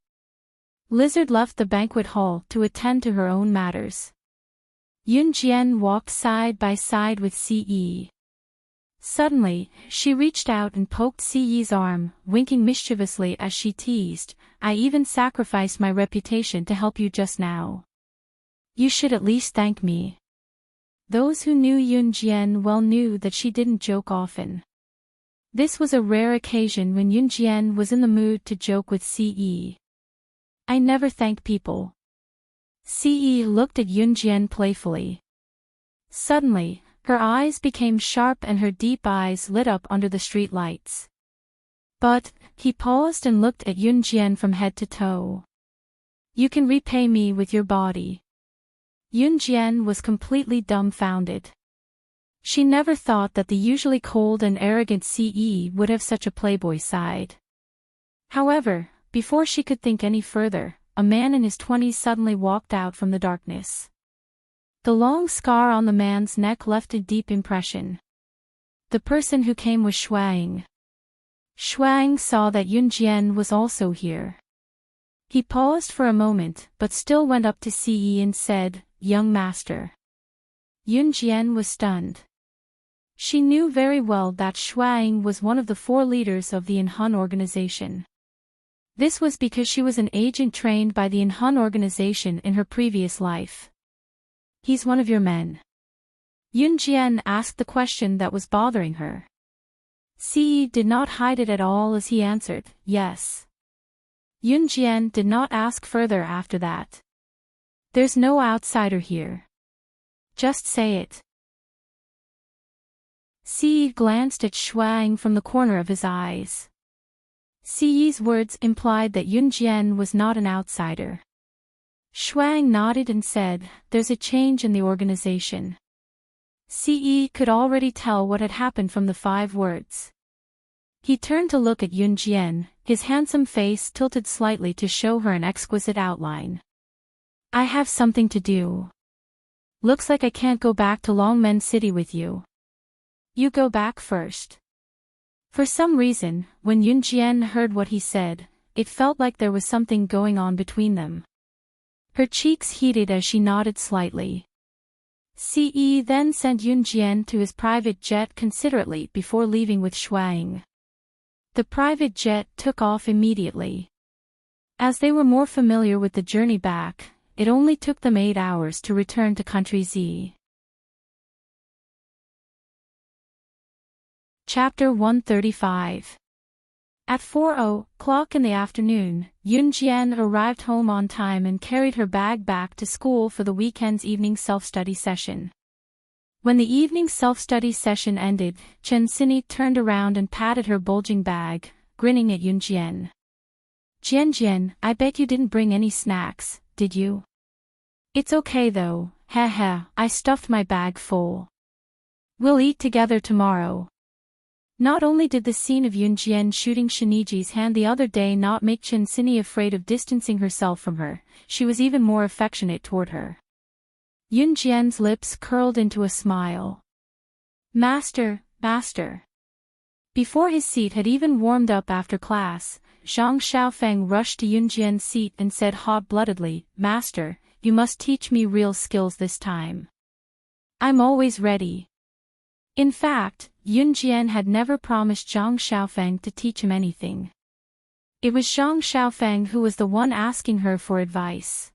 Lizard left the banquet hall to attend to her own matters. Yun Jian walked side by side with Si Yi. Suddenly, she reached out and poked Si Yi's arm, winking mischievously as she teased, I even sacrificed my reputation to help you just now. You should at least thank me. Those who knew Yun Jian well knew that she didn't joke often. This was a rare occasion when Yun Jian was in the mood to joke with Si Yi. I never thank people. Si Yi looked at Yun Jian playfully. Suddenly, her eyes became sharp and her deep eyes lit up under the street lights. But, he paused and looked at Yun Jian from head to toe. You can repay me with your body. Yun Jian was completely dumbfounded. She never thought that the usually cold and arrogant Si Yi would have such a playboy side. However, before she could think any further, a man in his 20s suddenly walked out from the darkness. The long scar on the man's neck left a deep impression. The person who came was Shuang. Shuang saw that Yun Jian was also here. He paused for a moment but still went up to Si Yi and said, Young master. Yun Jian was stunned. She knew very well that Shuang was one of the 4 leaders of the Inhun organization. This was because she was an agent trained by the Inhun organization in her previous life. He's one of your men? Yun Jian asked the question that was bothering her. Si Yi did not hide it at all as he answered, yes. Yun Jian did not ask further after that. There's no outsider here. Just say it. Si Yi glanced at Shuang from the corner of his eyes. Si Yi's words implied that Yun Jian was not an outsider. Shuang nodded and said, there's a change in the organization. Si Yi could already tell what had happened from the 5 words. He turned to look at Yun Jian, his handsome face tilted slightly to show her an exquisite outline. I have something to do. Looks like I can't go back to Longmen City with you. You go back first. For some reason, when Yunjian heard what he said, it felt like there was something going on between them. Her cheeks heated as she nodded slightly. Ce then sent Yunjian to his private jet considerately before leaving with Shuang. The private jet took off immediately. As they were more familiar with the journey back, it only took them 8 hours to return to Country Z. Chapter 135. At 4:00 in the afternoon, Yunjian arrived home on time and carried her bag back to school for the weekend's evening self-study session. When the evening self-study session ended, Chen Xinyi turned around and patted her bulging bag, grinning at Yunjian. "Jian, I bet you didn't bring any snacks, did you?" "It's okay though, I stuffed my bag full. We'll eat together tomorrow." Not only did the scene of Yunjian shooting Shiniji's hand the other day not make Chen Xinyi afraid of distancing herself from her, she was even more affectionate toward her. Yunjian's lips curled into a smile. Master. Before his seat had even warmed up after class, Zhang Xiaofeng rushed to Yunjian's seat and said hot-bloodedly, "Master, you must teach me real skills this time. I'm always ready." In fact, Yunjian had never promised Zhang Xiaofeng to teach him anything. It was Zhang Xiaofeng who was the one asking her for advice.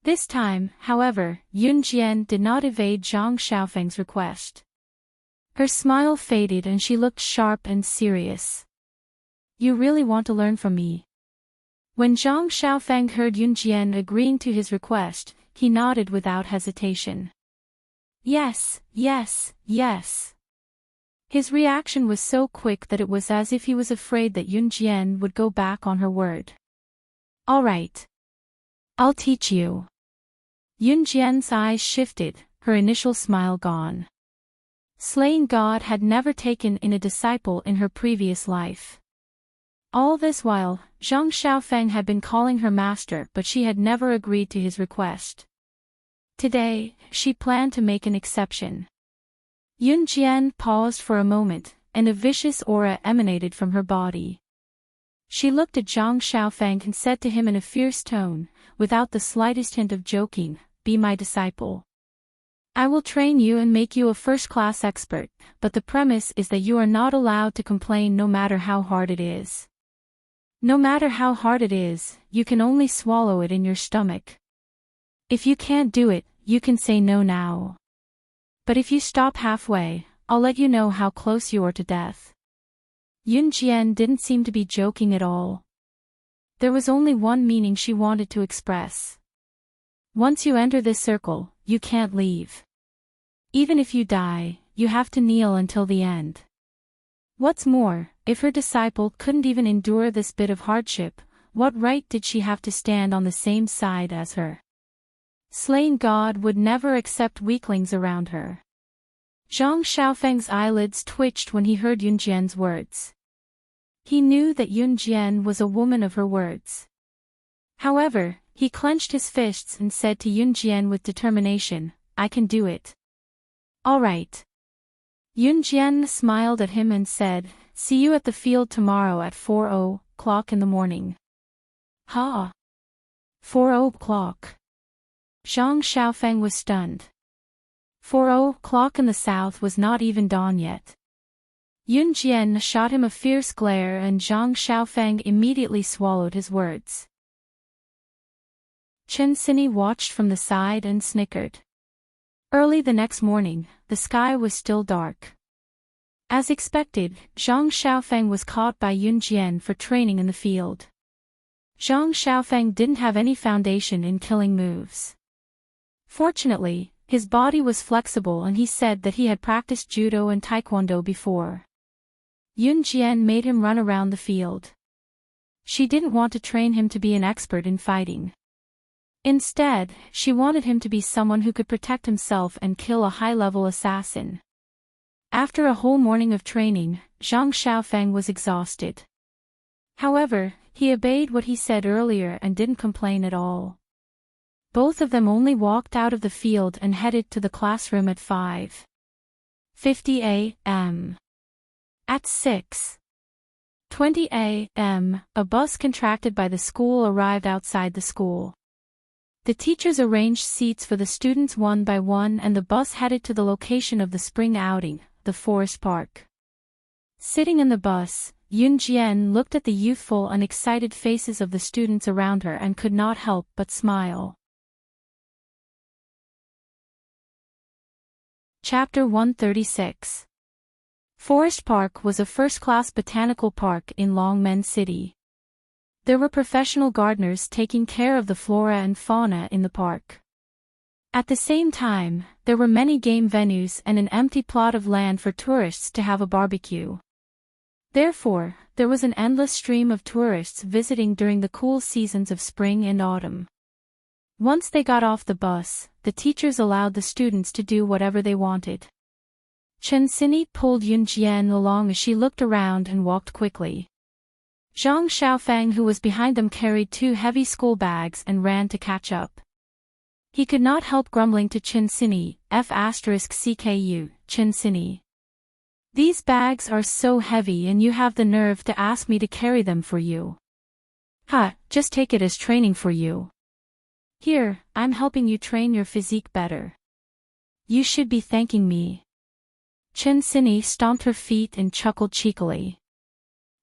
This time, however, Yunjian did not evade Zhang Xiaofeng's request. Her smile faded and she looked sharp and serious. "You really want to learn from me?" When Zhang Xiaofeng heard Yunjian agreeing to his request, he nodded without hesitation. Yes. His reaction was so quick that it was as if he was afraid that Yunjian would go back on her word. "All right. I'll teach you." Yunjian's eyes shifted, her initial smile gone. Slaying God had never taken in a disciple in her previous life. All this while, Zhang Xiaofeng had been calling her master, but she had never agreed to his request. Today, she planned to make an exception. Yunjian paused for a moment, and a vicious aura emanated from her body. She looked at Zhang Xiaofeng and said to him in a fierce tone, without the slightest hint of joking, "Be my disciple. I will train you and make you a first-class expert, but the premise is that you are not allowed to complain no matter how hard it is. No matter how hard it is, you can only swallow it in your stomach. If you can't do it, you can say no now. But if you stop halfway, I'll let you know how close you are to death." Yunjian didn't seem to be joking at all. There was only one meaning she wanted to express. Once you enter this circle, you can't leave. Even if you die, you have to kneel until the end. What's more, if her disciple couldn't even endure this bit of hardship, what right did she have to stand on the same side as her? Slaying God would never accept weaklings around her. Zhang Xiaofeng's eyelids twitched when he heard Yunjian's words. He knew that Yunjian was a woman of her words. However, he clenched his fists and said to Yunjian with determination, "I can do it." "All right." Yunjian smiled at him and said, "See you at the field tomorrow at 4:00 in the morning." "Ha! 4:00. Zhang Xiaofeng was stunned. 4:00 in the south was not even dawn yet. Yunjian shot him a fierce glare and Zhang Xiaofeng immediately swallowed his words. Chen Xinyi watched from the side and snickered. Early the next morning, the sky was still dark. As expected, Zhang Xiaofeng was caught by Yunjian for training in the field. Zhang Xiaofeng didn't have any foundation in killing moves. Fortunately, his body was flexible and he said that he had practiced judo and taekwondo before. Yunjian made him run around the field. She didn't want to train him to be an expert in fighting. Instead, she wanted him to be someone who could protect himself and kill a high-level assassin. After a whole morning of training, Zhang Xiaofeng was exhausted. However, he obeyed what he said earlier and didn't complain at all. Both of them only walked out of the field and headed to the classroom at 5:50 a.m. At 6:20 a.m., a bus contracted by the school arrived outside the school. The teachers arranged seats for the students one by one and the bus headed to the location of the spring outing, the forest park. Sitting in the bus, Yunjian looked at the youthful and excited faces of the students around her and could not help but smile. Chapter 136. Forest Park was a first-class botanical park in Longmen City. There were professional gardeners taking care of the flora and fauna in the park. At the same time, there were many game venues and an empty plot of land for tourists to have a barbecue. Therefore, there was an endless stream of tourists visiting during the cool seasons of spring and autumn. Once they got off the bus, the teachers allowed the students to do whatever they wanted. Chen Xinyi pulled Yunjian along as she looked around and walked quickly. Zhang Xiaofeng, who was behind them, carried 2 heavy school bags and ran to catch up. He could not help grumbling to Chen Xinyi, F***CKU, Chen Xinyi. These bags are so heavy and you have the nerve to ask me to carry them for you. Ha, just take it as training for you. Here, I'm helping you train your physique better. You should be thanking me. Chen Xinyi stomped her feet and chuckled cheekily.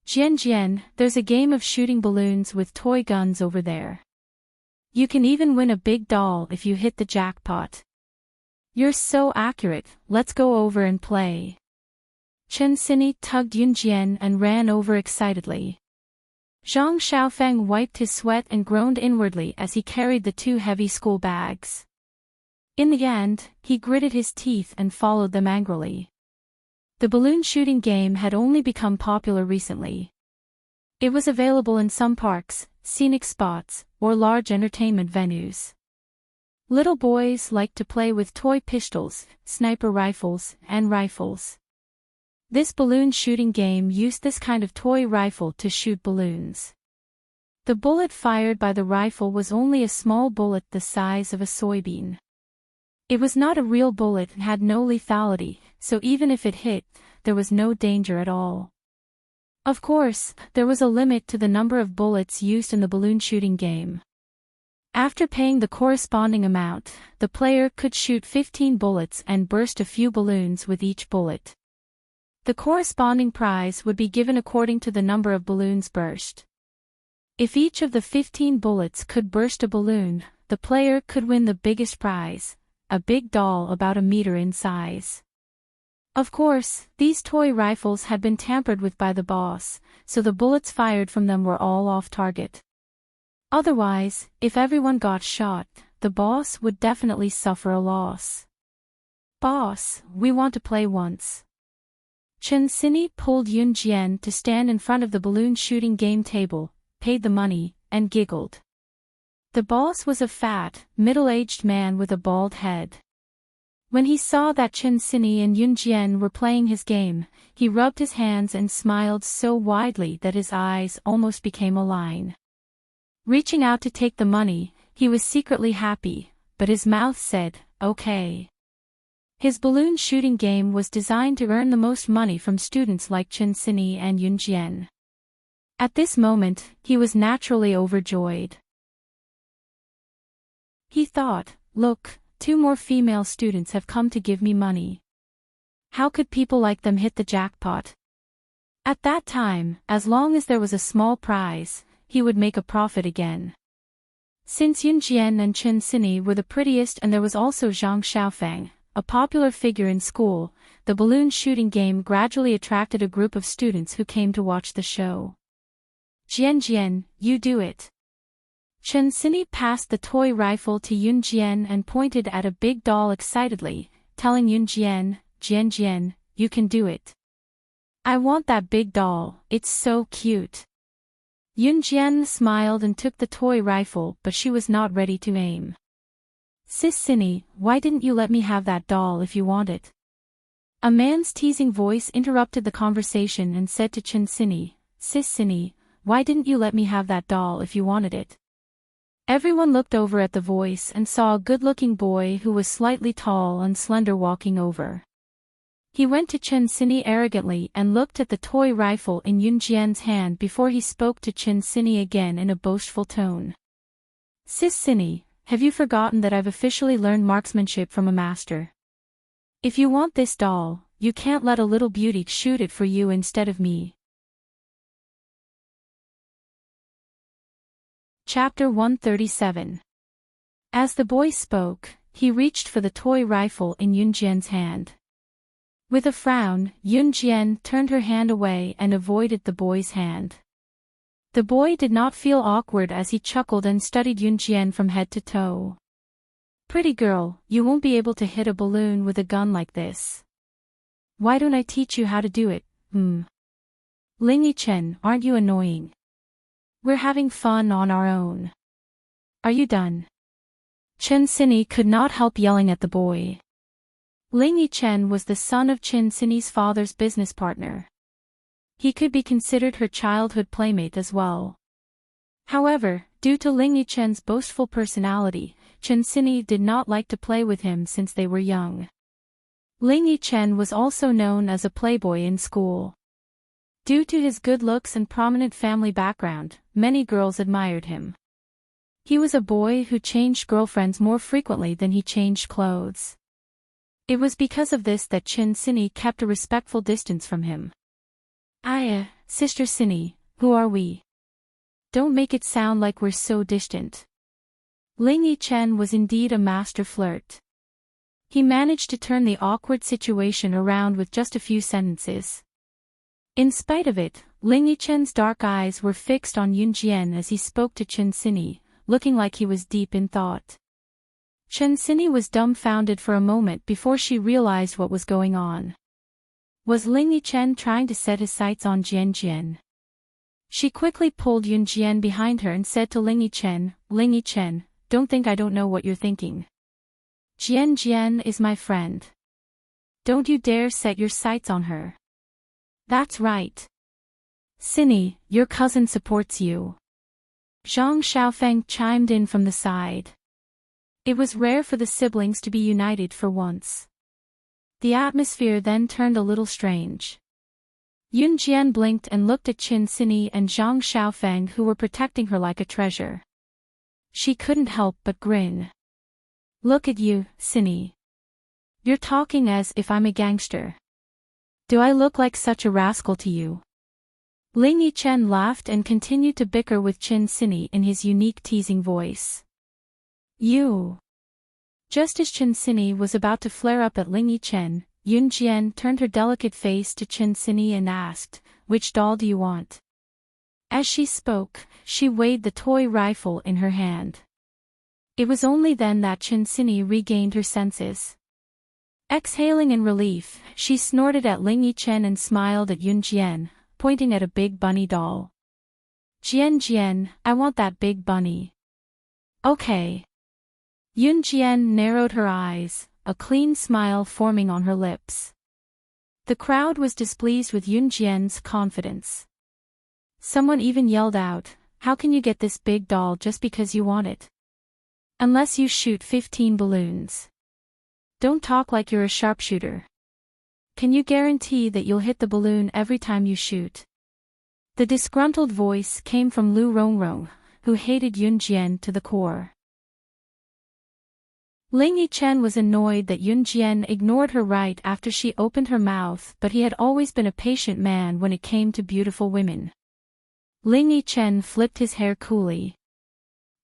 Jian, there's a game of shooting balloons with toy guns over there. You can even win a big doll if you hit the jackpot. You're so accurate, let's go over and play. Chen Xinyi tugged Yunjian and ran over excitedly. Zhang Xiaofeng wiped his sweat and groaned inwardly as he carried the 2 heavy school bags. In the end, he gritted his teeth and followed them angrily. The balloon shooting game had only become popular recently. It was available in some parks, scenic spots, or large entertainment venues. Little boys liked to play with toy pistols, sniper rifles, and rifles. This balloon shooting game used this kind of toy rifle to shoot balloons. The bullet fired by the rifle was only a small bullet the size of a soybean. It was not a real bullet and had no lethality, so even if it hit, there was no danger at all. Of course, there was a limit to the number of bullets used in the balloon shooting game. After paying the corresponding amount, the player could shoot 15 bullets and burst a few balloons with each bullet. The corresponding prize would be given according to the number of balloons burst. If each of the 15 bullets could burst a balloon, the player could win the biggest prize, a big doll about a meter in size. Of course, these toy rifles had been tampered with by the boss, so the bullets fired from them were all off target. Otherwise, if everyone got shot, the boss would definitely suffer a loss. Boss, we want to play once. Chen Xinyi pulled Yunjian to stand in front of the balloon shooting game table, paid the money, and giggled. The boss was a fat, middle-aged man with a bald head. When he saw that Chen Xinyi and Yunjian were playing his game, he rubbed his hands and smiled so widely that his eyes almost became a line. Reaching out to take the money, he was secretly happy, but his mouth said, "Okay." His balloon shooting game was designed to earn the most money from students like Chen Xinyi and Yunjian. At this moment, he was naturally overjoyed. He thought, look, 2 more female students have come to give me money. How could people like them hit the jackpot? At that time, as long as there was a small prize, he would make a profit again. Since Yunjian and Chen Xinyi were the prettiest and there was also Zhang Xiaofeng, a popular figure in school, the balloon shooting game gradually attracted a group of students who came to watch the show. Jian, you do it. Chen Xinyi passed the toy rifle to Yunjian and pointed at a big doll excitedly, telling Yunjian, Jian, you can do it. I want that big doll, it's so cute. Yunjian smiled and took the toy rifle, but she was not ready to aim. Sis Xinyi, why didn't you let me have that doll if you want it? A man's teasing voice interrupted the conversation and said to Chen Xinyi, Sis Xinyi, why didn't you let me have that doll if you wanted it? Everyone looked over at the voice and saw a good-looking boy who was slightly tall and slender walking over. He went to Chen Sini arrogantly and looked at the toy rifle in Yun Jian's hand before he spoke to Chen Sini again in a boastful tone. Sis Sini, have you forgotten that I've officially learned marksmanship from a master? If you want this doll, you can't let a little beauty shoot it for you instead of me. Chapter 137. As the boy spoke, he reached for the toy rifle in Yun Jian's hand. With a frown, Yun Jian turned her hand away and avoided the boy's hand. The boy did not feel awkward as he chuckled and studied Yun Jian from head to toe. Pretty girl, you won't be able to hit a balloon with a gun like this. Why don't I teach you how to do it, Ling Chen, aren't you annoying? We're having fun on our own. Are you done? Chen Sini could not help yelling at the boy. Ling Chen was the son of Chen Sini's father's business partner. He could be considered her childhood playmate as well. However, due to Ling Chen's boastful personality, Chen Sini did not like to play with him since they were young. Ling Chen was also known as a playboy in school. Due to his good looks and prominent family background, many girls admired him. He was a boy who changed girlfriends more frequently than he changed clothes. It was because of this that Chen Sini kept a respectful distance from him. Sister Sini, who are we? Don't make it sound like we're so distant. Ling Chen was indeed a master flirt. He managed to turn the awkward situation around with just a few sentences. In spite of it, Ling Chen's dark eyes were fixed on Yun Jian as he spoke to Chen Sini, looking like he was deep in thought. Chen Sini was dumbfounded for a moment before she realized what was going on. Was Ling Chen trying to set his sights on Jian Jian? She quickly pulled Yun Jian behind her and said to Ling Chen, don't think I don't know what you're thinking. Jian Jian is my friend. Don't you dare set your sights on her. That's right. Sini, your cousin supports you. Zhang Xiaofeng chimed in from the side. It was rare for the siblings to be united for once. The atmosphere then turned a little strange. Yun Jian blinked and looked at Chen Sini and Zhang Xiaofeng, who were protecting her like a treasure. She couldn't help but grin. Look at you, Sini. You're talking as if I'm a gangster. Do I look like such a rascal to you? Ling Chen laughed and continued to bicker with Chen Sini in his unique teasing voice. You. Just as Chen Sini was about to flare up at Ling Chen, Yun Jian turned her delicate face to Chen Sini and asked, which doll do you want? As she spoke, she weighed the toy rifle in her hand. It was only then that Chen Sini regained her senses. Exhaling in relief, she snorted at Ling Chen and smiled at Yun Jian, pointing at a big bunny doll. Jian, I want that big bunny. Okay. Yun Jian narrowed her eyes, a clean smile forming on her lips. The crowd was displeased with Yun Jian's confidence. Someone even yelled out, how can you get this big doll just because you want it? Unless you shoot 15 balloons. Don't talk like you're a sharpshooter. Can you guarantee that you'll hit the balloon every time you shoot? The disgruntled voice came from Lu Rongrong, who hated Yun Jian to the core. Ling Chen was annoyed that Yun Jian ignored her right after she opened her mouth, but he had always been a patient man when it came to beautiful women. Ling Chen flipped his hair coolly.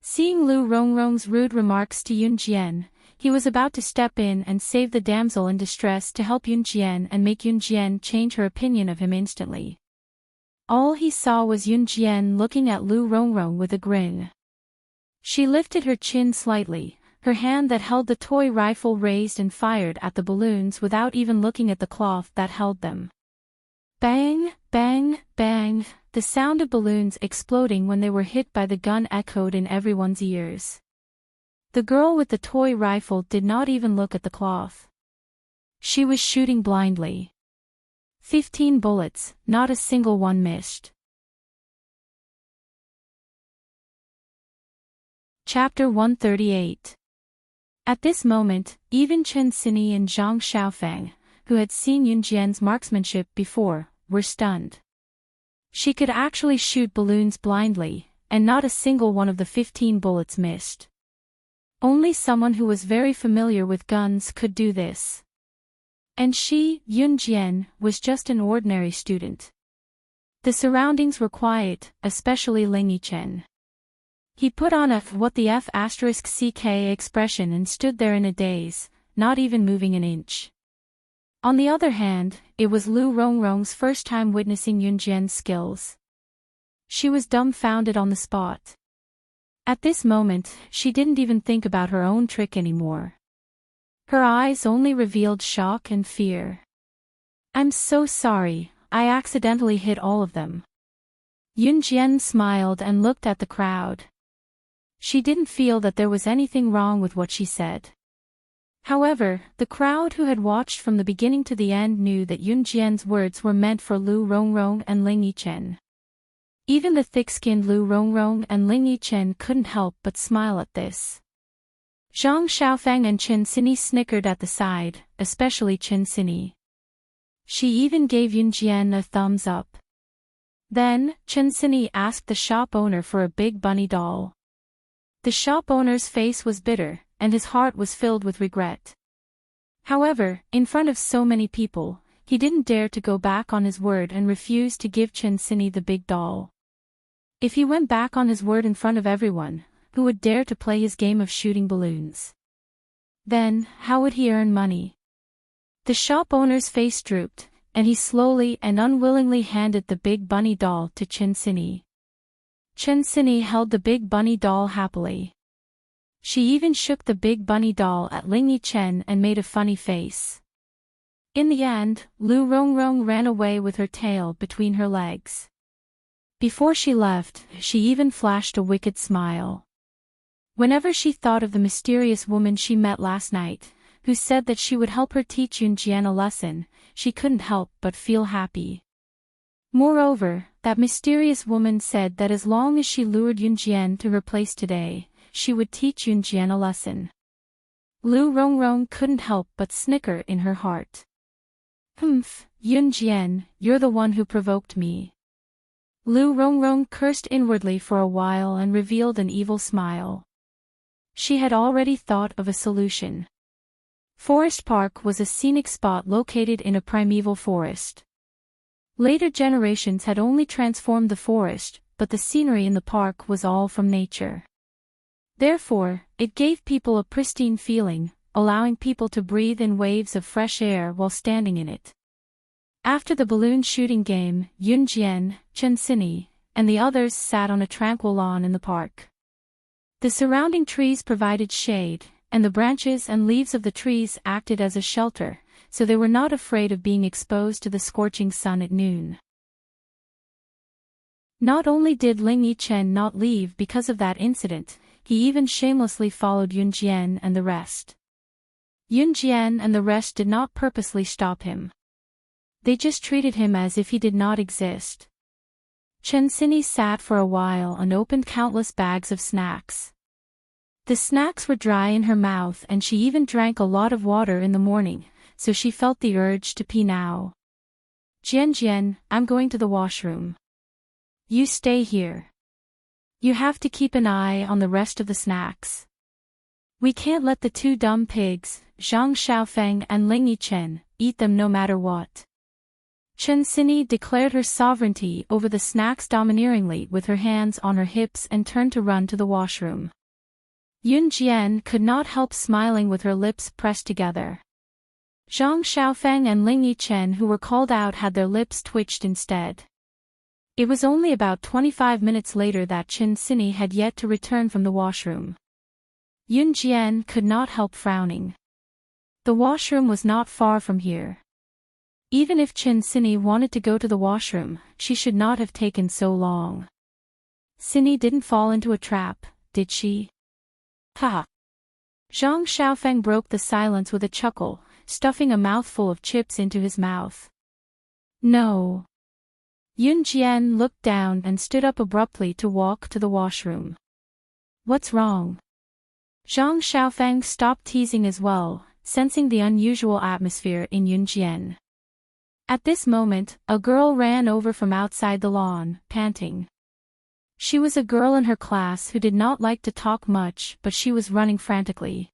Seeing Lu Rongrong's rude remarks to Yun Jian, he was about to step in and save the damsel in distress to help Yun Jian and make Yun Jian change her opinion of him instantly. All he saw was Yun Jian looking at Lu Rongrong with a grin. She lifted her chin slightly, her hand that held the toy rifle raised and fired at the balloons without even looking at the cloth that held them. Bang, bang, bang, the sound of balloons exploding when they were hit by the gun echoed in everyone's ears. The girl with the toy rifle did not even look at the cloth. She was shooting blindly. 15 bullets, not a single one missed. Chapter 138. At this moment, even Chen Sini and Zhang Xiaofeng, who had seen Yunjian's marksmanship before, were stunned. She could actually shoot balloons blindly, and not a single one of the 15 bullets missed. Only someone who was very familiar with guns could do this. And she, Yunjian, was just an ordinary student. The surroundings were quiet, especially Ling Yichen. He put on a what the F***ck expression and stood there in a daze, not even moving an inch. On the other hand, it was Lu Rongrong's first time witnessing Yunjian's skills. She was dumbfounded on the spot. At this moment, she didn't even think about her own trick anymore. Her eyes only revealed shock and fear. "I'm so sorry, I accidentally hit all of them." Yunjian smiled and looked at the crowd. She didn't feel that there was anything wrong with what she said. However, the crowd who had watched from the beginning to the end knew that Yunjian's words were meant for Lu Rongrong and Ling Yichen. Even the thick-skinned Lu Rongrong and Ling Yichen couldn't help but smile at this. Zhang Xiaofeng and Chen Xini snickered at the side, especially Chen Xini. She even gave Yunjian a thumbs up. Then, Chen Xini asked the shop owner for a big bunny doll. The shop owner's face was bitter, and his heart was filled with regret. However, in front of so many people, he didn't dare to go back on his word and refused to give Chen Xini the big doll. If he went back on his word in front of everyone, who would dare to play his game of shooting balloons? Then, how would he earn money? The shop owner's face drooped, and he slowly and unwillingly handed the big bunny doll to Chen Xini. Chen Xini held the big bunny doll happily. She even shook the big bunny doll at Ling Yichen and made a funny face. In the end, Lu Rongrong ran away with her tail between her legs. Before she left, she even flashed a wicked smile. Whenever she thought of the mysterious woman she met last night, who said that she would help her teach Yunjian a lesson, she couldn't help but feel happy. Moreover, that mysterious woman said that as long as she lured Yunjian to her place today, she would teach Yunjian a lesson. Lu Rongrong couldn't help but snicker in her heart. "Humph, Yunjian, you're the one who provoked me." Lu Rongrong cursed inwardly for a while and revealed an evil smile. She had already thought of a solution. Forest Park was a scenic spot located in a primeval forest. Later generations had only transformed the forest, but the scenery in the park was all from nature. Therefore, it gave people a pristine feeling, allowing people to breathe in waves of fresh air while standing in it. After the balloon shooting game, Yunjian, Chen Xini, and the others sat on a tranquil lawn in the park. The surrounding trees provided shade, and the branches and leaves of the trees acted as a shelter, so they were not afraid of being exposed to the scorching sun at noon. Not only did Ling Yichen not leave because of that incident, he even shamelessly followed Yunjian and the rest. Yunjian and the rest did not purposely stop him. They just treated him as if he did not exist. Chen Xini sat for a while and opened countless bags of snacks. The snacks were dry in her mouth and she even drank a lot of water in the morning, so she felt the urge to pee now. "Jian, I'm going to the washroom. You stay here. You have to keep an eye on the rest of the snacks. We can't let the two dumb pigs, Zhang Xiaofeng and Ling Yichen, eat them no matter what." Chen Xini declared her sovereignty over the snacks domineeringly with her hands on her hips and turned to run to the washroom. Yunjian could not help smiling with her lips pressed together. Zhang Xiaofeng and Ling Yichen who were called out had their lips twitched instead. It was only about 25 minutes later that Chen Xini had yet to return from the washroom. Yunjian could not help frowning. The washroom was not far from here. Even if Chen Xini wanted to go to the washroom, she should not have taken so long. Xini didn't fall into a trap, did she? Ha! Zhang Xiaofeng broke the silence with a chuckle, stuffing a mouthful of chips into his mouth. No. Yunjian looked down and stood up abruptly to walk to the washroom. What's wrong? Zhang Xiaofeng stopped teasing as well, sensing the unusual atmosphere in Yunjian. At this moment, a girl ran over from outside the lawn, panting. She was a girl in her class who did not like to talk much, but she was running frantically.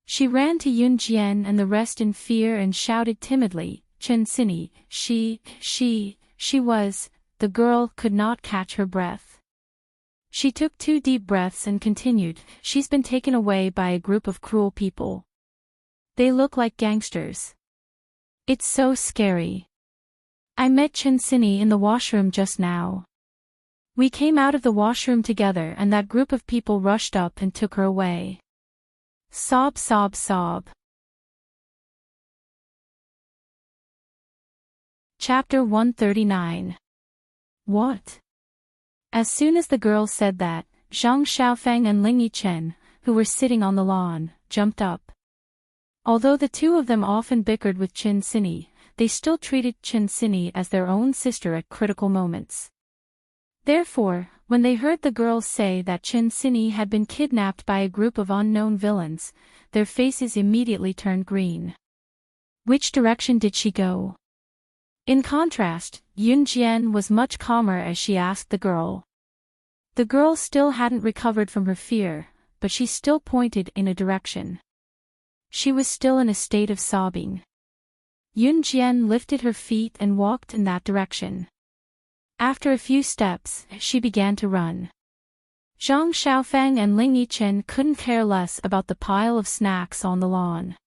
She ran to Yunjian and the rest in fear and shouted timidly, "Chen Sini, she was." The girl could not catch her breath. She took 2 deep breaths and continued, "She's been taken away by a group of cruel people. They look like gangsters. It's so scary. I met Chen Sini in the washroom just now. We came out of the washroom together and that group of people rushed up and took her away." Sob, sob, sob. Chapter 139. What? As soon as the girl said that, Zhang Xiaofeng and Ling Yichen, who were sitting on the lawn, jumped up. Although the two of them often bickered with Chen Sini, they still treated Chen Sini as their own sister at critical moments. Therefore, when they heard the girls say that Chen Sini had been kidnapped by a group of unknown villains, their faces immediately turned green. Which direction did she go? In contrast, Yunjian was much calmer as she asked the girl. The girl still hadn't recovered from her fear, but she still pointed in a direction. She was still in a state of sobbing. Yunjian lifted her feet and walked in that direction. After a few steps, she began to run. Zhang Xiaofeng and Ling Yichen couldn't care less about the pile of snacks on the lawn.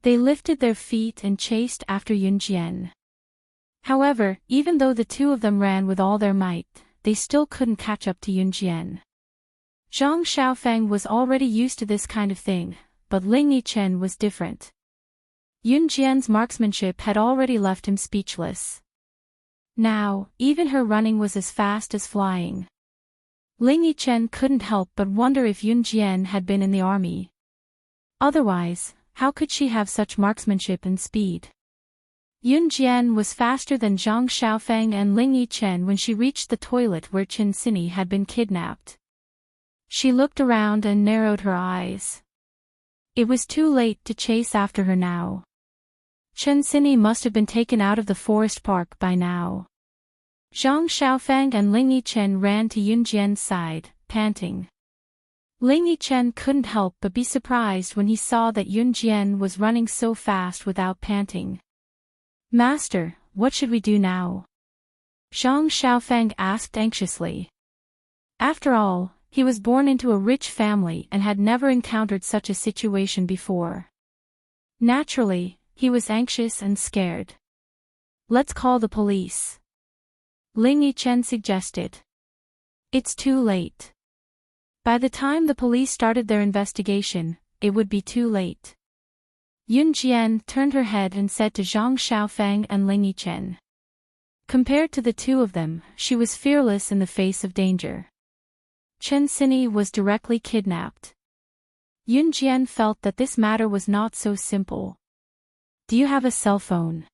They lifted their feet and chased after Yunjian. However, even though the two of them ran with all their might, they still couldn't catch up to Yunjian. Zhang Xiaofeng was already used to this kind of thing, but Ling Yichen was different. Yunjian's marksmanship had already left him speechless. Now, even her running was as fast as flying. Ling Yichen couldn't help but wonder if Yunjian had been in the army. Otherwise, how could she have such marksmanship and speed? Yunjian was faster than Zhang Xiaofeng and Ling Yichen when she reached the toilet where Chen Sini had been kidnapped. She looked around and narrowed her eyes. It was too late to chase after her now. Chen Sini must have been taken out of the forest park by now. Zhang Xiaofeng and Ling Yichen ran to Yunjian's side, panting. Ling Yichen couldn't help but be surprised when he saw that Yunjian was running so fast without panting. "Master, what should we do now?" Zhang Xiaofeng asked anxiously. After all, he was born into a rich family and had never encountered such a situation before. Naturally, he was anxious and scared. "Let's call the police," Ling Yichen suggested. "It's too late. By the time the police started their investigation, it would be too late." Yunjian turned her head and said to Zhang Xiaofeng and Ling Yichen. Compared to the two of them, she was fearless in the face of danger. Chen Sini was directly kidnapped. Yunjian felt that this matter was not so simple. "Do you have a cell phone?"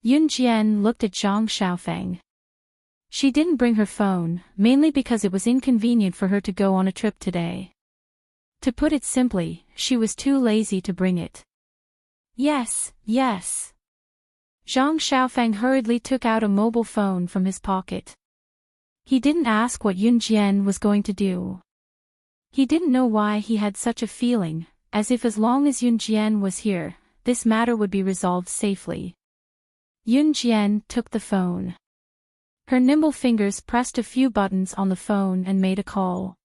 Yunjian looked at Zhang Xiaofeng. She didn't bring her phone, mainly because it was inconvenient for her to go on a trip today. To put it simply, she was too lazy to bring it. Yes. Zhang Xiaofeng hurriedly took out a mobile phone from his pocket. He didn't ask what Yunjian was going to do. He didn't know why he had such a feeling, as if as long as Yunjian was here, this matter would be resolved safely. Yunjian took the phone. Her nimble fingers pressed a few buttons on the phone and made a call.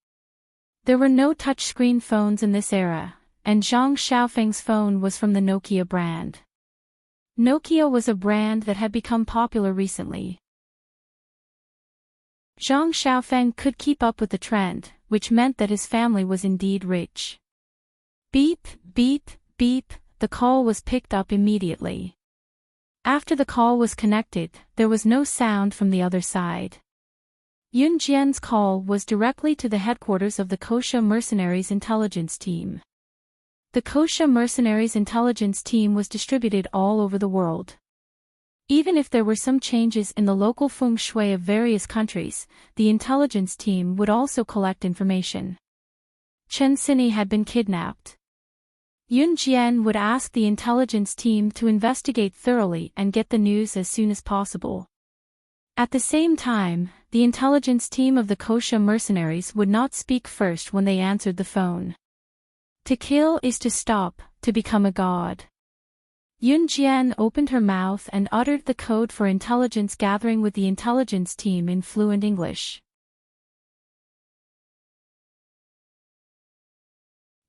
There were no touchscreen phones in this era, and Zhang Xiaofeng's phone was from the Nokia brand. Nokia was a brand that had become popular recently. Zhang Xiaofeng could keep up with the trend, which meant that his family was indeed rich. Beep, beep, beep, the call was picked up immediately. After the call was connected, there was no sound from the other side. Yunjian's call was directly to the headquarters of the Kosha Mercenaries Intelligence Team. The Kosha Mercenaries Intelligence Team was distributed all over the world. Even if there were some changes in the local feng shui of various countries, the intelligence team would also collect information. Chen Sini had been kidnapped. Yun Jian would ask the intelligence team to investigate thoroughly and get the news as soon as possible. At the same time, the intelligence team of the Kosha mercenaries would not speak first when they answered the phone. To kill is to stop, to become a god. Yun Jian opened her mouth and uttered the code for intelligence gathering with the intelligence team in fluent English.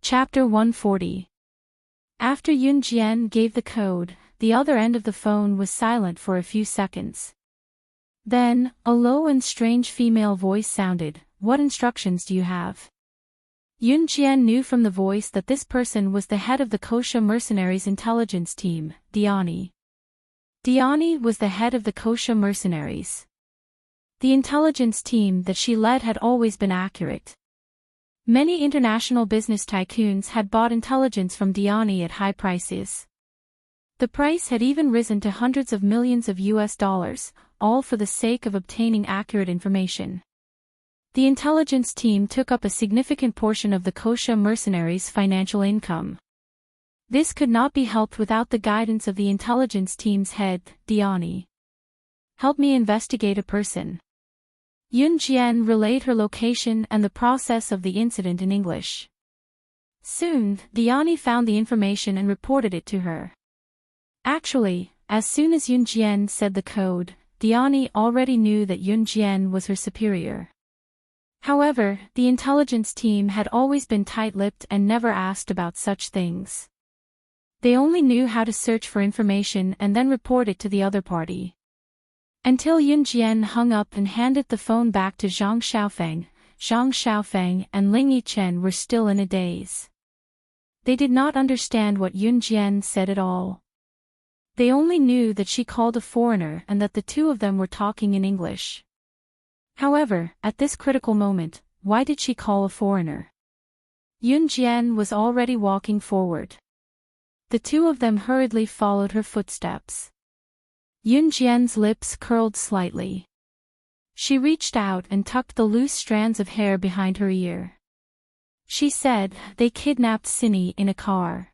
Chapter 140. After Yun Jian gave the code, the other end of the phone was silent for a few seconds. Then, a low and strange female voice sounded. "What instructions do you have?" Yun Jian knew from the voice that this person was the head of the Kosha mercenaries intelligence team, Diani. Diani was the head of the Kosha mercenaries. The intelligence team that she led had always been accurate. Many international business tycoons had bought intelligence from Diani at high prices. The price had even risen to hundreds of millions of US dollars, all for the sake of obtaining accurate information. The intelligence team took up a significant portion of the Kosha mercenaries' financial income. This could not be helped without the guidance of the intelligence team's head, Diani. "Help me investigate a person." Yun Jian relayed her location and the process of the incident in English. Soon, Diani found the information and reported it to her. Actually, as soon as Yun Jian said the code, Diani already knew that Yun Jian was her superior. However, the intelligence team had always been tight-lipped and never asked about such things. They only knew how to search for information and then report it to the other party. Until Yun Jian hung up and handed the phone back to Zhang Xiaofeng and Ling Yichen were still in a daze. They did not understand what Yun Jian said at all. They only knew that she called a foreigner and that the two of them were talking in English. However, at this critical moment, why did she call a foreigner? Yun Jian was already walking forward. The two of them hurriedly followed her footsteps. Yun Jian's lips curled slightly. She reached out and tucked the loose strands of hair behind her ear. She said, "They kidnapped Cindy in a car.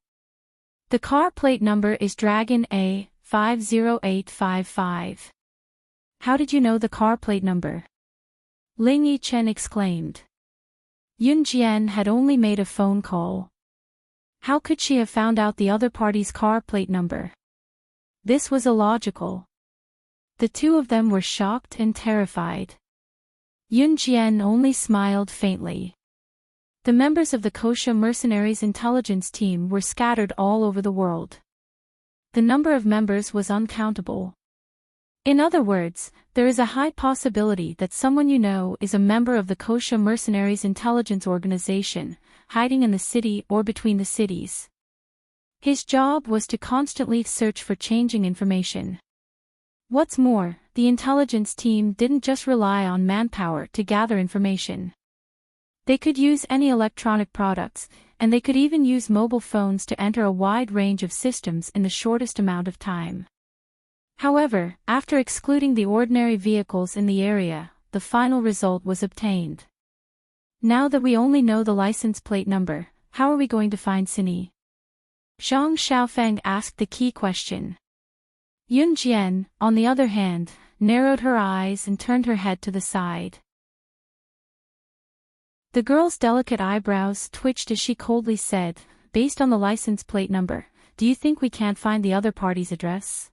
The car plate number is Dragon A50855. How did you know the car plate number?" Ling Yichen exclaimed. Yun Jian had only made a phone call. How could she have found out the other party's car plate number? This was illogical. The two of them were shocked and terrified. Yun Jian only smiled faintly. The members of the Kosha mercenaries intelligence team were scattered all over the world. The number of members was uncountable. In other words, there is a high possibility that someone you know is a member of the Kosha mercenaries intelligence organization, hiding in the city or between the cities. His job was to constantly search for changing information. What's more, the intelligence team didn't just rely on manpower to gather information. They could use any electronic products, and they could even use mobile phones to enter a wide range of systems in the shortest amount of time. However, after excluding the ordinary vehicles in the area, the final result was obtained. Now that we only know the license plate number, how are we going to find Cindy? Zhang Xiaofeng asked the key question. Yun Jian, on the other hand, narrowed her eyes and turned her head to the side. The girl's delicate eyebrows twitched as she coldly said, "Based on the license plate number, do you think we can't find the other party's address?"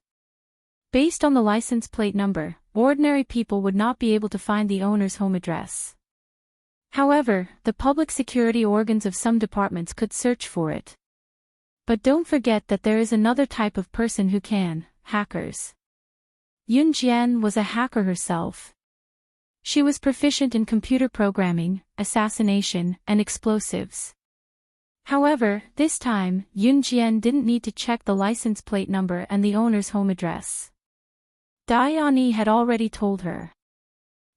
Based on the license plate number, ordinary people would not be able to find the owner's home address. However, the public security organs of some departments could search for it. But don't forget that there is another type of person who can, hackers. Yun Jian was a hacker herself. She was proficient in computer programming, assassination, and explosives. However, this time, Yun Jian didn't need to check the license plate number and the owner's home address. Diani had already told her.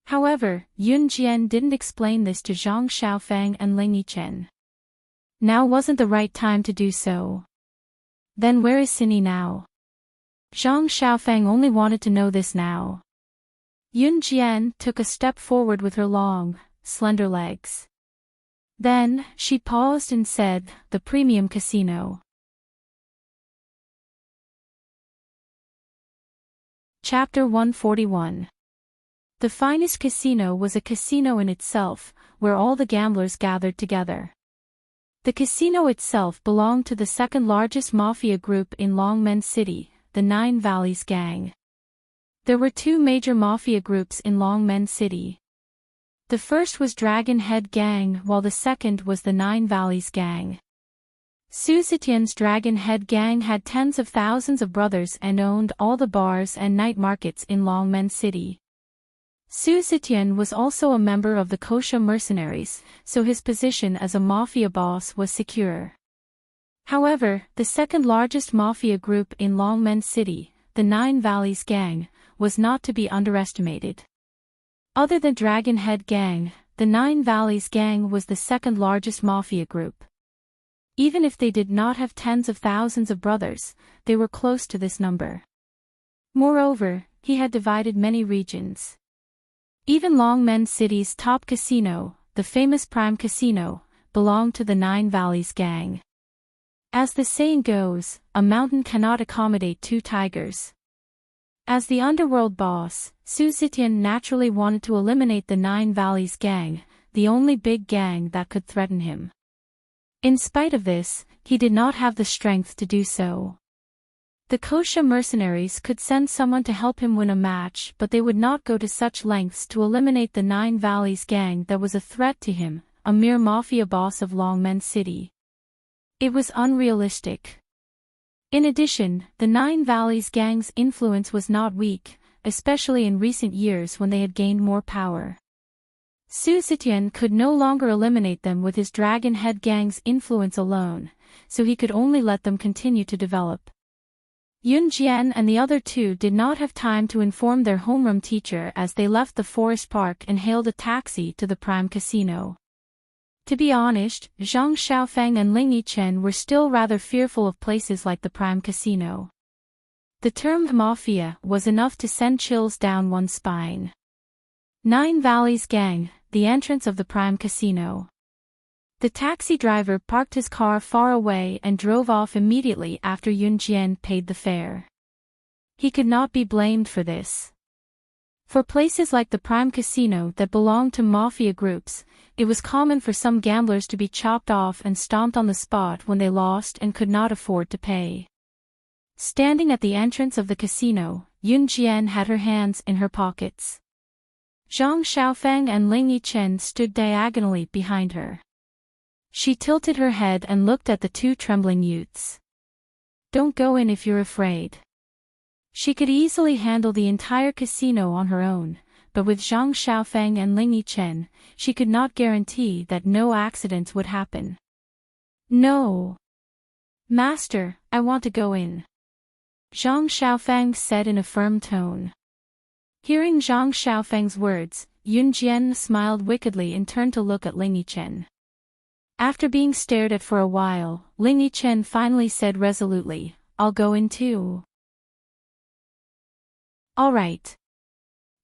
However, Yun Jian didn't explain this to Zhang Xiaofeng and Ling Yichen. Now wasn't the right time to do so. Then where is Cindy now? Zhang Xiaofeng only wanted to know this now. Yun Jian took a step forward with her long, slender legs. Then, she paused and said, "The premium casino." Chapter 141. The finest casino was a casino in itself, where all the gamblers gathered together. The casino itself belonged to the second largest mafia group in Longmen City, the Nine Valleys Gang. There were two major mafia groups in Longmen City. The first was Dragon Head Gang, while the second was the Nine Valleys Gang. Su Zetian's Dragon Head Gang had tens of thousands of brothers and owned all the bars and night markets in Longmen City. Su Zetian was also a member of the Kosha mercenaries, so his position as a mafia boss was secure. However, the second largest mafia group in Longmen City, the Nine Valleys Gang, was not to be underestimated. Other than Dragon Head Gang, the Nine Valleys Gang was the second largest mafia group. Even if they did not have tens of thousands of brothers, they were close to this number. Moreover, he had divided many regions. Even Longmen City's top casino, the famous Prime Casino, belonged to the Nine Valleys Gang. As the saying goes, a mountain cannot accommodate two tigers. As the underworld boss, Su Zetian naturally wanted to eliminate the Nine Valleys Gang, the only big gang that could threaten him. In spite of this, he did not have the strength to do so. The Kosha mercenaries could send someone to help him win a match, but they would not go to such lengths to eliminate the Nine Valleys Gang that was a threat to him, a mere mafia boss of Longmen City. It was unrealistic. In addition, the Nine Valleys Gang's influence was not weak, especially in recent years when they had gained more power. Su Zetian could no longer eliminate them with his Dragon Head Gang's influence alone, so he could only let them continue to develop. Yun Jian and the other two did not have time to inform their homeroom teacher as they left the forest park and hailed a taxi to the Prime Casino. To be honest, Zhang Xiaofeng and Ling Yichen were still rather fearful of places like the Prime Casino. The term mafia was enough to send chills down one's spine. Nine Valleys Gang, the entrance of the Prime Casino. The taxi driver parked his car far away and drove off immediately after Yun Jian paid the fare. He could not be blamed for this. For places like the Prime Casino that belonged to mafia groups, it was common for some gamblers to be chopped off and stomped on the spot when they lost and could not afford to pay. Standing at the entrance of the casino, Yun Jian had her hands in her pockets. Zhang Xiaofeng and Ling Yichen stood diagonally behind her. She tilted her head and looked at the two trembling youths. "Don't go in if you're afraid." She could easily handle the entire casino on her own, but with Zhang Xiaofeng and Ling Yichen, she could not guarantee that no accidents would happen. "No. Master, I want to go in," Zhang Xiaofeng said in a firm tone. Hearing Zhang Xiaofeng's words, Yun Jian smiled wickedly and turned to look at Ling Yichen. After being stared at for a while, Ling Yichen finally said resolutely, "I'll go in too." "All right."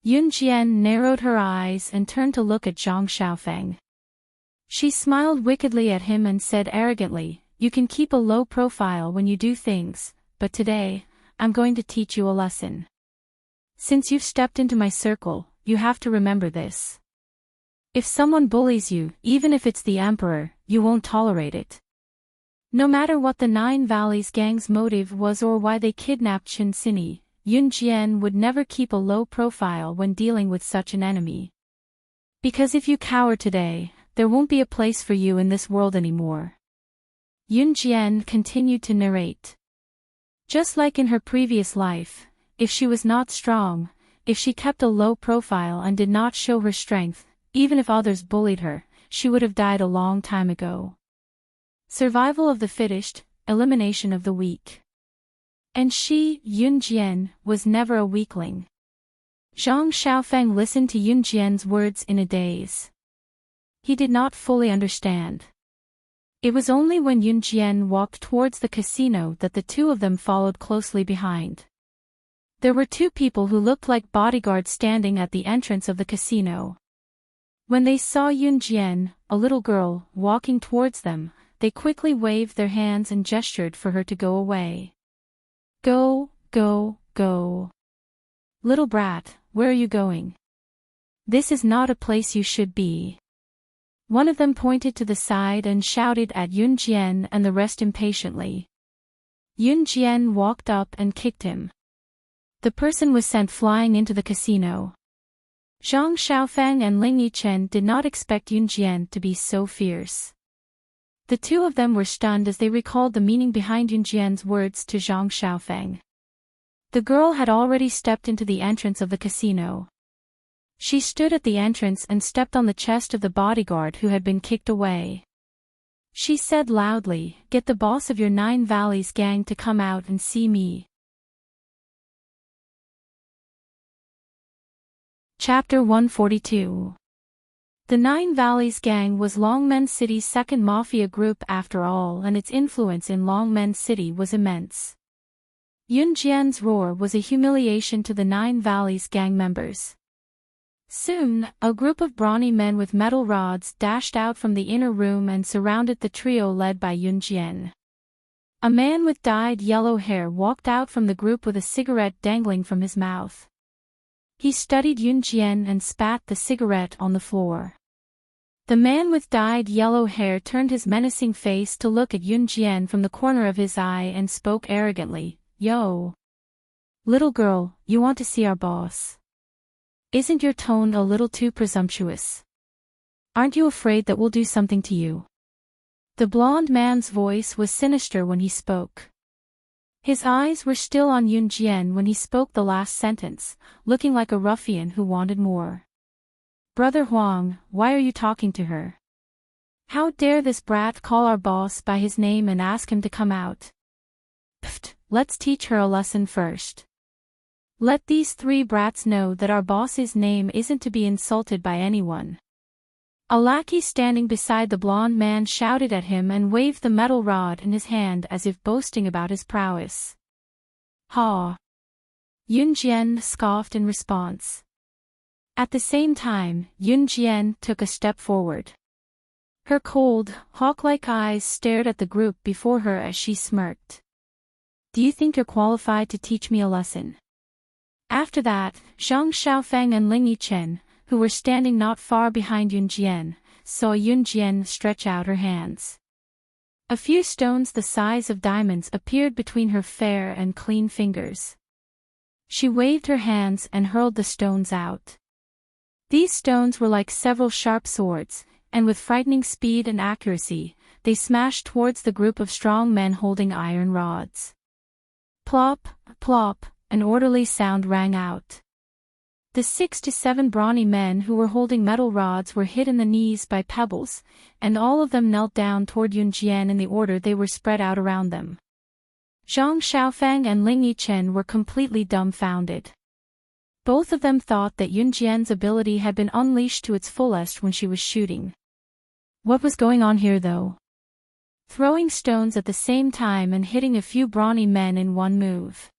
Yun Jian narrowed her eyes and turned to look at Zhang Xiaofeng. She smiled wickedly at him and said arrogantly, "You can keep a low profile when you do things, but today, I'm going to teach you a lesson. Since you've stepped into my circle, you have to remember this. If someone bullies you, even if it's the emperor, you won't tolerate it. No matter what the Nine Valleys Gang's motive was or why they kidnapped Chen Sini, Yun Jian would never keep a low profile when dealing with such an enemy. Because if you cower today, there won't be a place for you in this world anymore." Yun Jian continued to narrate. Just like in her previous life, if she was not strong, if she kept a low profile and did not show her strength, even if others bullied her, she would have died a long time ago. Survival of the fittest, elimination of the weak. And she, Yun Jian, was never a weakling. Zhang Xiaofeng listened to Yun Jian's words in a daze. He did not fully understand. It was only when Yun Jian walked towards the casino that the two of them followed closely behind. There were two people who looked like bodyguards standing at the entrance of the casino. When they saw Yun Jian, a little girl, walking towards them, they quickly waved their hands and gestured for her to go away. "Go, go, go." Little brat, where are you going? This is not a place you should be. One of them pointed to the side and shouted at Yun Jian and the rest impatiently. Yun Jian walked up and kicked him. The person was sent flying into the casino. Zhang Xiaofeng and Ling Yichen did not expect Yun Jian to be so fierce. The two of them were stunned as they recalled the meaning behind Yun Jian's words to Zhang Xiaofeng. The girl had already stepped into the entrance of the casino. She stood at the entrance and stepped on the chest of the bodyguard who had been kicked away. She said loudly, "Get the boss of your Nine Valleys gang to come out and see me." Chapter 142. The Nine Valleys gang was Longmen City's second mafia group after all, and its influence in Longmen City was immense. Yun Jian's roar was a humiliation to the Nine Valleys gang members. Soon, a group of brawny men with metal rods dashed out from the inner room and surrounded the trio led by Yun Jian. A man with dyed yellow hair walked out from the group with a cigarette dangling from his mouth. He studied Yun Jian and spat the cigarette on the floor. The man with dyed yellow hair turned his menacing face to look at Yun Jian from the corner of his eye and spoke arrogantly, "Yo. Little girl, you want to see our boss? Isn't your tone a little too presumptuous? Aren't you afraid that we'll do something to you?" The blonde man's voice was sinister when he spoke. His eyes were still on Yun Jian when he spoke the last sentence, looking like a ruffian who wanted more. "Brother Huang, why are you talking to her? How dare this brat call our boss by his name and ask him to come out? Pfft, let's teach her a lesson first. Let these three brats know that our boss's name isn't to be insulted by anyone." A lackey standing beside the blonde man shouted at him and waved the metal rod in his hand as if boasting about his prowess. "Ha!" Yun Jian scoffed in response. At the same time, Yun Jian took a step forward. Her cold, hawk-like eyes stared at the group before her as she smirked. "Do you think you're qualified to teach me a lesson?" After that, Zhang Xiaofeng and Ling Yichen, who were standing not far behind Yun Jian, saw Yun Jian stretch out her hands. A few stones the size of diamonds appeared between her fair and clean fingers. She waved her hands and hurled the stones out. These stones were like several sharp swords, and with frightening speed and accuracy, they smashed towards the group of strong men holding iron rods. Plop, plop, an orderly sound rang out. The 6 to 7 brawny men who were holding metal rods were hit in the knees by pebbles, and all of them knelt down toward Yun Jian in the order they were spread out around them. Zhang Xiaofeng and Ling Yichen were completely dumbfounded. Both of them thought that Yun Jian's ability had been unleashed to its fullest when she was shooting. What was going on here though? Throwing stones at the same time and hitting a few brawny men in one move.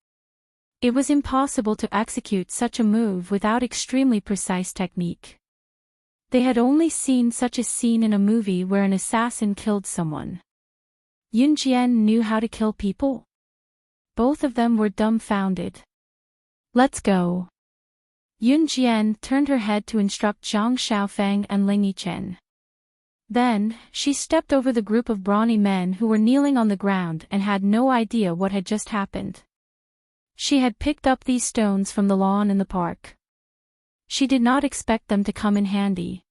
It was impossible to execute such a move without extremely precise technique. They had only seen such a scene in a movie where an assassin killed someone. Yun Jian knew how to kill people? Both of them were dumbfounded. "Let's go." Yun Jian turned her head to instruct Zhang Xiaofeng and Ling Yichen. Then, she stepped over the group of brawny men who were kneeling on the ground and had no idea what had just happened. She had picked up these stones from the lawn in the park. She did not expect them to come in handy.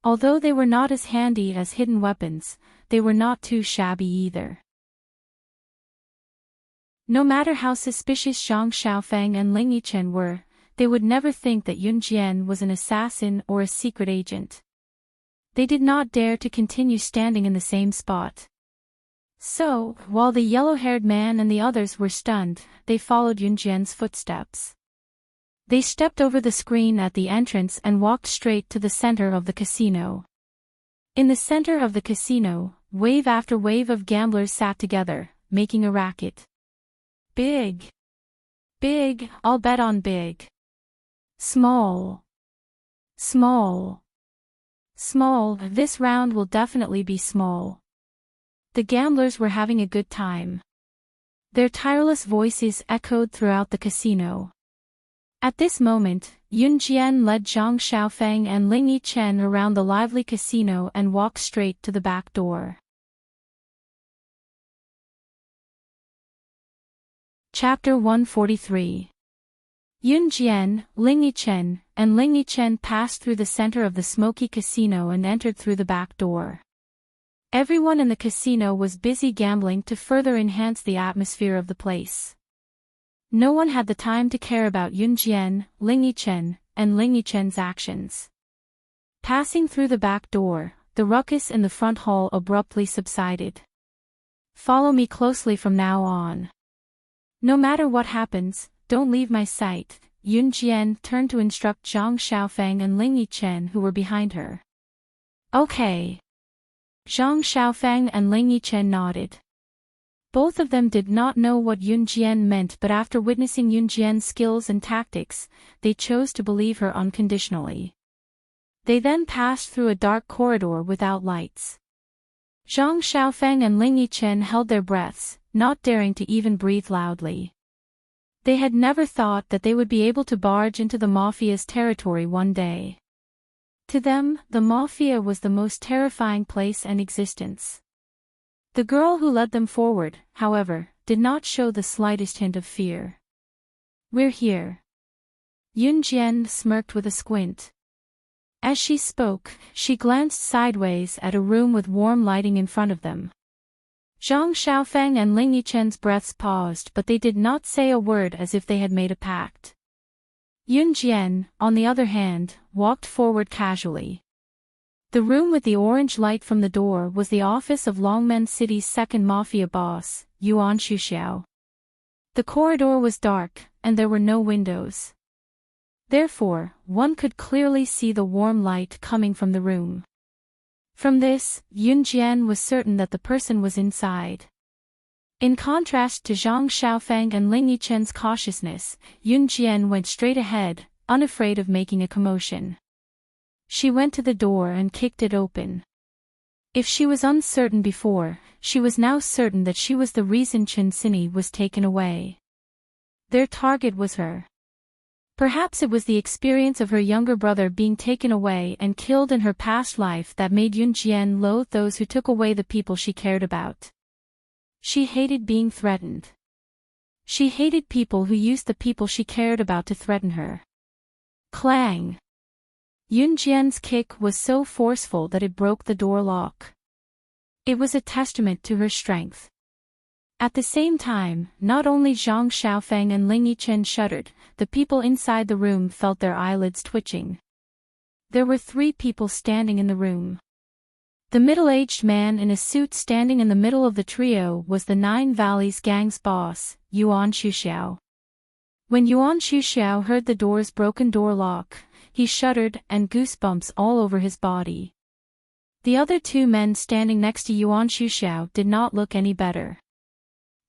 Although they were not as handy as hidden weapons, they were not too shabby either. No matter how suspicious Zhang Xiaofeng and Ling Yichen were, they would never think that Yun Jian was an assassin or a secret agent. They did not dare to continue standing in the same spot. So, while the yellow-haired man and the others were stunned, they followed Yun Jian's footsteps. They stepped over the screen at the entrance and walked straight to the center of the casino. In the center of the casino, wave after wave of gamblers sat together, making a racket. Big. Big, I'll bet on big. Small. Small. Small, this round will definitely be small. The gamblers were having a good time. Their tireless voices echoed throughout the casino. At this moment, Yun Jian led Zhang Xiaofeng and Ling Yichen around the lively casino and walked straight to the back door. Chapter 143. Yun Jian, Ling Yichen, and Ling Yichen passed through the center of the smoky casino and entered through the back door. Everyone in the casino was busy gambling to further enhance the atmosphere of the place. No one had the time to care about Yun Jian, Ling Yichen, and Ling Yichen's actions. Passing through the back door, the ruckus in the front hall abruptly subsided. Follow me closely from now on. No matter what happens, don't leave my sight, Yun Jian turned to instruct Zhang Xiaofeng and Ling Yichen who were behind her. Okay. Zhang Xiaofeng and Ling Yichen nodded. Both of them did not know what Yun Jian meant, but after witnessing Yun Jian's skills and tactics, they chose to believe her unconditionally. They then passed through a dark corridor without lights. Zhang Xiaofeng and Ling Yichen held their breaths, not daring to even breathe loudly. They had never thought that they would be able to barge into the mafia's territory one day. To them, the mafia was the most terrifying place in existence. The girl who led them forward, however, did not show the slightest hint of fear. We're here. Yun Jian smirked with a squint. As she spoke, she glanced sideways at a room with warm lighting in front of them. Zhang Xiaofeng and Ling Yichen's breaths paused, but they did not say a word, as if they had made a pact. Yun Jian, on the other hand, walked forward casually. The room with the orange light from the door was the office of Longmen City's second mafia boss, Yuan Xuxiao. The corridor was dark, and there were no windows. Therefore, one could clearly see the warm light coming from the room. From this, Yun Jian was certain that the person was inside. In contrast to Zhang Xiaofeng and Ling Yichen's cautiousness, Yun Jian went straight ahead, unafraid of making a commotion. She went to the door and kicked it open. If she was uncertain before, she was now certain that she was the reason Chen Sini was taken away. Their target was her. Perhaps it was the experience of her younger brother being taken away and killed in her past life that made Yun Jian loathe those who took away the people she cared about. She hated being threatened. She hated people who used the people she cared about to threaten her. Clang! Yun Jian's kick was so forceful that it broke the door lock. It was a testament to her strength. At the same time, not only Zhang Xiaofeng and Ling Yichen shuddered, the people inside the room felt their eyelids twitching. There were 3 people standing in the room. The middle-aged man in a suit standing in the middle of the trio was the Nine Valleys gang's boss, Yuan Xuxiao. When Yuan Xuxiao heard the door's broken door lock, he shuddered and goosebumps all over his body. The other 2 men standing next to Yuan Xuxiao did not look any better.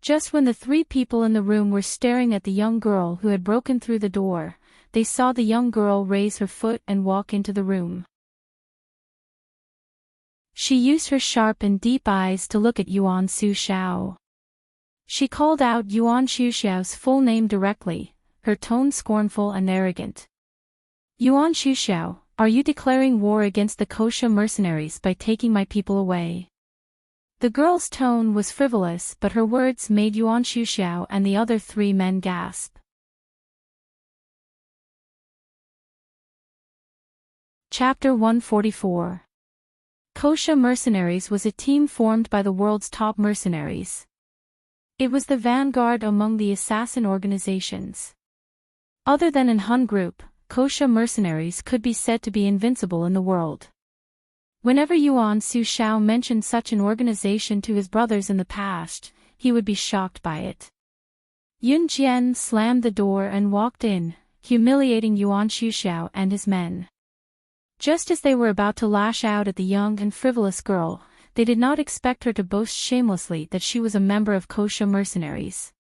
Just when the 3 people in the room were staring at the young girl who had broken through the door, they saw the young girl raise her foot and walk into the room. She used her sharp and deep eyes to look at Yuan Xuxiao. She called out Yuan Xuxiao's full name directly, her tone scornful and arrogant. Yuan Xuxiao, are you declaring war against the Kosha mercenaries by taking my people away? The girl's tone was frivolous, but her words made Yuan Xuxiao and the other 3 men gasp. Chapter 144. Kosha Mercenaries was a team formed by the world's top mercenaries. It was the vanguard among the assassin organizations. Other than in Hun Group, Kosha Mercenaries could be said to be invincible in the world. Whenever Yuan Xuxiao mentioned such an organization to his brothers in the past, he would be shocked by it. Yun Jian slammed the door and walked in, humiliating Yuan Xuxiao and his men. Just as they were about to lash out at the young and frivolous girl, they did not expect her to boast shamelessly that she was a member of Kosha mercenaries.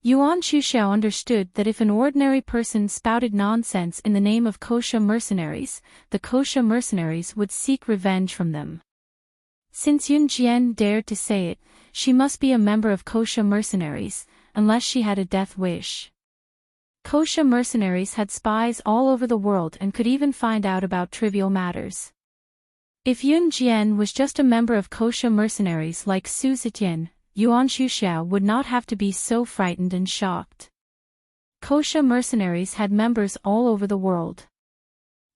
Yuan Xuxiao understood that if an ordinary person spouted nonsense in the name of Kosha mercenaries, the Kosha mercenaries would seek revenge from them. Since Yun Jian dared to say it, she must be a member of Kosha mercenaries, unless she had a death wish. Kosha mercenaries had spies all over the world and could even find out about trivial matters. If Yun Jian was just a member of Kosha mercenaries like Su Zetian, Yuan Shuxiao would not have to be so frightened and shocked. Kosha mercenaries had members all over the world.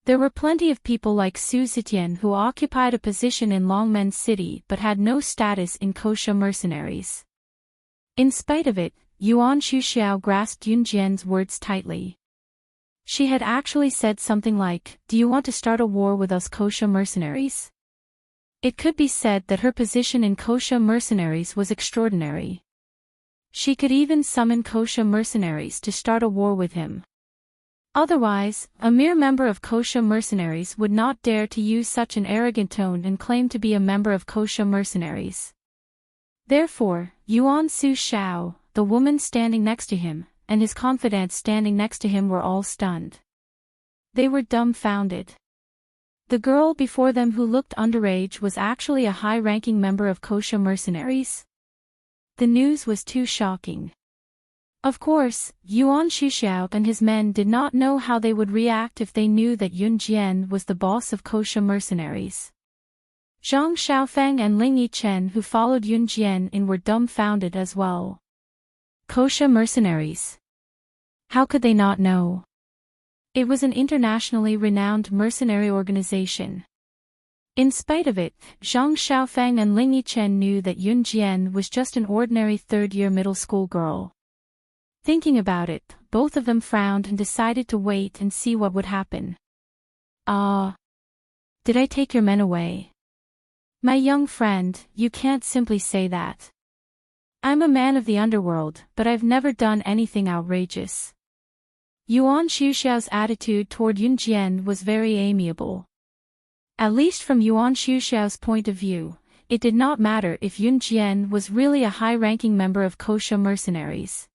There were plenty of people like Su Zetian who occupied a position in Longmen City but had no status in Kosha mercenaries. In spite of it, Yuan Shuxiao grasped Yun Jian's words tightly. She had actually said something like, "Do you want to start a war with us Kosha mercenaries?" It could be said that her position in Kosha mercenaries was extraordinary. She could even summon Kosha mercenaries to start a war with him. Otherwise, a mere member of Kosha mercenaries would not dare to use such an arrogant tone and claim to be a member of Kosha mercenaries. Therefore, Yuan Su Xiao, the woman standing next to him, and his confidant standing next to him were all stunned. They were dumbfounded. The girl before them who looked underage was actually a high-ranking member of Kosha mercenaries? The news was too shocking. Of course, Yuan Shuxiao and his men did not know how they would react if they knew that Yun Jian was the boss of Kosha mercenaries. Zhang Xiaofeng and Ling Yichen who followed Yun Jian in were dumbfounded as well. Kosha mercenaries. How could they not know? It was an internationally renowned mercenary organization. In spite of it, Zhang Xiaofeng and Ling Yichen knew that Yun Jian was just an ordinary third-year middle school girl. Thinking about it, both of them frowned and decided to wait and see what would happen. Did I take your men away? My young friend, you can't simply say that. I'm a man of the underworld, but I've never done anything outrageous. Yuan Shuxiao's attitude toward Yun Jian was very amiable. At least from Yuan Shuxiao's point of view, it did not matter if Yun Jian was really a high-ranking member of Kosha mercenaries.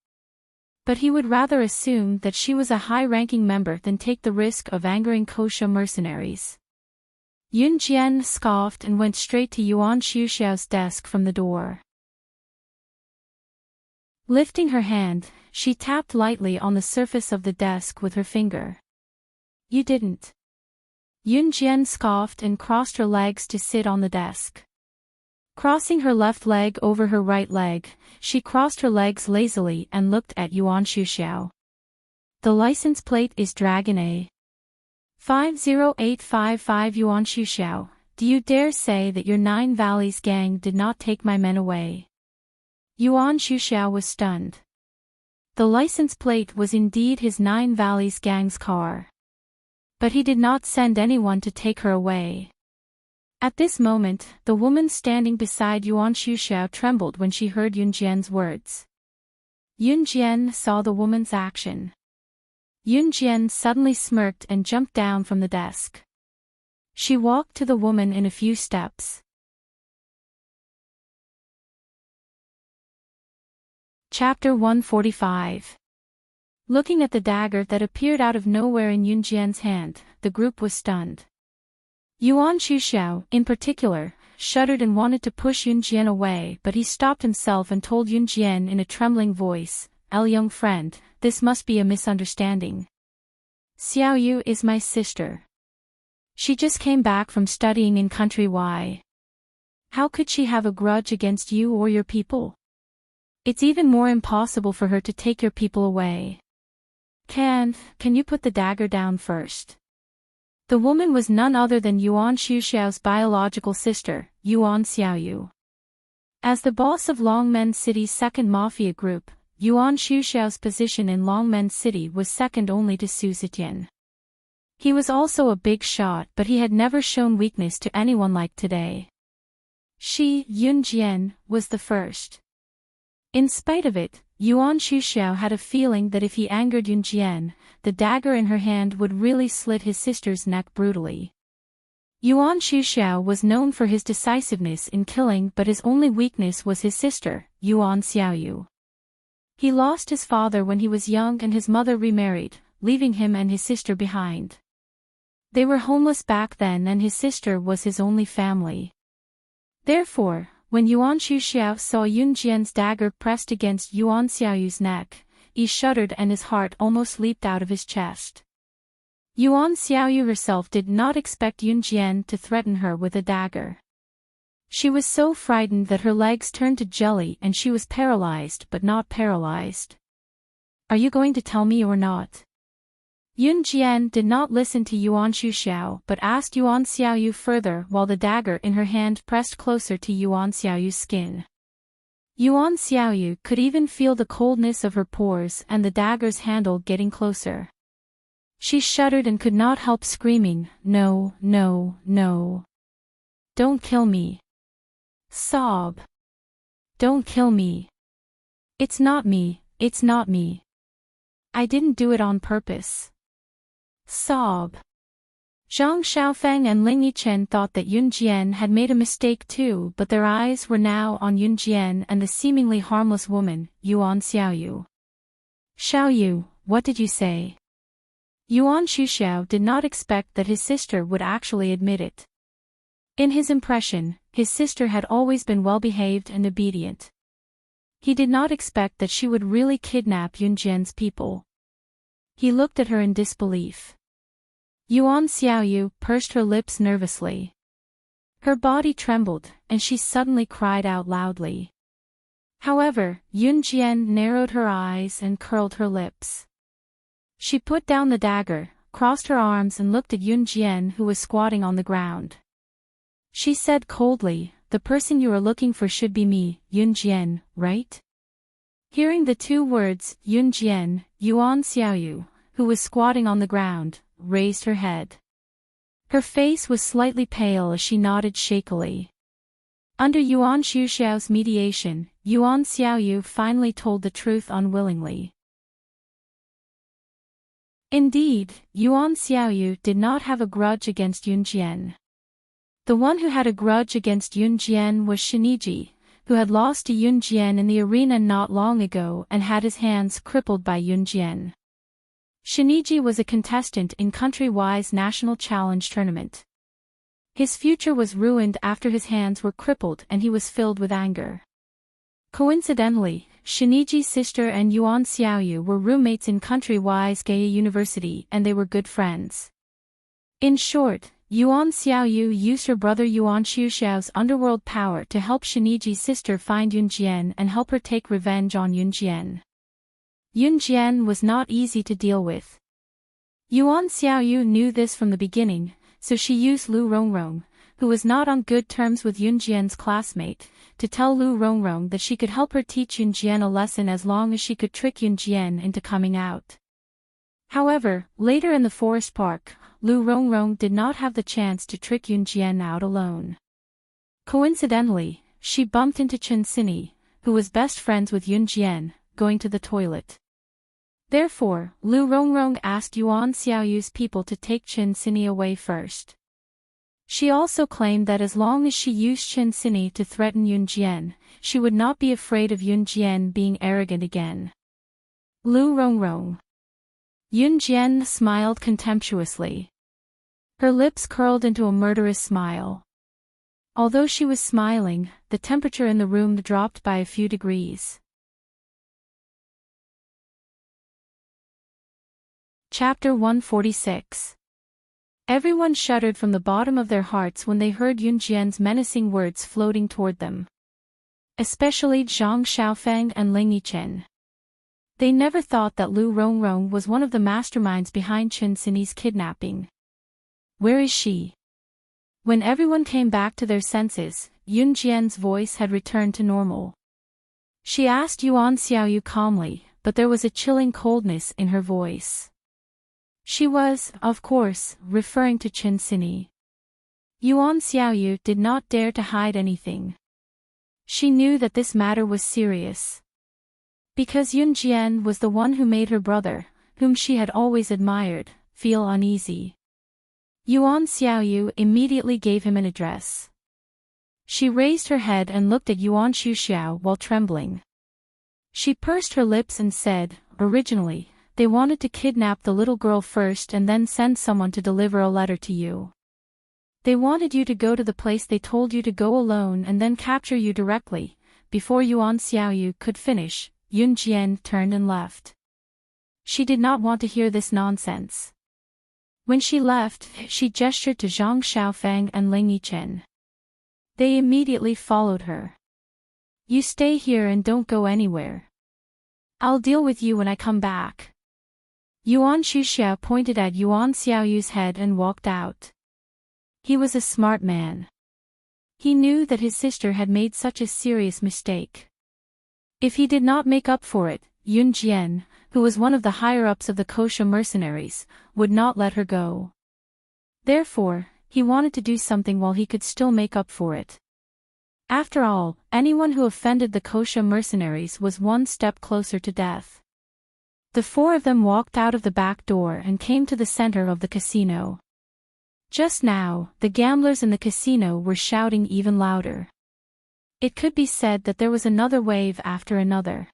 But he would rather assume that she was a high-ranking member than take the risk of angering Kosha mercenaries. Yun Jian scoffed and went straight to Yuan Shuxiao's desk from the door. Lifting her hand, she tapped lightly on the surface of the desk with her finger. You didn't. Yun Jian scoffed and crossed her legs to sit on the desk. Crossing her left leg over her right leg, she crossed her legs lazily and looked at Yuan Shuxiao. The license plate is Dragon A. 50855 Yuan Shuxiao, do you dare say that your Nine Valleys gang did not take my men away? Yuan Shuxiao was stunned. The license plate was indeed his Nine Valleys gang's car. But he did not send anyone to take her away. At this moment, the woman standing beside Yuan Shuxiao trembled when she heard Yun Jian's words. Yun Jian saw the woman's action. Yun Jian suddenly smirked and jumped down from the desk. She walked to the woman in a few steps. Chapter 145. Looking at the dagger that appeared out of nowhere in Yun Jian's hand, the group was stunned. Yuan Shuxiao, in particular, shuddered and wanted to push Yun Jian away, but he stopped himself and told Yun Jian in a trembling voice, young friend, this must be a misunderstanding. Xiao Yu is my sister. She just came back from studying in country Y. How could she have a grudge against you or your people? It's even more impossible for her to take your people away. Can you put the dagger down first? The woman was none other than Yuan Shuxiao's biological sister, Yuan Xiaoyu. As the boss of Longmen City's second mafia group, Yuan Shuxiao's position in Longmen City was second only to Su Zetian. He was also a big shot, but he had never shown weakness to anyone like today. She, Yun Jian, was the first. In spite of it, Yuan Shuxiao had a feeling that if he angered Yun Jian, the dagger in her hand would really slit his sister's neck brutally. Yuan Shuxiao was known for his decisiveness in killing, but his only weakness was his sister, Yuan Xiaoyu. He lost his father when he was young and his mother remarried, leaving him and his sister behind. They were homeless back then and his sister was his only family. Therefore, when Yuan Shuxiao saw Yun Jian's dagger pressed against Yuan Xiaoyu's neck, he shuddered and his heart almost leaped out of his chest. Yuan Xiaoyu herself did not expect Yun Jian to threaten her with a dagger. She was so frightened that her legs turned to jelly and she was paralyzed but not paralyzed. Are you going to tell me or not? Yun Jian did not listen to Yuan Shuxiao but asked Yuan Xiaoyu further while the dagger in her hand pressed closer to Yuan Xiaoyu's skin. Yuan Xiaoyu could even feel the coldness of her pores and the dagger's handle getting closer. She shuddered and could not help screaming, "No, no, no. Don't kill me." Sob. Don't kill me. It's not me, it's not me. I didn't do it on purpose. Sob. Zhang Xiaofeng and Ling Yichen thought that Yun Jian had made a mistake too, but their eyes were now on Yun Jian and the seemingly harmless woman, Yuan Xiaoyu. Xiaoyu, what did you say? Yuan Shuxiao did not expect that his sister would actually admit it. In his impression, his sister had always been well-behaved and obedient. He did not expect that she would really kidnap Yun Jian's people. He looked at her in disbelief. Yuan Xiaoyu pursed her lips nervously. Her body trembled, and she suddenly cried out loudly. However, Yun Jian narrowed her eyes and curled her lips. She put down the dagger, crossed her arms and looked at Yun Jian who was squatting on the ground. She said coldly, "The person you are looking for should be me, Yun Jian, right?" Hearing the two words, Yun Jian, Yuan Xiaoyu, who was squatting on the ground, raised her head. Her face was slightly pale as she nodded shakily. Under Yuan Shuxiao's mediation, Yuan Xiaoyu finally told the truth unwillingly. Indeed, Yuan Xiaoyu did not have a grudge against Yun Jian. The one who had a grudge against Yun Jian was Shiniji, who had lost to Yun Jian in the arena not long ago and had his hands crippled by Yun Jian. Shiniji was a contestant in Country-Wise National Challenge Tournament. His future was ruined after his hands were crippled and he was filled with anger. Coincidentally, Shiniji's sister and Yuan Xiaoyu were roommates in Country-Wise Gaia University and they were good friends. In short, Yuan Xiaoyu used her brother Yuan Shuxiao's underworld power to help Shiniji's sister find Yun Jian and help her take revenge on Yun Jian. Yun Jian was not easy to deal with. Yuan Xiaoyu knew this from the beginning, so she used Lu Rongrong, who was not on good terms with Yun Jian's classmate, to tell Lu Rongrong that she could help her teach Yun Jian a lesson as long as she could trick Yun Jian into coming out. However, later in the forest park, Lu Rongrong did not have the chance to trick Yun Jian out alone. Coincidentally, she bumped into Chen Sini, who was best friends with Yun Jian, going to the toilet. Therefore, Lu Rongrong asked Yuan Xiaoyu's people to take Chen Sini away first. She also claimed that as long as she used Chen Sini to threaten Yun Jian, she would not be afraid of Yun Jian being arrogant again. Lu Rongrong. Yun Jian smiled contemptuously. Her lips curled into a murderous smile. Although she was smiling, the temperature in the room dropped by a few degrees. Chapter 146. Everyone shuddered from the bottom of their hearts when they heard Yun Jian's menacing words floating toward them. Especially Zhang Xiaofeng and Ling Yichen. They never thought that Lu Rongrong was one of the masterminds behind Chen Sini's kidnapping. Where is she? When everyone came back to their senses, Yun Jian's voice had returned to normal. She asked Yuan Xiaoyu calmly, but there was a chilling coldness in her voice. She was, of course, referring to Chen Sini. Yuan Xiaoyu did not dare to hide anything. She knew that this matter was serious. Because Yun Jian was the one who made her brother, whom she had always admired, feel uneasy. Yuan Xiaoyu immediately gave him an address. She raised her head and looked at Yuan Shuxiao while trembling. She pursed her lips and said, "Originally, they wanted to kidnap the little girl first and then send someone to deliver a letter to you. They wanted you to go to the place they told you to go alone and then capture you directly." Before Yuan Xiaoyu could finish, Yun Jian turned and left. she did not want to hear this nonsense. When she left, she gestured to Zhang Xiaofeng and Ling Yichen. They immediately followed her. You stay here and don't go anywhere. I'll deal with you when I come back. Yuan Xuxiao pointed at Yuan Xiaoyu's head and walked out. He was a smart man. He knew that his sister had made such a serious mistake. If he did not make up for it, Yun Jian, who was one of the higher-ups of the Kosha mercenaries, would not let her go. Therefore, he wanted to do something while he could still make up for it. After all, anyone who offended the Kosha mercenaries was one step closer to death. The four of them walked out of the back door and came to the center of the casino. Just now, the gamblers in the casino were shouting even louder. It could be said that there was another wave after another.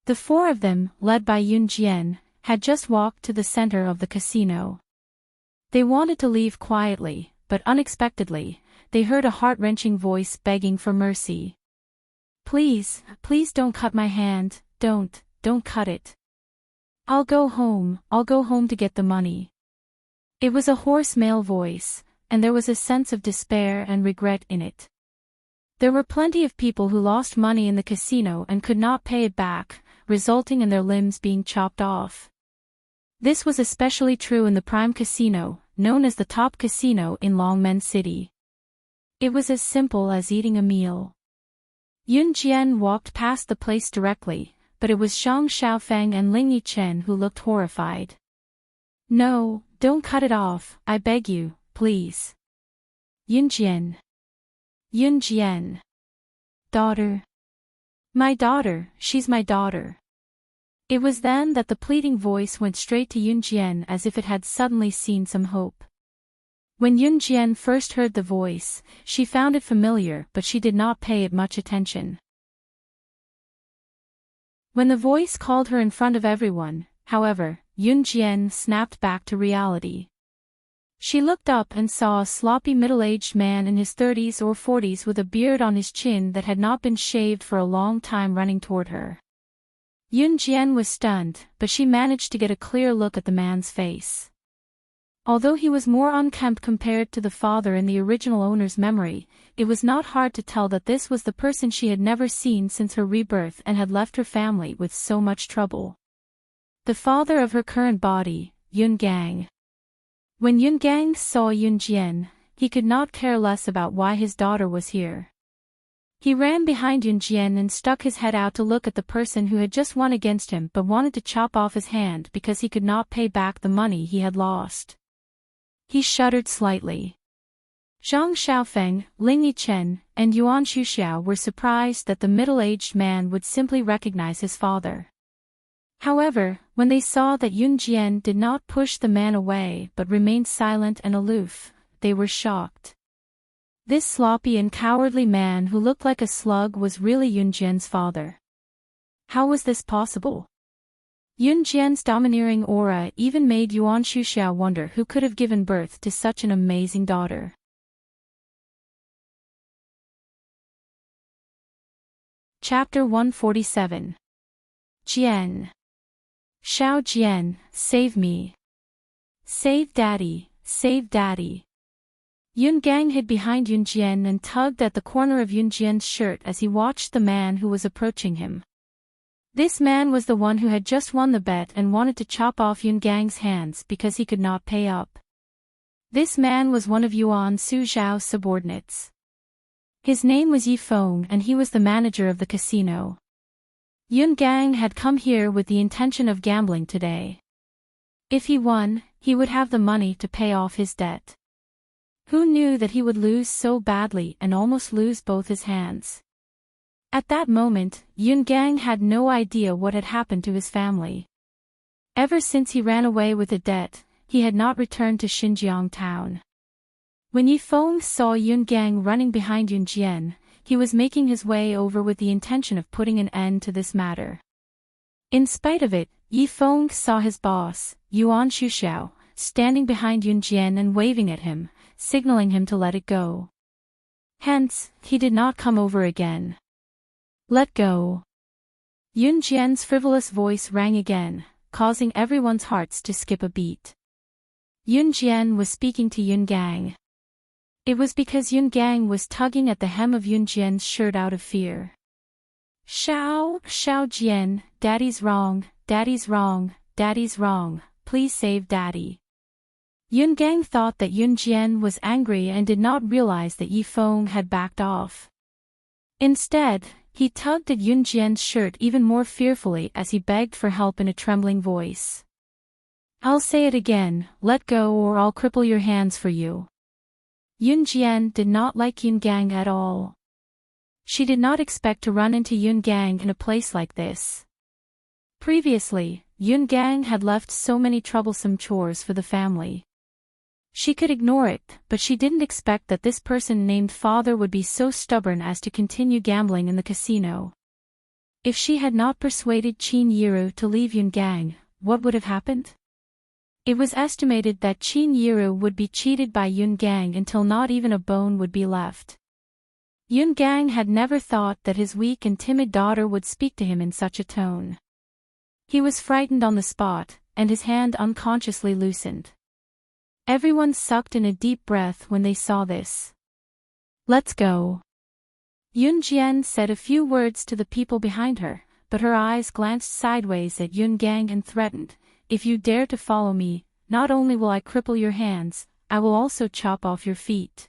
The four of them, led by Yun Jian, had just walked to the center of the casino. They wanted to leave quietly, but unexpectedly, they heard a heart-wrenching voice begging for mercy. Please, please don't cut my hand, don't cut it. I'll go home to get the money. It was a hoarse male voice, and there was a sense of despair and regret in it. There were plenty of people who lost money in the casino and could not pay it back, resulting in their limbs being chopped off. This was especially true in the Prime Casino, known as the top casino in Longmen City. It was as simple as eating a meal. Yun Jian walked past the place directly, but it was Zhang Xiaofeng and Ling Yichen who looked horrified. No, don't cut it off, I beg you, please. Yun Jian. Yun Jian. Daughter. My daughter, she's my daughter. It was then that the pleading voice went straight to Yun Jian as if it had suddenly seen some hope. When Yun Jian first heard the voice, she found it familiar but she did not pay it much attention. When the voice called her in front of everyone, however, Yun Jian snapped back to reality. She looked up and saw a sloppy middle-aged man in his 30s or 40s with a beard on his chin that had not been shaved for a long time running toward her. Yun Jian was stunned, but she managed to get a clear look at the man's face. Although he was more unkempt compared to the father in the original owner's memory, it was not hard to tell that this was the person she had never seen since her rebirth and had left her family with so much trouble. The father of her current body, Yun Gang. When Yun Gang saw Yun Jian, he could not care less about why his daughter was here. He ran behind Yun Jian and stuck his head out to look at the person who had just won against him but wanted to chop off his hand because he could not pay back the money he had lost. He shuddered slightly. Zhang Xiaofeng, Ling Yichen, and Yuan Xuxiao were surprised that the middle-aged man would simply recognize his father. However, when they saw that Yun Jian did not push the man away but remained silent and aloof, they were shocked. This sloppy and cowardly man who looked like a slug was really Yun Jian's father. How was this possible? Yun Jian's domineering aura even made Yuan Xuxiao wonder who could have given birth to such an amazing daughter. Chapter 147. Jian. Xiao Jian, save me. Save daddy, save daddy. Yun Gang hid behind Yun Jian and tugged at the corner of Yun Jian's shirt as he watched the man who was approaching him. This man was the one who had just won the bet and wanted to chop off Yun Gang's hands because he could not pay up. This man was one of Yuan Suzhao's subordinates. His name was Yi Feng and he was the manager of the casino. Yun Gang had come here with the intention of gambling today. If he won, he would have the money to pay off his debt. Who knew that he would lose so badly and almost lose both his hands? At that moment, Yun Gang had no idea what had happened to his family. Ever since he ran away with a debt, he had not returned to Xinjiang town. When Yi Feng saw Yun Gang running behind Yun Jian, he was making his way over with the intention of putting an end to this matter. In spite of it, Yi Feng saw his boss, Yuan Xuxiao, standing behind Yun Jian and waving at him, signaling him to let it go. Hence, he did not come over again. Let go. Yun Jian's frivolous voice rang again, causing everyone's hearts to skip a beat. Yun Jian was speaking to Yun Gang. It was because Yun Gang was tugging at the hem of Yun Jian's shirt out of fear. Xiao Jian, Daddy's wrong, Daddy's wrong, Daddy's wrong, please save Daddy. Yun Gang thought that Yun Jian was angry and did not realize that Yi Feng had backed off. Instead, he tugged at Yun Jian's shirt even more fearfully as he begged for help in a trembling voice. I'll say it again, let go or I'll cripple your hands for you. Yun Jian did not like Yun Gang at all. She did not expect to run into Yun Gang in a place like this. Previously, Yun Gang had left so many troublesome chores for the family. She could ignore it, but she didn't expect that this person named Father would be so stubborn as to continue gambling in the casino. If she had not persuaded Qin Yiru to leave Yun Gang, what would have happened? It was estimated that Qin Yiru would be cheated by Yun Gang until not even a bone would be left. Yun Gang had never thought that his weak and timid daughter would speak to him in such a tone. He was frightened on the spot, and his hand unconsciously loosened. Everyone sucked in a deep breath when they saw this. Let's go. Yun Jian said a few words to the people behind her, but her eyes glanced sideways at Yun Gang and threatened, if you dare to follow me, not only will I cripple your hands, I will also chop off your feet.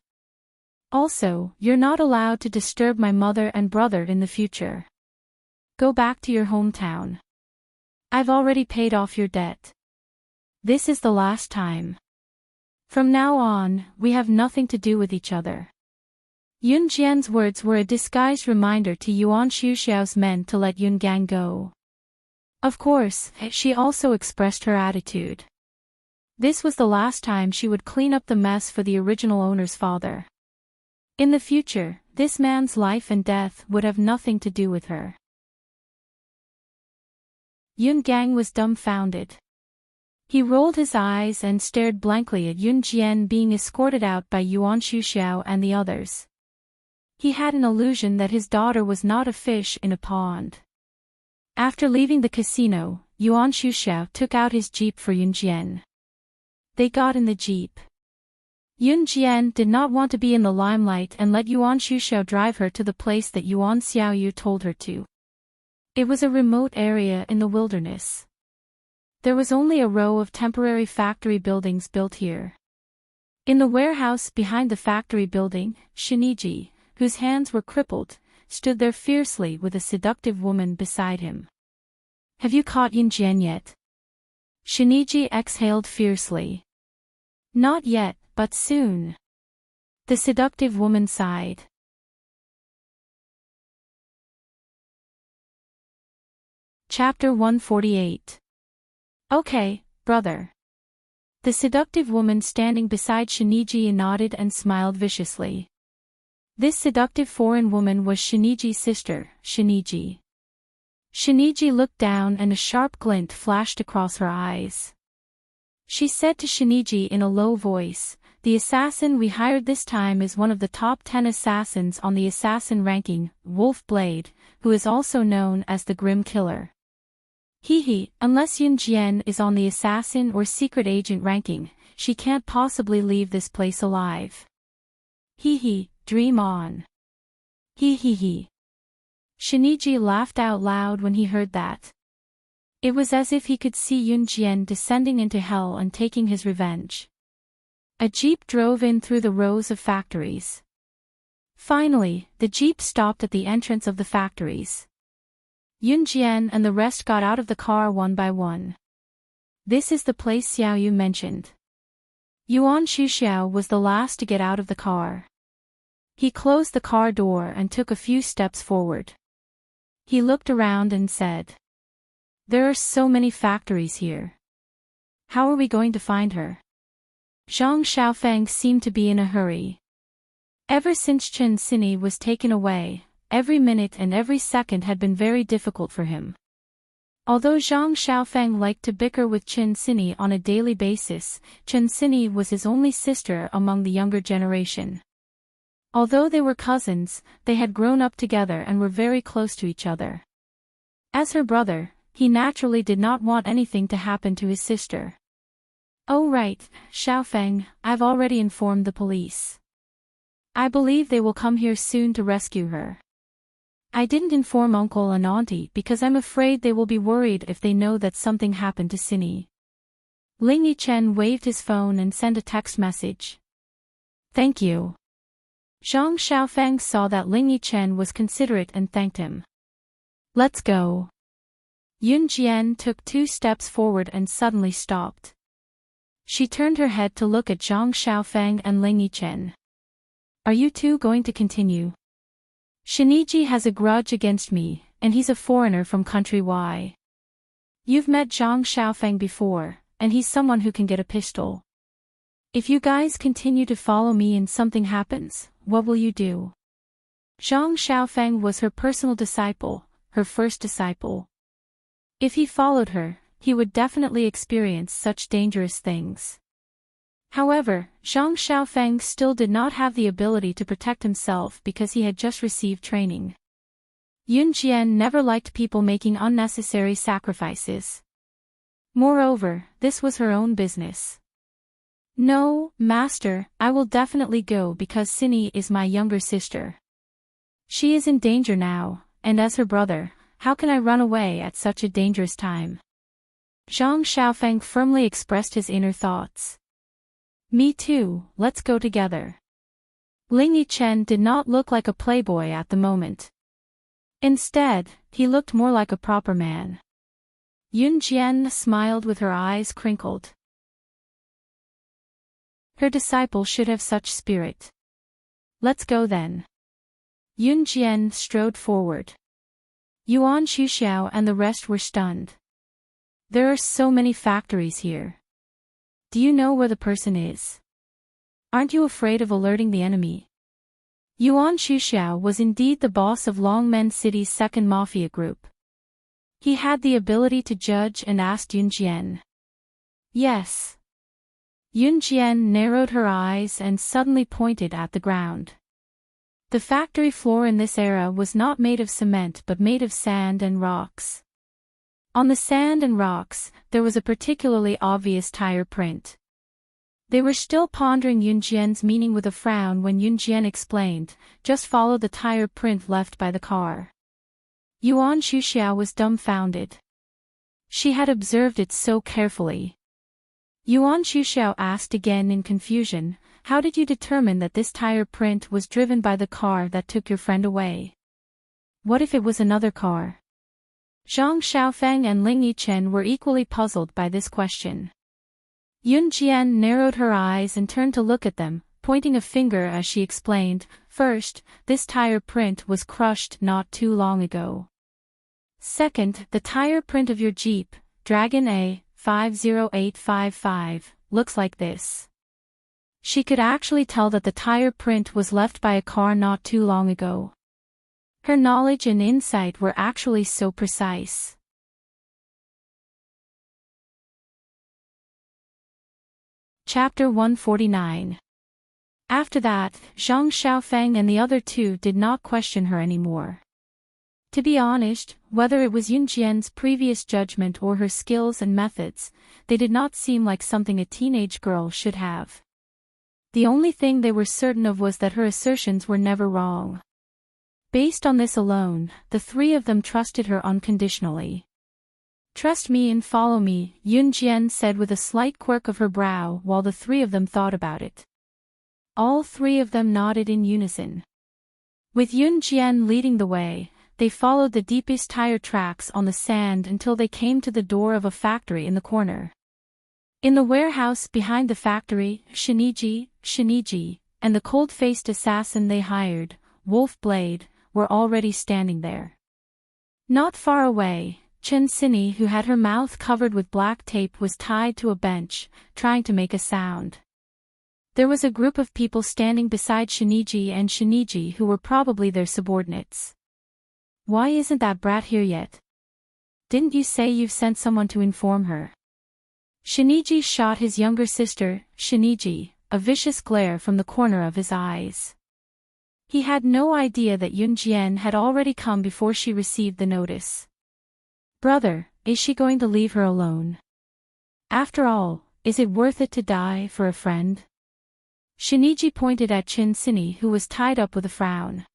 Also, you're not allowed to disturb my mother and brother in the future. Go back to your hometown. I've already paid off your debt. This is the last time. From now on, we have nothing to do with each other. Yun Jian's words were a disguised reminder to Yuan Xuxiao's men to let Yun Gang go. Of course, she also expressed her attitude. This was the last time she would clean up the mess for the original owner's father. In the future, this man's life and death would have nothing to do with her. Yun Gang was dumbfounded. He rolled his eyes and stared blankly at Yun Jian being escorted out by Yuan Xuxiao and the others. He had an illusion that his daughter was not a fish in a pond. After leaving the casino, Yuan Xuxiao took out his jeep for Yun Jian. They got in the jeep. Yun Jian did not want to be in the limelight and let Yuan Xuxiao drive her to the place that Yuan Xiaoyu told her to. It was a remote area in the wilderness. There was only a row of temporary factory buildings built here. In the warehouse behind the factory building, Shiniji, whose hands were crippled, stood there fiercely with a seductive woman beside him. Have you caught Yun Jian yet? Shiniji exhaled fiercely. Not yet, but soon. The seductive woman sighed. Chapter 148. Okay, brother. The seductive woman standing beside Shiniji nodded and smiled viciously. This seductive foreign woman was Shiniji's sister, Shiniji. Shiniji looked down and a sharp glint flashed across her eyes. She said to Shiniji in a low voice, the assassin we hired this time is one of the top 10 assassins on the assassin ranking, Wolf Blade, who is also known as the Grim Killer. Unless Yun Jian is on the assassin or secret agent ranking, she can't possibly leave this place alive. Dream on. Shinichi laughed out loud when he heard that. It was as if he could see Yun Jian descending into hell and taking his revenge. A jeep drove in through the rows of factories. Finally, the jeep stopped at the entrance of the factories. Yun Jian and the rest got out of the car one by one. This is the place Xiaoyu mentioned. Yuan Xuxiao was the last to get out of the car. He closed the car door and took a few steps forward. He looked around and said, there are so many factories here. How are we going to find her? Zhang Xiaofeng seemed to be in a hurry. Ever since Chen Sini was taken away, every minute and every second had been very difficult for him. Although Zhang Xiaofeng liked to bicker with Chen Sini on a daily basis, Chen Sini was his only sister among the younger generation. Although they were cousins, they had grown up together and were very close to each other. As her brother, he naturally did not want anything to happen to his sister. "Oh right, Xiaofeng, I've already informed the police. I believe they will come here soon to rescue her. I didn't inform uncle and auntie because I'm afraid they will be worried if they know that something happened to Cindy." Ling Yichen waved his phone and sent a text message. "Thank you." Zhang Xiaofeng saw that Ling Yichen was considerate and thanked him. "Let's go." Yun Jian took 2 steps forward and suddenly stopped. She turned her head to look at Zhang Xiaofeng and Ling Yichen. "Are you two going to continue? Shiniji has a grudge against me, and he's a foreigner from country Y. You've met Zhang Xiaofeng before, and he's someone who can get a pistol. If you guys continue to follow me and something happens, what will you do?" Zhang Xiaofeng was her personal disciple, her first disciple. If he followed her, he would definitely experience such dangerous things. However, Zhang Xiaofeng still did not have the ability to protect himself because he had just received training. Yun Jian never liked people making unnecessary sacrifices. Moreover, this was her own business. "No, master, I will definitely go because Cindy is my younger sister. She is in danger now, and as her brother, how can I run away at such a dangerous time?" Zhang Xiaofeng firmly expressed his inner thoughts. "Me too, let's go together." Ling Yichen did not look like a playboy at the moment. Instead, he looked more like a proper man. Yun Jian smiled with her eyes crinkled. Her disciple should have such spirit. "Let's go then." Yun Jian strode forward. Yuan Xuxiao and the rest were stunned. "There are so many factories here. Do you know where the person is? Aren't you afraid of alerting the enemy?" Yuan Xuxiao was indeed the boss of Longmen City's second mafia group. He had the ability to judge and asked Yun Jian. "Yes." Yun Jian narrowed her eyes and suddenly pointed at the ground. The factory floor in this era was not made of cement but made of sand and rocks. On the sand and rocks, there was a particularly obvious tire print. They were still pondering Yun Jian's meaning with a frown when Yun Jian explained, "Just follow the tire print left by the car." Yuan Xuxiao was dumbfounded. She had observed it so carefully. Yuan Xuxiao asked again in confusion, "How did you determine that this tire print was driven by the car that took your friend away? What if it was another car?" Zhang Xiaofeng and Ling Yichen were equally puzzled by this question. Yun Jian narrowed her eyes and turned to look at them, pointing a finger as she explained, "First, this tire print was crushed not too long ago. Second, the tire print of your Jeep, Dragon A50855, looks like this." She could actually tell that the tire print was left by a car not too long ago. Her knowledge and insight were actually so precise. Chapter 149. After that, Zhang Xiaofeng and the other two did not question her anymore. To be honest, whether it was Yun Jian's previous judgment or her skills and methods, they did not seem like something a teenage girl should have. The only thing they were certain of was that her assertions were never wrong. Based on this alone, the three of them trusted her unconditionally. "Trust me and follow me," Yun Jian said with a slight quirk of her brow while the three of them thought about it. All three of them nodded in unison. With Yun Jian leading the way, they followed the deepest tire tracks on the sand until they came to the door of a factory in the corner. In the warehouse behind the factory, Shiniji, and the cold-faced assassin they hired, Wolf Blade, were already standing there. Not far away, Chen Sini, who had her mouth covered with black tape, was tied to a bench, trying to make a sound. There was a group of people standing beside Shiniji who were probably their subordinates. "Why isn't that brat here yet? Didn't you say you've sent someone to inform her?" Shiniji shot his younger sister, Shiniji, a vicious glare from the corner of his eyes. He had no idea that Yun Jian had already come before she received the notice. "Brother, is she going to leave her alone? After all, is it worth it to die for a friend? Shiniji pointed at Chinsini, who was tied up with a frown.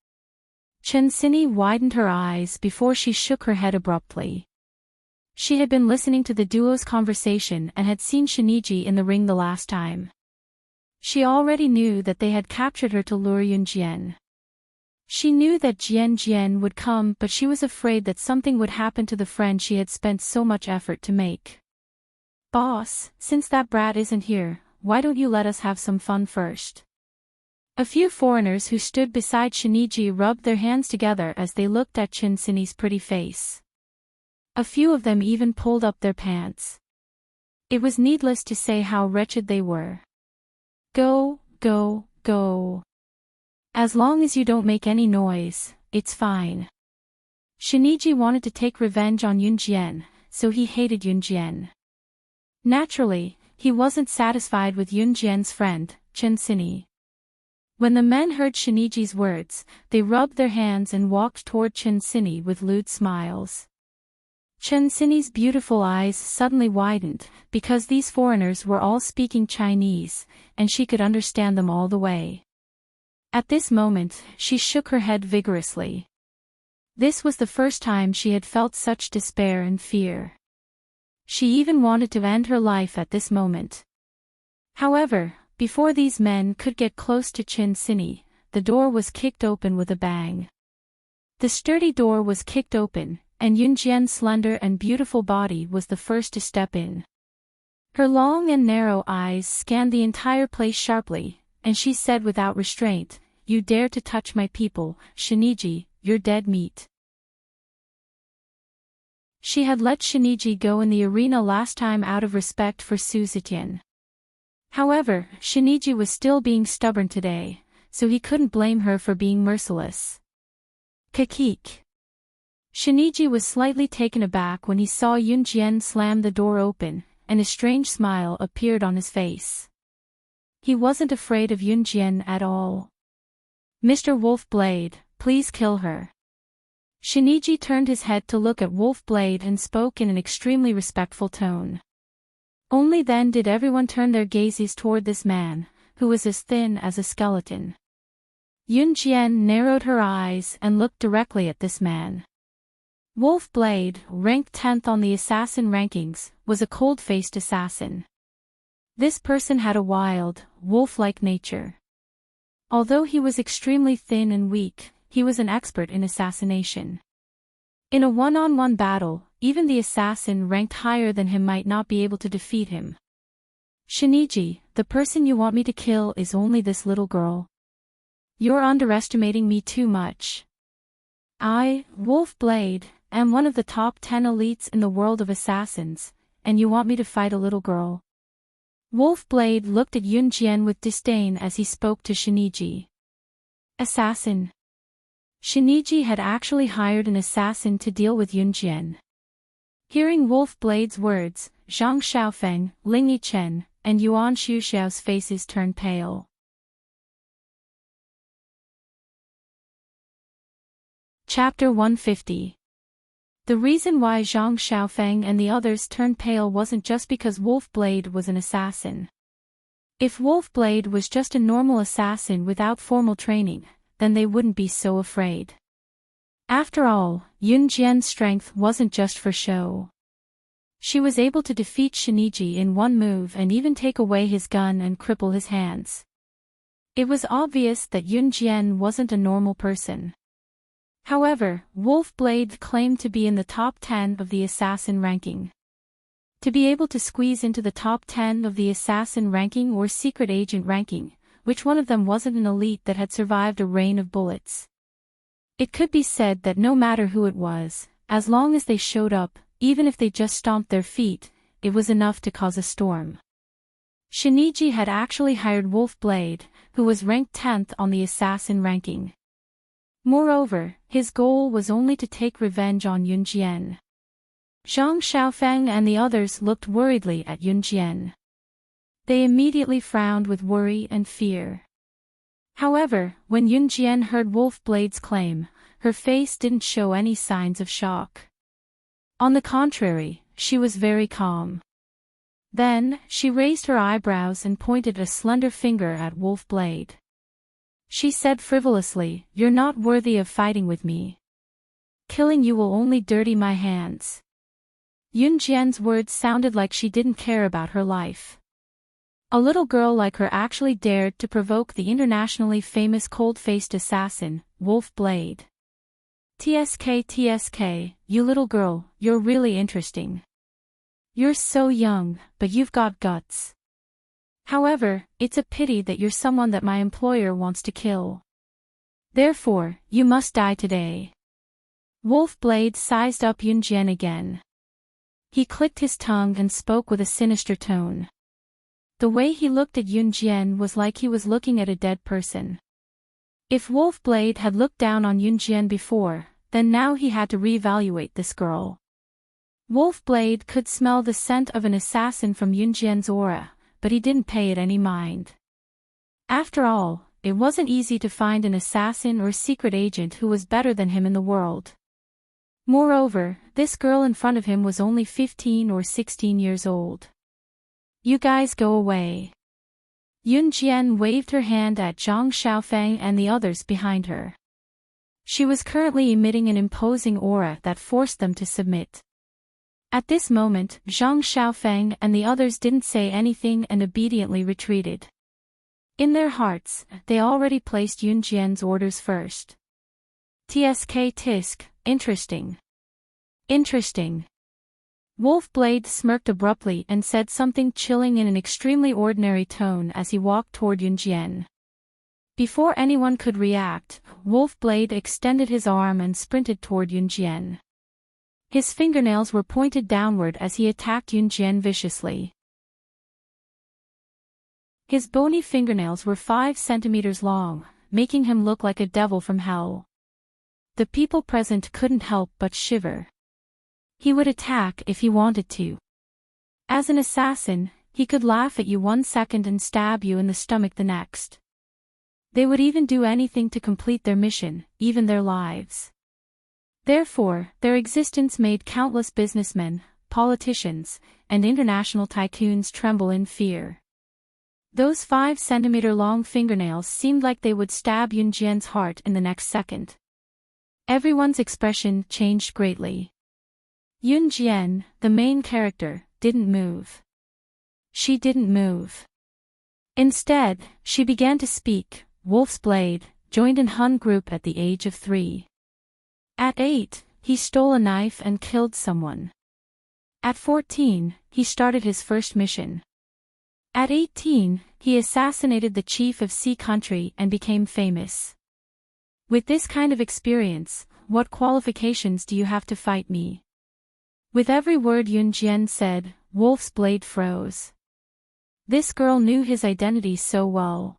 Chinsini widened her eyes before she shook her head abruptly. She had been listening to the duo's conversation and had seen Shiniji in the ring the last time. She already knew that they had captured her to lure Yunjian. She knew that Jian would come, but she was afraid that something would happen to the friend she had spent so much effort to make. "Boss, since that brat isn't here, why don't you let us have some fun first?" A few foreigners who stood beside Shiniji rubbed their hands together as they looked at Chinsini's pretty face. A few of them even pulled up their pants. It was needless to say how wretched they were. "Go, go, go. As long as you don't make any noise, it's fine." Shiniji wanted to take revenge on Yunjian, so he hated Yunjian. Naturally, he wasn't satisfied with Yunjian's friend, Chinsini. When the men heard Shiniji's words, they rubbed their hands and walked toward Chinsini with lewd smiles. Chinsini's beautiful eyes suddenly widened, because these foreigners were all speaking Chinese, and she could understand them all the way. At this moment, she shook her head vigorously. This was the first time she had felt such despair and fear. She even wanted to end her life at this moment. However, before these men could get close to Chinsini, the door was kicked open with a bang. The sturdy door was kicked open, and Yunjian's slender and beautiful body was the first to step in. Her long and narrow eyes scanned the entire place sharply, and she said without restraint, "You dare to touch my people, Shiniji, you're dead meat." She had let Shiniji go in the arena last time out of respect for Su Zetian. However, Shiniji was still being stubborn today, so he couldn't blame her for being merciless. Kakik. Shiniji was slightly taken aback when he saw Yunjian slam the door open, and a strange smile appeared on his face. He wasn't afraid of Yunjian at all. "Mr. Wolfblade, please kill her." Shiniji turned his head to look at Wolfblade and spoke in an extremely respectful tone. Only then did everyone turn their gazes toward this man, who was as thin as a skeleton. Yunjian narrowed her eyes and looked directly at this man. Wolfblade, ranked 10th on the assassin rankings, was a cold-faced assassin. This person had a wild, wolf-like nature. Although he was extremely thin and weak, he was an expert in assassination. In a one-on-one battle, even the assassin ranked higher than him might not be able to defeat him. "Shiniji, the person you want me to kill is only this little girl. You're underestimating me too much. I, Wolfblade, am one of the top 10 elites in the world of assassins, and you want me to fight a little girl?" Wolfblade looked at Yunjian with disdain as he spoke to Shiniji. Assassin. Shiniji had actually hired an assassin to deal with Yunjian. Hearing Wolfblade's words, Zhang Xiaofeng, Ling Yichen, and Yuan Xuxiao's faces turned pale. Chapter 150. The reason why Zhang Xiaofeng and the others turned pale wasn't just because Wolfblade was an assassin. If Wolfblade was just a normal assassin without formal training, then they wouldn't be so afraid. After all, Yunjian's strength wasn't just for show. She was able to defeat Shiniji in one move and even take away his gun and cripple his hands. It was obvious that Yunjian wasn't a normal person. However, Wolfblade claimed to be in the top 10 of the assassin ranking. To be able to squeeze into the top 10 of the assassin ranking or secret agent ranking, which one of them wasn't an elite that had survived a rain of bullets? It could be said that no matter who it was, as long as they showed up, even if they just stomped their feet, it was enough to cause a storm. Shiniji had actually hired Wolfblade, who was ranked 10th on the assassin ranking. Moreover, his goal was only to take revenge on Yunjian. Zhang Xiaofeng and the others looked worriedly at Yunjian. They immediately frowned with worry and fear. However, when Yunjian heard Wolfblade's claim, her face didn't show any signs of shock. On the contrary, she was very calm. Then, she raised her eyebrows and pointed a slender finger at Wolf Blade. She said frivolously, "You're not worthy of fighting with me. Killing you will only dirty my hands." Yun Jian's words sounded like she didn't care about her life. A little girl like her actually dared to provoke the internationally famous cold-faced assassin, Wolf Blade. TSK, you little girl, you're really interesting. You're so young, but you've got guts. However, it's a pity that you're someone that my employer wants to kill. Therefore, you must die today. Wolf Blade sized up Yun Jian again. He clicked his tongue and spoke with a sinister tone. The way he looked at Yun Jian was like he was looking at a dead person. If Wolf Blade had looked down on Yun Jian before, then now he had to reevaluate this girl. Wolf Blade could smell the scent of an assassin from Yun Jian's aura, but he didn't pay it any mind. After all, it wasn't easy to find an assassin or secret agent who was better than him in the world. Moreover, this girl in front of him was only 15 or 16 years old. "You guys go away." Yun Jian waved her hand at Zhang Xiaofeng and the others behind her. She was currently emitting an imposing aura that forced them to submit. At this moment, Zhang Xiaofeng and the others didn't say anything and obediently retreated. In their hearts, they already placed Yun Jian's orders first. Tisk, interesting. Interesting. Wolf Blade smirked abruptly and said something chilling in an extremely ordinary tone as he walked toward Yun Jian. Before anyone could react, Wolf Blade extended his arm and sprinted toward Yun Jian. His fingernails were pointed downward as he attacked Yun Jian viciously. His bony fingernails were 5 centimeters long, making him look like a devil from hell. The people present couldn't help but shiver. He would attack if he wanted to. As an assassin, he could laugh at you 1 second and stab you in the stomach the next. They would even do anything to complete their mission, even their lives. Therefore, their existence made countless businessmen, politicians, and international tycoons tremble in fear. Those 5-centimeter-long fingernails seemed like they would stab Yun Jian's heart in the next second. Everyone's expression changed greatly. Yun Jian, the main character, didn't move. She didn't move. Instead, she began to speak. Wolf's Blade joined in Hun group at the age of 3. At 8, he stole a knife and killed someone. At 14, he started his first mission. At 18, he assassinated the chief of Sea Country and became famous. With this kind of experience, what qualifications do you have to fight me? With every word Yun Jian said, Wolf's Blade froze. This girl knew his identity so well.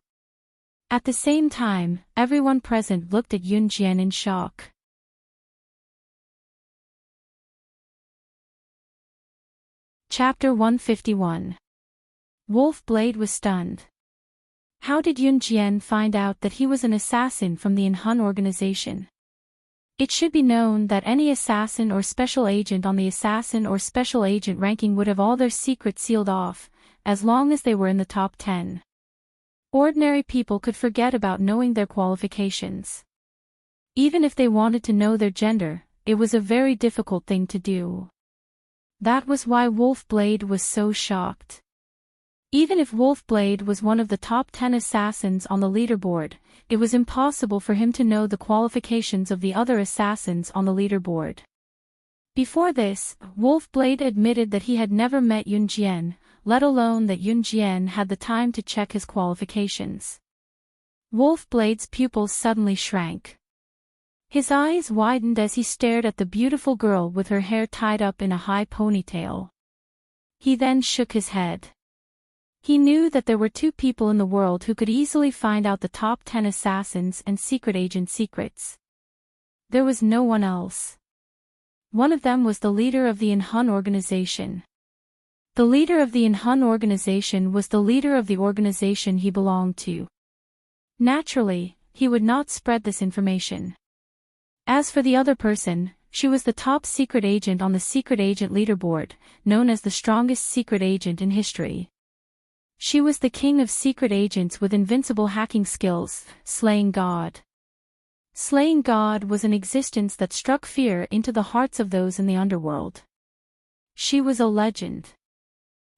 At the same time, everyone present looked at Yun Jian in shock. Chapter 151. Wolf Blade was stunned. How did Yun Jian find out that he was an assassin from the Hun organization? It should be known that any assassin or special agent on the assassin or special agent ranking would have all their secrets sealed off, as long as they were in the top 10. Ordinary people could forget about knowing their qualifications. Even if they wanted to know their gender, it was a very difficult thing to do. That was why Wolf Blade was so shocked. Even if Wolf Blade was one of the top 10 assassins on the leaderboard, it was impossible for him to know the qualifications of the other assassins on the leaderboard. Before this, Wolf Blade admitted that he had never met Yun Jian, let alone that Yun Jian had the time to check his qualifications. Wolf Blade's pupils suddenly shrank. His eyes widened as he stared at the beautiful girl with her hair tied up in a high ponytail. He then shook his head. He knew that there were 2 people in the world who could easily find out the top 10 assassins and secret agent secrets. There was no one else. One of them was the leader of the Hun organization. The leader of the Hun organization was the leader of the organization he belonged to. Naturally, he would not spread this information. As for the other person, she was the top secret agent on the secret agent leaderboard, known as the strongest secret agent in history. She was the king of secret agents with invincible hacking skills, slaying God. Slaying God was an existence that struck fear into the hearts of those in the underworld. She was a legend.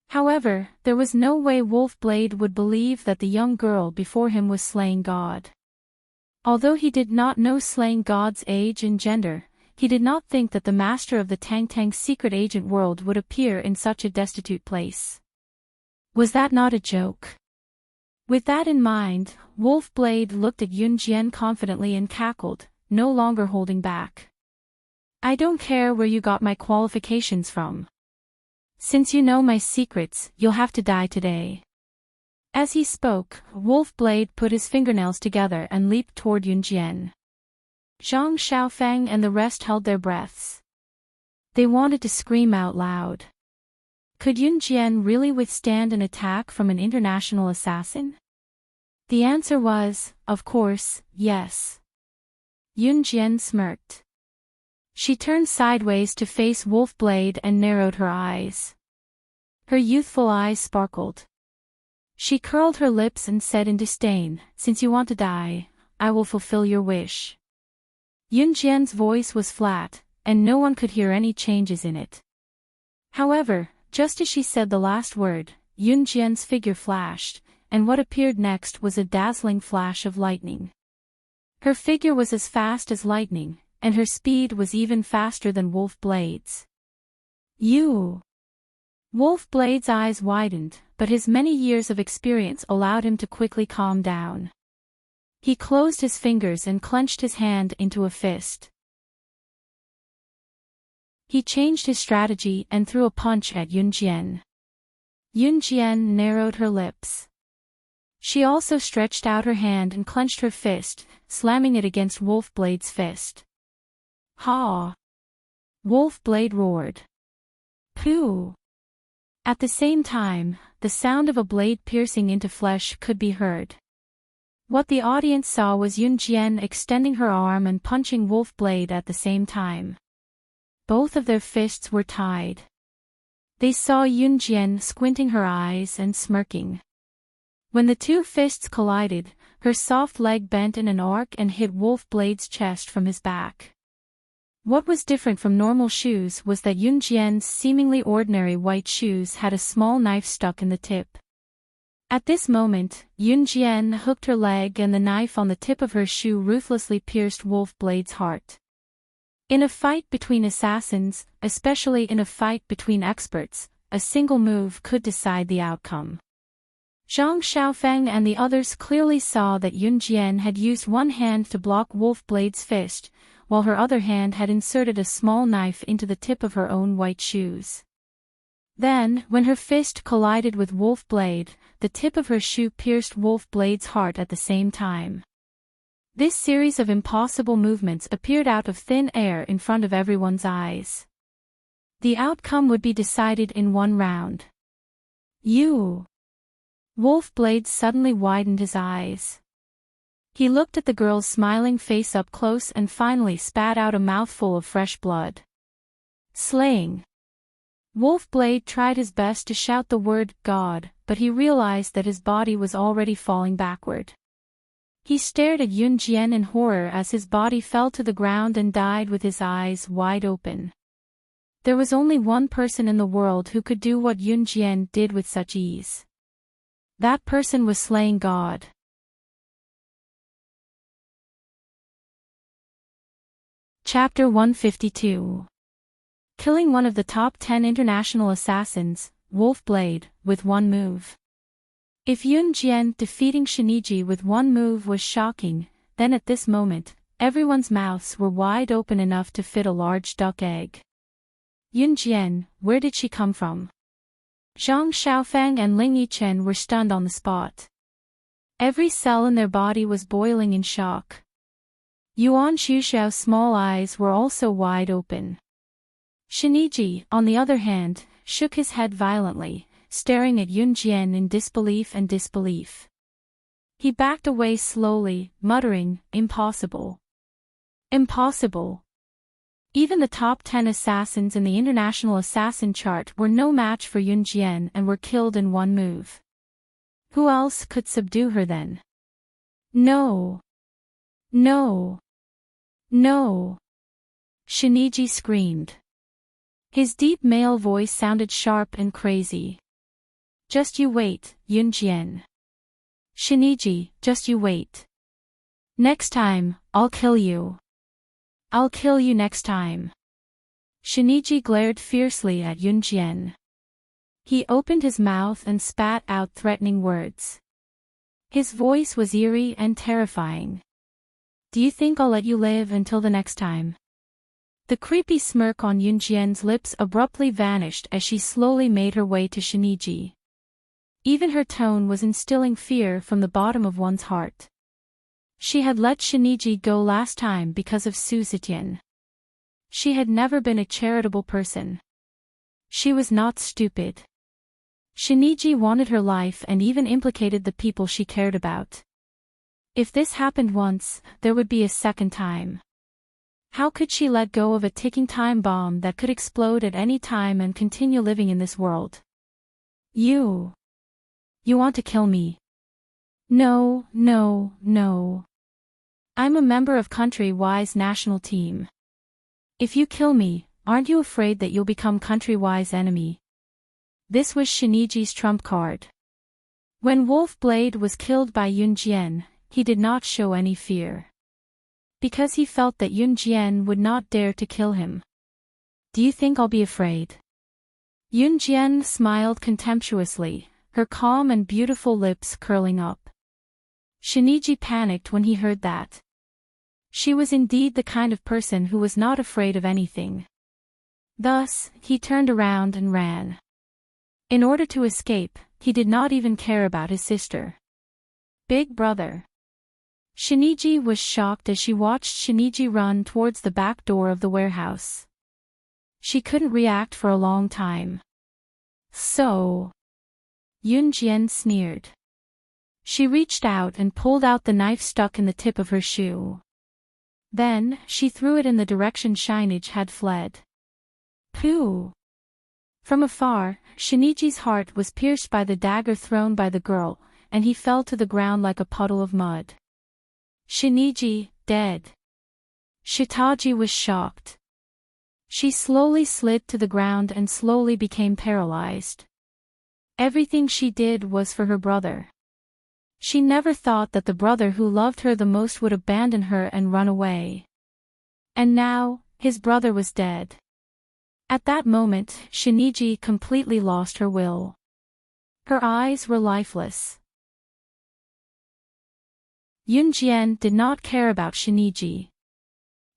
However, there was no way Wolfblade would believe that the young girl before him was slaying God. Although he did not know slaying God's age and gender, he did not think that the master of the Tang Tang secret agent world would appear in such a destitute place. Was that not a joke? With that in mind, Wolfblade looked at Yun Jian confidently and cackled, no longer holding back. I don't care where you got my qualifications from. Since you know my secrets, you'll have to die today. As he spoke, Wolfblade put his fingernails together and leaped toward Yun Jian. Zhang Xiaofeng and the rest held their breaths. They wanted to scream out loud. Could Yun Jian really withstand an attack from an international assassin? The answer was, of course, yes. Yun Jian smirked. She turned sideways to face Wolfblade and narrowed her eyes. Her youthful eyes sparkled. She curled her lips and said in disdain, "Since you want to die, I will fulfill your wish." Yun Jian's voice was flat, and no one could hear any changes in it. However, just as she said the last word, Yun Jian's figure flashed, and what appeared next was a dazzling flash of lightning. Her figure was as fast as lightning, and her speed was even faster than Wolfblade's. You! Wolfblade's eyes widened, but his many years of experience allowed him to quickly calm down. He closed his fingers and clenched his hand into a fist. He changed his strategy and threw a punch at Yun Jian. Yun Jian narrowed her lips. She also stretched out her hand and clenched her fist, slamming it against Wolfblade's fist. Ha! Wolfblade roared. Pooh! At the same time, the sound of a blade piercing into flesh could be heard. What the audience saw was Yun Jian extending her arm and punching Wolfblade at the same time. Both of their fists were tied. They saw Yun Jian squinting her eyes and smirking. When the two fists collided, her soft leg bent in an arc and hit Wolfblade's chest from his back. What was different from normal shoes was that Yun Jian's seemingly ordinary white shoes had a small knife stuck in the tip. At this moment, Yun Jian hooked her leg and the knife on the tip of her shoe ruthlessly pierced Wolfblade's heart. In a fight between assassins, especially in a fight between experts, a single move could decide the outcome. Zhang Xiaofeng and the others clearly saw that Yun Jian had used one hand to block Wolfblade's fist, while her other hand had inserted a small knife into the tip of her own white shoes. Then, when her fist collided with Wolfblade, the tip of her shoe pierced Wolfblade's heart at the same time. This series of impossible movements appeared out of thin air in front of everyone's eyes. The outcome would be decided in one round. You! Wolfblade suddenly widened his eyes. He looked at the girl's smiling face up close and finally spat out a mouthful of fresh blood. Slaying. Wolfblade tried his best to shout the word, God, but he realized that his body was already falling backward. He stared at Yun Jian in horror as his body fell to the ground and died with his eyes wide open. There was only one person in the world who could do what Yun Jian did with such ease. That person was slaying God. Chapter 152. Killing one of the top 10 international assassins, Wolfblade, with one move. If Yun Jian defeating Shiniji with one move was shocking, then at this moment, everyone's mouths were wide open enough to fit a large duck egg. Yun Jian, where did she come from? Zhang Xiaofeng and Ling Yichen were stunned on the spot. Every cell in their body was boiling in shock. Yuan Xuxiao's small eyes were also wide open. Shiniji, on the other hand, shook his head violently, staring at Yun Jian in disbelief and disbelief. He backed away slowly, muttering, "Impossible. Impossible." Even the top 10 assassins in the international assassin chart were no match for Yun Jian and were killed in one move. Who else could subdue her then? No. No. No. Shiniji screamed. His deep male voice sounded sharp and crazy. Just you wait, Yun Jian. Shiniji, just you wait. Next time, I'll kill you. I'll kill you next time. Shiniji glared fiercely at Yun Jian. He opened his mouth and spat out threatening words. His voice was eerie and terrifying. Do you think I'll let you live until the next time? The creepy smirk on Yun Jian's lips abruptly vanished as she slowly made her way to Shiniji. Even her tone was instilling fear from the bottom of one's heart. She had let Shiniji go last time because of Su Zetian. She had never been a charitable person. She was not stupid. Shiniji wanted her life and even implicated the people she cared about. If this happened once, there would be a second time. How could she let go of a ticking time bomb that could explode at any time and continue living in this world? You want to kill me? No, no, no. I'm a member of Country-Wise national team. If you kill me, aren't you afraid that you'll become Country-Wise enemy? This was Shiniji's trump card. When Wolf Blade was killed by Yun Jian, he did not show any fear. Because he felt that Yun Jian would not dare to kill him. Do you think I'll be afraid? Yun Jian smiled contemptuously, her calm and beautiful lips curling up. Shiniji panicked when he heard that. She was indeed the kind of person who was not afraid of anything. Thus, he turned around and ran. In order to escape, he did not even care about his sister. Big brother. Shiniji was shocked as she watched Shiniji run towards the back door of the warehouse. She couldn't react for a long time. So, Yun Jian sneered. She reached out and pulled out the knife stuck in the tip of her shoe. Then, she threw it in the direction Shiniji had fled. Pooh! From afar, Shiniji's heart was pierced by the dagger thrown by the girl, and he fell to the ground like a puddle of mud. Shiniji, dead. Shitaji was shocked. She slowly slid to the ground and slowly became paralyzed. Everything she did was for her brother. She never thought that the brother who loved her the most would abandon her and run away. And now, his brother was dead. At that moment, Shiniji completely lost her will. Her eyes were lifeless. Yun Jian did not care about Shiniji.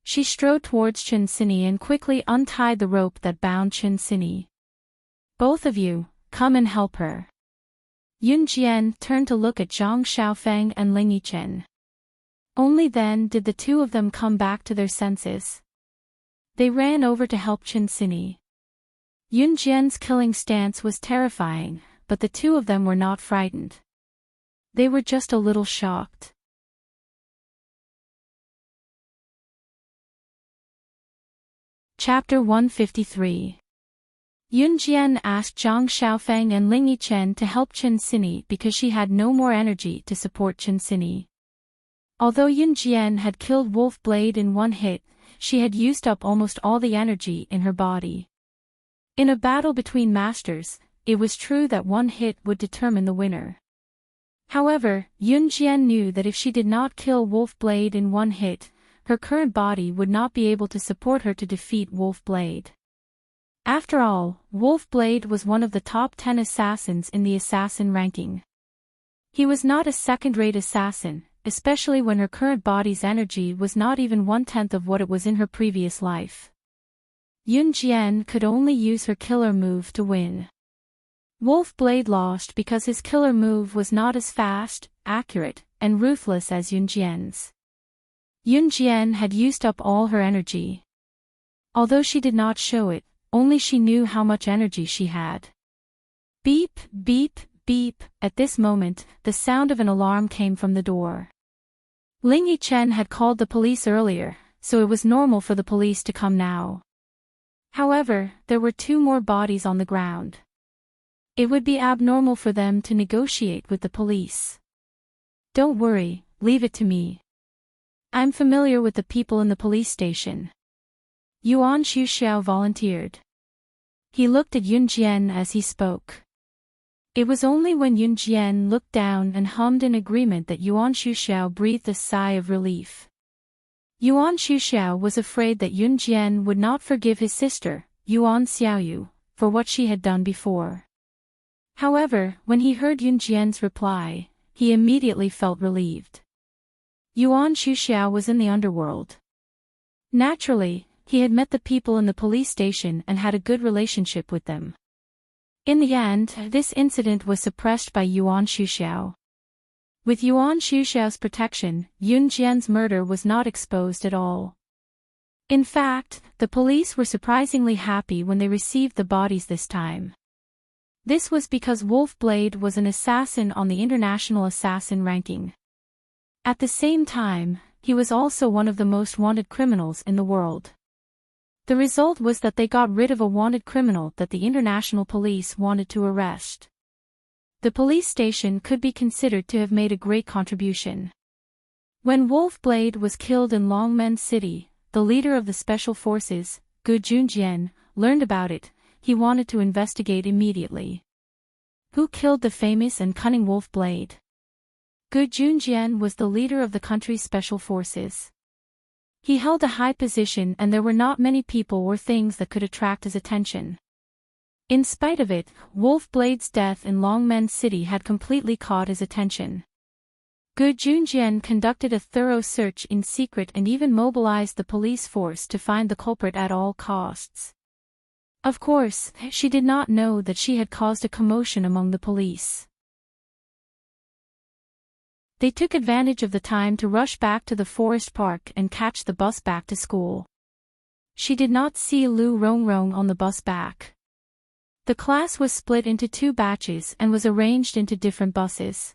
She strode towards Chinsini and quickly untied the rope that bound Chinsini. Both of you, come and help her. Yun Jian turned to look at Zhang Xiaofeng and Ling Yichen. Only then did the two of them come back to their senses. They ran over to help Chinsini. Yun Jian's killing stance was terrifying, but the two of them were not frightened. They were just a little shocked. Chapter 153. Yun Jian asked Zhang Xiaofeng and Ling Yichen to help Chinsini because she had no more energy to support Chinsini. Although Yun Jian had killed Wolf Blade in one hit, she had used up almost all the energy in her body. In a battle between masters, it was true that one hit would determine the winner. However, Yun Jian knew that if she did not kill Wolf Blade in one hit, her current body would not be able to support her to defeat Wolf Blade. After all, Wolf Blade was one of the top 10 assassins in the assassin ranking. He was not a second-rate assassin, especially when her current body's energy was not even 1/10 of what it was in her previous life. Yun Jian could only use her killer move to win. Wolf Blade lost because his killer move was not as fast, accurate, and ruthless as Yun Jian's. Yun Jian had used up all her energy. Although she did not show it, only she knew how much energy she had. Beep, beep, beep. At this moment, the sound of an alarm came from the door. Ling Yichen had called the police earlier, so it was normal for the police to come now. However, there were 2 more bodies on the ground. It would be abnormal for them to negotiate with the police. Don't worry, leave it to me. I'm familiar with the people in the police station. Yuan Shuxiao volunteered. He looked at Yun Jian as he spoke. It was only when Yun Jian looked down and hummed in agreement that Yuan Shuxiao breathed a sigh of relief. Yuan Shuxiao was afraid that Yun Jian would not forgive his sister, Yuan Xiaoyu, for what she had done before. However, when he heard Yun Jian's reply, he immediately felt relieved. Yuan Shuxiao was in the underworld. Naturally, he had met the people in the police station and had a good relationship with them. In the end, this incident was suppressed by Yuan Shuxiao. With Yuan Shuxiao's protection, Yun Jian's murder was not exposed at all. In fact, the police were surprisingly happy when they received the bodies this time. This was because Wolf Blade was an assassin on the international assassin ranking. At the same time, he was also one of the most wanted criminals in the world. The result was that they got rid of a wanted criminal that the international police wanted to arrest. The police station could be considered to have made a great contribution. When Wolf Blade was killed in Longmen City, the leader of the special forces, Gu Junjian, learned about it. He wanted to investigate immediately. Who killed the famous and cunning Wolf Blade? Gu Junjian was the leader of the country's special forces. He held a high position and there were not many people or things that could attract his attention. In spite of it, Wolf Blade's death in Longmen City had completely caught his attention. Gu Junjian conducted a thorough search in secret and even mobilized the police force to find the culprit at all costs. Of course, she did not know that she had caused a commotion among the police. They took advantage of the time to rush back to the forest park and catch the bus back to school. She did not see Lu Rongrong on the bus back. The class was split into 2 batches and was arranged into different buses.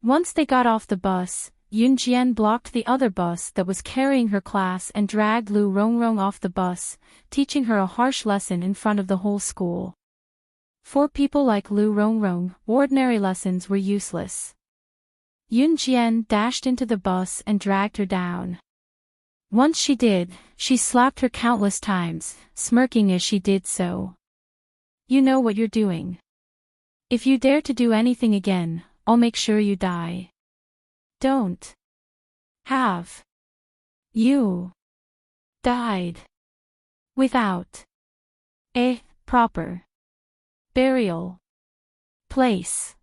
Once they got off the bus, Yun Jian blocked the other bus that was carrying her class and dragged Lu Rongrong off the bus, teaching her a harsh lesson in front of the whole school. For people like Lu Rongrong, ordinary lessons were useless. Yun Jian dashed into the bus and dragged her down. Once she did, she slapped her countless times, smirking as she did so. You know what you're doing. If you dare to do anything again, I'll make sure you die. Don't. Have. You. Died. Without. A proper. Burial. Place.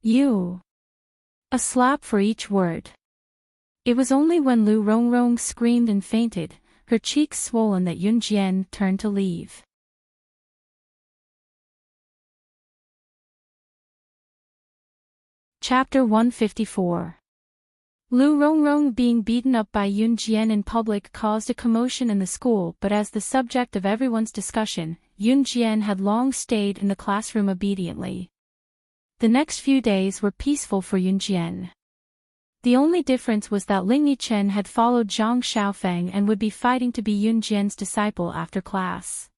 You. A slap for each word. It was only when Lu Rongrong screamed and fainted, her cheeks swollen, that Yun Jian turned to leave. Chapter 154. Lu Rongrong being beaten up by Yun Jian in public caused a commotion in the school, but as the subject of everyone's discussion, Yun Jian had long stayed in the classroom obediently. The next few days were peaceful for Yun Jian. The only difference was that Ling Yichen had followed Zhang Xiaofeng and would be fighting to be Yun Jian's disciple after class.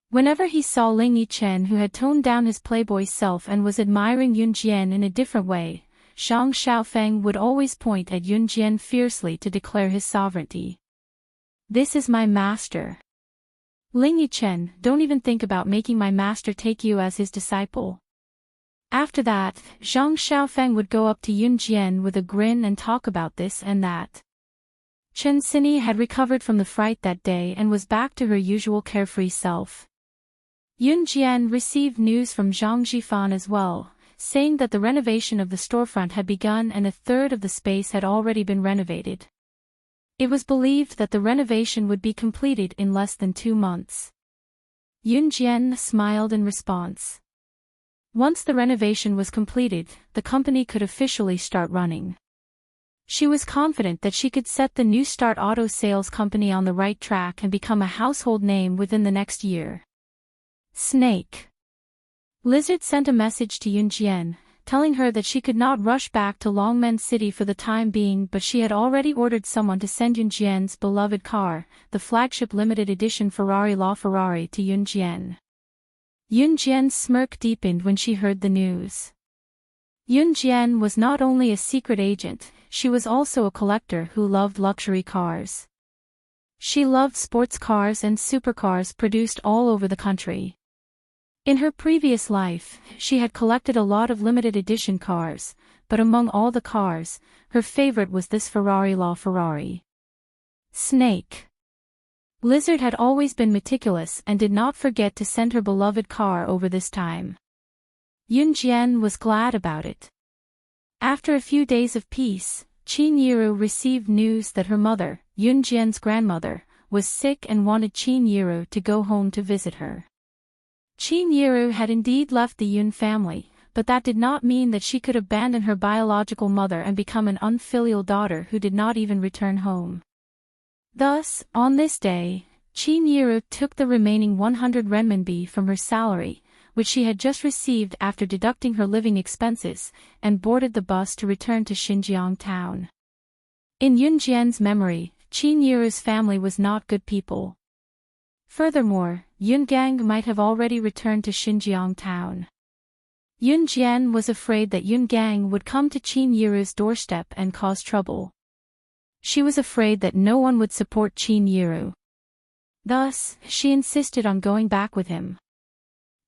Whenever he saw Ling Yichen, who had toned down his playboy self and was admiring Yun Jian in a different way, Zhang Xiaofeng would always point at Yun Jian fiercely to declare his sovereignty. This is my master. Ling Yichen, don't even think about making my master take you as his disciple. After that, Zhang Xiaofeng would go up to Yun Jian with a grin and talk about this and that. Chen Xinyi had recovered from the fright that day and was back to her usual carefree self. Yun Jian received news from Zhang Zhifan as well, saying that the renovation of the storefront had begun and 1/3 of the space had already been renovated. It was believed that the renovation would be completed in less than 2 months. Yun Jian smiled in response. Once the renovation was completed, the company could officially start running. She was confident that she could set the new Start Auto Sales Company on the right track and become a household name within the next year. Snake. Lizard sent a message to Yun Jian, telling her that she could not rush back to Longmen City for the time being, but she had already ordered someone to send Yunjian's beloved car, the flagship limited edition Ferrari LaFerrari, to Yunjian. Yunjian's smirk deepened when she heard the news. Yunjian was not only a secret agent, she was also a collector who loved luxury cars. She loved sports cars and supercars produced all over the country. In her previous life, she had collected a lot of limited edition cars, but among all the cars, her favorite was this Ferrari LaFerrari. Snake. Lizard had always been meticulous and did not forget to send her beloved car over this time. Yunjian was glad about it. After a few days of peace, Qin Yiru received news that her mother, Yunjian's grandmother, was sick and wanted Qin Yiru to go home to visit her. Qin Yiru had indeed left the Yun family, but that did not mean that she could abandon her biological mother and become an unfilial daughter who did not even return home. Thus, on this day, Qin Yiru took the remaining 100 renminbi from her salary, which she had just received after deducting her living expenses, and boarded the bus to return to Xinjiang town. In Yunjian's memory, Qin Yiru's family was not good people. Furthermore, Yungang might have already returned to Xinjiang town. Yunjian was afraid that Yungang would come to Qin Yiru's doorstep and cause trouble. She was afraid that no one would support Qin Yiru. Thus, she insisted on going back with him.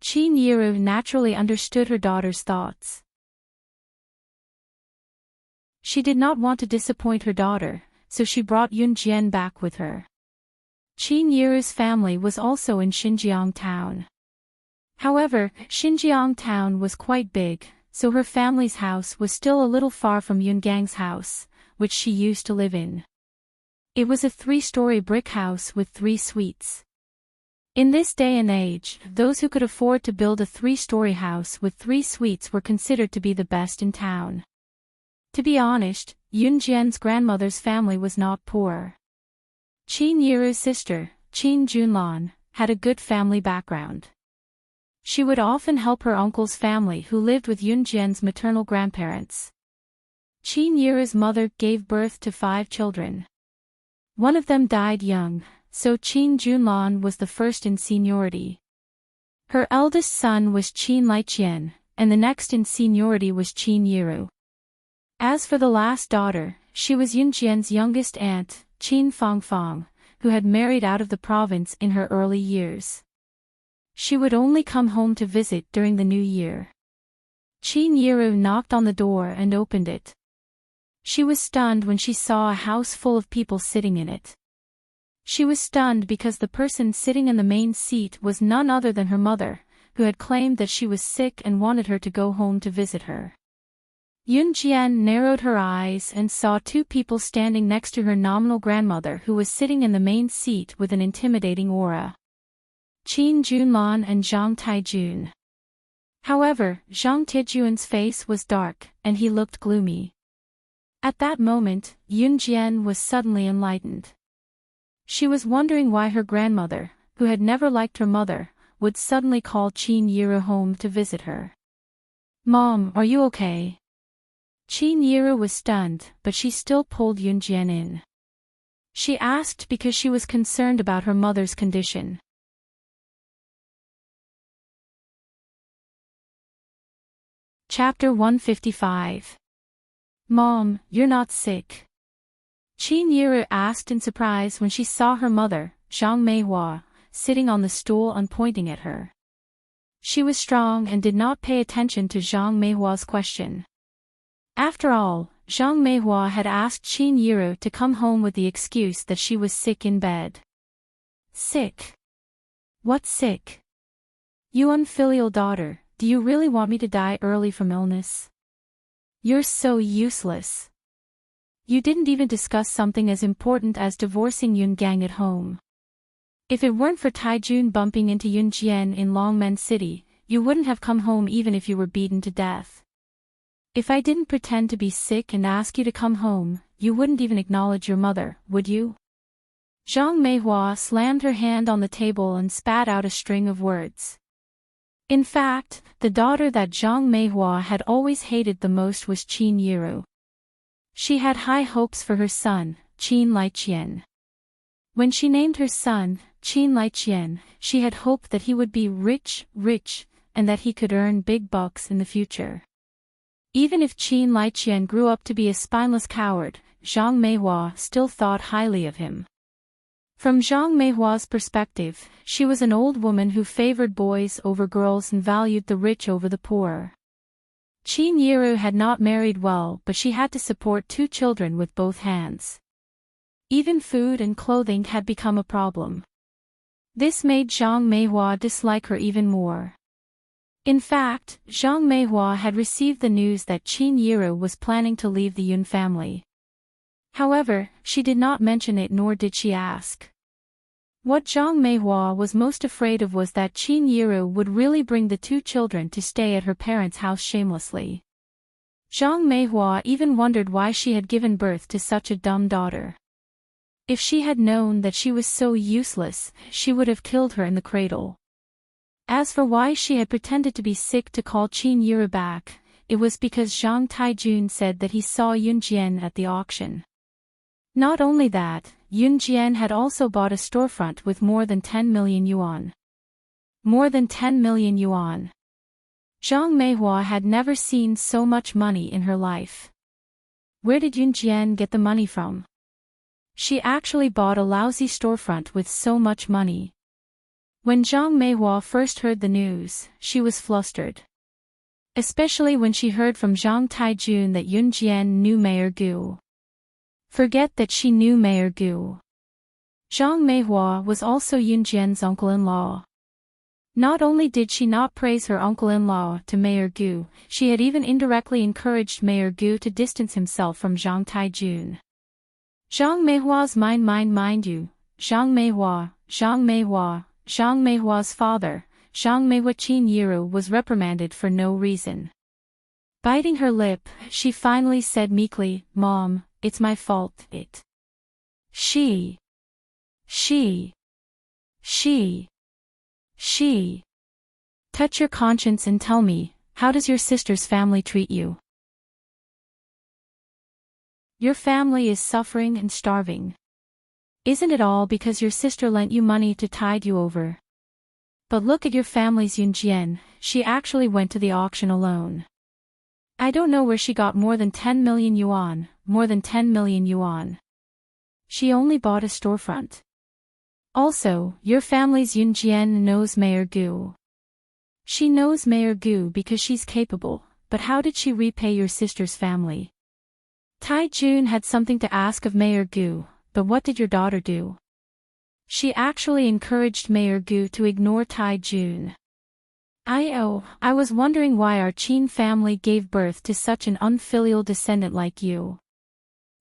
Qin Yiru naturally understood her daughter's thoughts. She did not want to disappoint her daughter, so she brought Yunjian back with her. Qin Yiru's family was also in Xinjiang town. However, Xinjiang town was quite big, so her family's house was still a little far from Yungang's house, which she used to live in. It was a 3-story brick house with 3 suites. In this day and age, those who could afford to build a 3-story house with 3 suites were considered to be the best in town. To be honest, Yunjian's grandmother's family was not poor. Qin Yiru's sister, Qin Junlan, had a good family background. She would often help her uncle's family who lived with Yunjian's maternal grandparents. Qin Yiru's mother gave birth to 5 children. One of them died young, so Qin Junlan was the first in seniority. Her eldest son was Qin Liqian, and the next in seniority was Qin Yiru. As for the last daughter, she was Yunjian's youngest aunt, Qin Fangfang, who had married out of the province in her early years. She would only come home to visit during the new year. Qin Yiru knocked on the door and opened it. She was stunned when she saw a house full of people sitting in it. She was stunned because the person sitting in the main seat was none other than her mother, who had claimed that she was sick and wanted her to go home to visit her. Yunjian narrowed her eyes and saw 2 people standing next to her nominal grandmother who was sitting in the main seat with an intimidating aura. Qin Junlan and Zhang Taijun. However, Zhang Tijun's face was dark, and he looked gloomy. At that moment, Yunjian was suddenly enlightened. She was wondering why her grandmother, who had never liked her mother, would suddenly call Qin Yiru home to visit her. "Mom, are you okay?" Qin Yiru was stunned, but she still pulled Yunjian in. She asked because she was concerned about her mother's condition. Chapter 155. Mom, you're not sick? Qin Yiru asked in surprise when she saw her mother, Zhang Meihua, sitting on the stool and pointing at her. She was strong and did not pay attention to Zhang Meihua's question. After all, Zhang Meihua had asked Qin Yiru to come home with the excuse that she was sick in bed. Sick? What sick? You unfilial daughter, do you really want me to die early from illness? You're so useless. You didn't even discuss something as important as divorcing Yungang at home. If it weren't for Taijun bumping into Yunjian in Longmen City, you wouldn't have come home even if you were beaten to death. If I didn't pretend to be sick and ask you to come home, you wouldn't even acknowledge your mother, would you? Zhang Meihua slammed her hand on the table and spat out a string of words. In fact, the daughter that Zhang Meihua had always hated the most was Qin Yiru. She had high hopes for her son, Qin Liqian. When she named her son, Qin Liqian, she had hoped that he would be rich, and that he could earn big bucks in the future. Even if Qin Liqian grew up to be a spineless coward, Zhang Meihua still thought highly of him. From Zhang Meihua's perspective, she was an old woman who favored boys over girls and valued the rich over the poor. Qin Yiru had not married well, but she had to support 2 children with both hands. Even food and clothing had become a problem. This made Zhang Meihua dislike her even more. In fact, Zhang Meihua had received the news that Qin Yiru was planning to leave the Yun family. However, she did not mention it, nor did she ask. What Zhang Meihua was most afraid of was that Qin Yiru would really bring the 2 children to stay at her parents' house shamelessly. Zhang Meihua even wondered why she had given birth to such a dumb daughter. If she had known that she was so useless, she would have killed her in the cradle. As for why she had pretended to be sick to call Qin Yiru back, it was because Zhang Taijun said that he saw Yun Jian at the auction. Not only that, Yun Jian had also bought a storefront with more than 10 million yuan. More than 10 million yuan. Zhang Meihua had never seen so much money in her life. Where did Yun Jian get the money from? She actually bought a lousy storefront with so much money. When Zhang Meihua first heard the news, she was flustered. Especially when she heard from Zhang Taijun that Yun Jian knew Mayor Gu. Forget that she knew Mayor Gu. Zhang Meihua was also Yun Jian's uncle-in-law. Not only did she not praise her uncle-in-law to Mayor Gu, she had even indirectly encouraged Mayor Gu to distance himself from Zhang Taijun. Zhang Meihua's mind you, Zhang Meihua's father, Zhang Meihua Qin Yiru was reprimanded for no reason. Biting her lip, she finally said meekly, "Mom, it's my fault, She. Touch your conscience and tell me, how does your sister's family treat you? Your family is suffering and starving. Isn't it all because your sister lent you money to tide you over? But look at your family's Yun Jian, she actually went to the auction alone. I don't know where she got more than 10 million yuan, She only bought a storefront. Also, your family's Yun Jian knows Mayor Gu. She knows Mayor Gu because she's capable, but how did she repay your sister's family? Taijun had something to ask of Mayor Gu, but what did your daughter do? She actually encouraged Mayor Gu to ignore Taijun. I was wondering why our Qin family gave birth to such an unfilial descendant like you.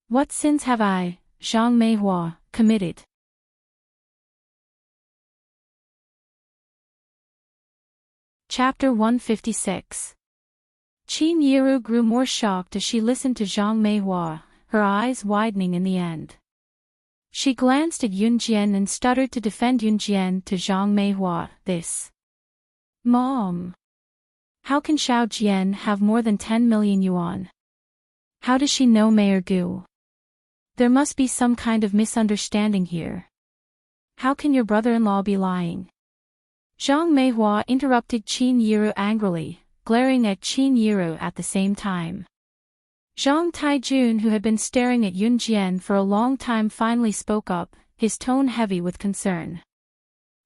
What sins have I, Zhang Meihua, committed? Chapter 156. Qin Yiru grew more shocked as she listened to Zhang Meihua, her eyes widening in the end. She glanced at Yun Jian and stuttered to defend Yun Jian to Zhang Meihua, this. Mom. How can Xiao Jian have more than 10 million yuan? How does she know Mayor Gu? There must be some kind of misunderstanding here. How can your brother-in-law be lying? Zhang Meihua interrupted Qin Yiru angrily, glaring at Qin Yiru at the same time. Zhang Taijun, who had been staring at Yun Jian for a long time, finally spoke up, his tone heavy with concern.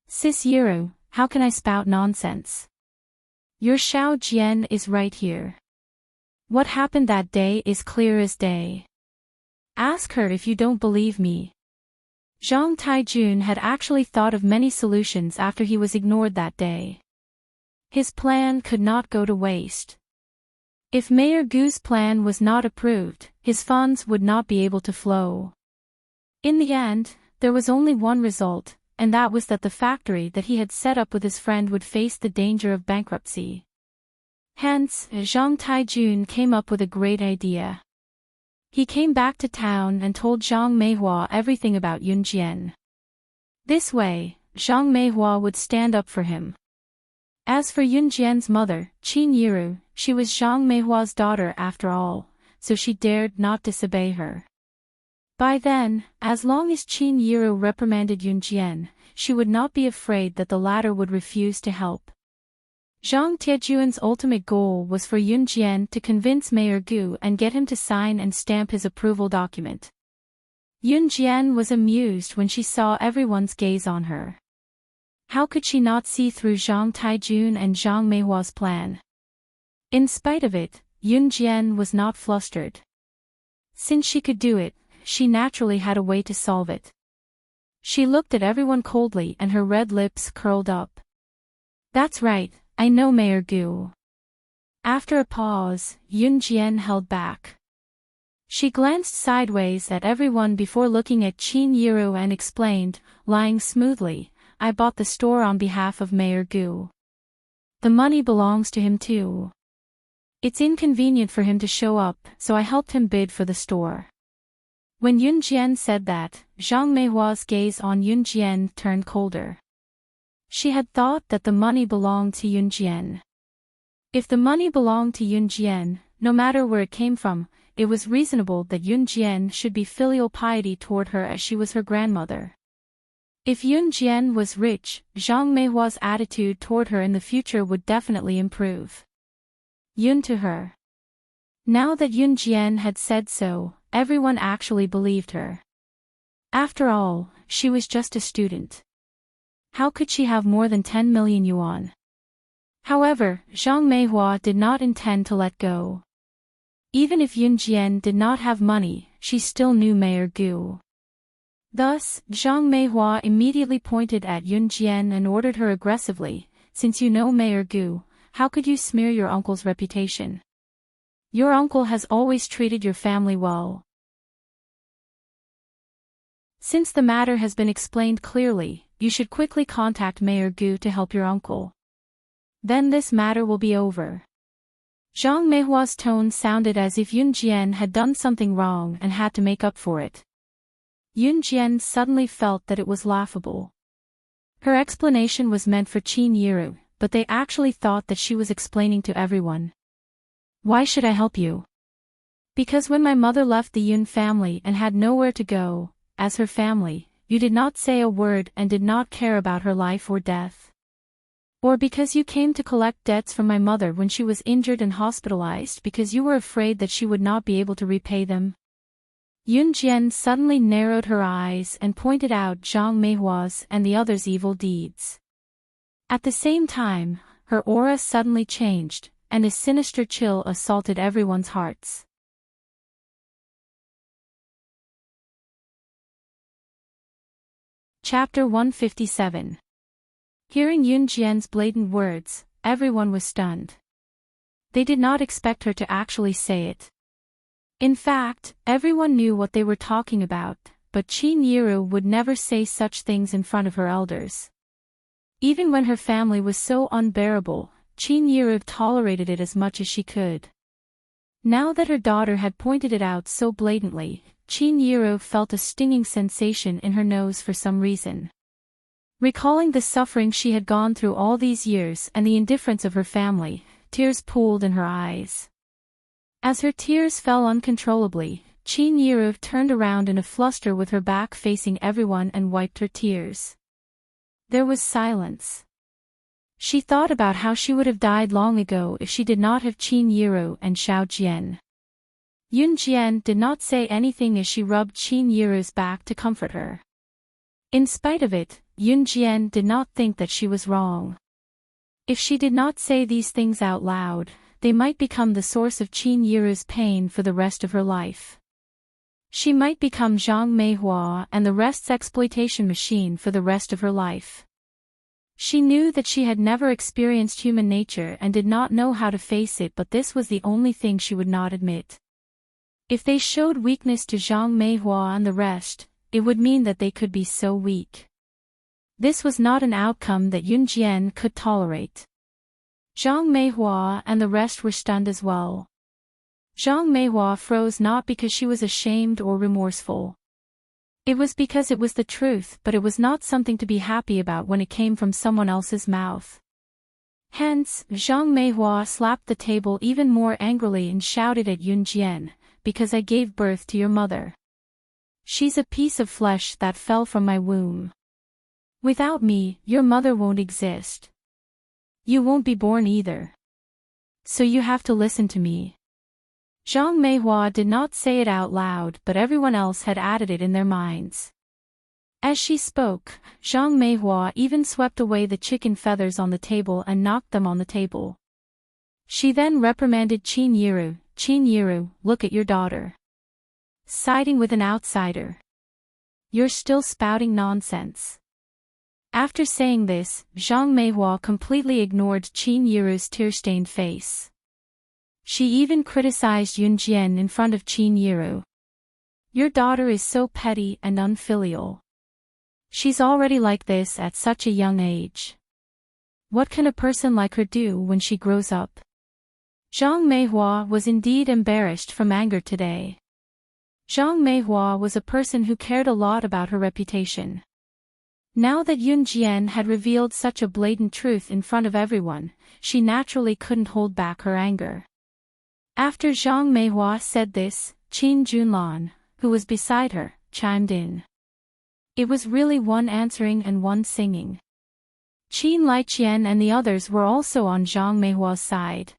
Sis Yiru, how can I spout nonsense? Your Xiao Jian is right here. What happened that day is clear as day. Ask her if you don't believe me. Zhang Taijun had actually thought of many solutions after he was ignored that day. His plan could not go to waste. If Mayor Gu's plan was not approved, his funds would not be able to flow. In the end, there was only one result, and that was that the factory that he had set up with his friend would face the danger of bankruptcy. Hence, Zhang Taijun came up with a great idea. He came back to town and told Zhang Meihua everything about Yun Jian. This way, Zhang Meihua would stand up for him. As for Yun Jian's mother, Qin Yiru, she was Zhang Meihua's daughter after all, so she dared not disobey her. By then, as long as Qin Yiru reprimanded Yun Jian, she would not be afraid that the latter would refuse to help. Zhang Tiejuan's ultimate goal was for Yun Jian to convince Mayor Gu and get him to sign and stamp his approval document. Yun Jian was amused when she saw everyone's gaze on her. How could she not see through Zhang Taijun and Zhang Meihua's plan? In spite of it, Yun Jian was not flustered. Since she could do it, she naturally had a way to solve it. She looked at everyone coldly and her red lips curled up. That's right, I know Mayor Gu. After a pause, Yun Jian held back. She glanced sideways at everyone before looking at Qin Yiru and explained, lying smoothly, I bought the store on behalf of Mayor Gu. The money belongs to him too. It's inconvenient for him to show up, so I helped him bid for the store. When Yun Jian said that, Zhang Meihua's gaze on Yun Jian turned colder. She had thought that the money belonged to Yun Jian. If the money belonged to Yun Jian, no matter where it came from, it was reasonable that Yun Jian should be filial piety toward her as she was her grandmother. If Yun Jian was rich, Zhang Meihua's attitude toward her in the future would definitely improve. Yun to her. Now that Yun Jian had said so, everyone actually believed her. After all, she was just a student. How could she have more than 10 million yuan? However, Zhang Meihua did not intend to let go. Even if Yun Jian did not have money, she still knew Mayor Gu. Thus, Zhang Meihua immediately pointed at Yun Jian and ordered her aggressively, since you know Mayor Gu, how could you smear your uncle's reputation? Your uncle has always treated your family well. Since the matter has been explained clearly, you should quickly contact Mayor Gu to help your uncle. Then this matter will be over. Zhang Meihua's tone sounded as if Yun Jian had done something wrong and had to make up for it. Yun Jian suddenly felt that it was laughable. Her explanation was meant for Qin Yiru, but they actually thought that she was explaining to everyone. Why should I help you? Because when my mother left the Yun family and had nowhere to go, as her family, you did not say a word and did not care about her life or death. Or because you came to collect debts from my mother when she was injured and hospitalized because you were afraid that she would not be able to repay them. Yun Jian suddenly narrowed her eyes and pointed out Zhang Meihua's and the others' evil deeds. At the same time, her aura suddenly changed, and a sinister chill assaulted everyone's hearts. Chapter 157. Hearing Yun Jian's blatant words, everyone was stunned. They did not expect her to actually say it. In fact, everyone knew what they were talking about, but Qin Yiru would never say such things in front of her elders. Even when her family was so unbearable, Qin Yiru tolerated it as much as she could. Now that her daughter had pointed it out so blatantly, Qin Yiru felt a stinging sensation in her nose for some reason. Recalling the suffering she had gone through all these years and the indifference of her family, tears pooled in her eyes. As her tears fell uncontrollably, Qin Yiru turned around in a fluster with her back facing everyone and wiped her tears. There was silence. She thought about how she would have died long ago if she did not have Qin Yiru and Xiao Jian. Yun Jian did not say anything as she rubbed Qin Yiru's back to comfort her. In spite of it, Yun Jian did not think that she was wrong. If she did not say these things out loud, they might become the source of Qin Yiru's pain for the rest of her life. She might become Zhang Meihua and the rest's exploitation machine for the rest of her life. She knew that she had never experienced human nature and did not know how to face it, but this was the only thing she would not admit. If they showed weakness to Zhang Meihua and the rest, it would mean that they could be so weak. This was not an outcome that Yun Jian could tolerate. Zhang Meihua and the rest were stunned as well. Zhang Meihua froze not because she was ashamed or remorseful. It was because it was the truth, but it was not something to be happy about when it came from someone else's mouth. Hence, Zhang Meihua slapped the table even more angrily and shouted at Yun Jian, "Because I gave birth to your mother. She's a piece of flesh that fell from my womb. Without me, your mother won't exist. You won't be born either. So you have to listen to me." Zhang Meihua did not say it out loud, but everyone else had added it in their minds. As she spoke, Zhang Meihua even swept away the chicken feathers on the table and knocked them on the table. She then reprimanded Qin Yiru, "Qin Yiru, look at your daughter. Siding with an outsider. You're still spouting nonsense." After saying this, Zhang Meihua completely ignored Qin Yiru's tear-stained face. She even criticized Yun Jian in front of Qin Yiru. "Your daughter is so petty and unfilial. She's already like this at such a young age. What can a person like her do when she grows up?" Zhang Meihua was indeed embarrassed from anger today. Zhang Meihua was a person who cared a lot about her reputation. Now that Yun Jian had revealed such a blatant truth in front of everyone, she naturally couldn't hold back her anger. After Zhang Meihua said this, Qin Junlan, who was beside her, chimed in. It was really one answering and one singing. Qin Liqian and the others were also on Zhang Meihua's side.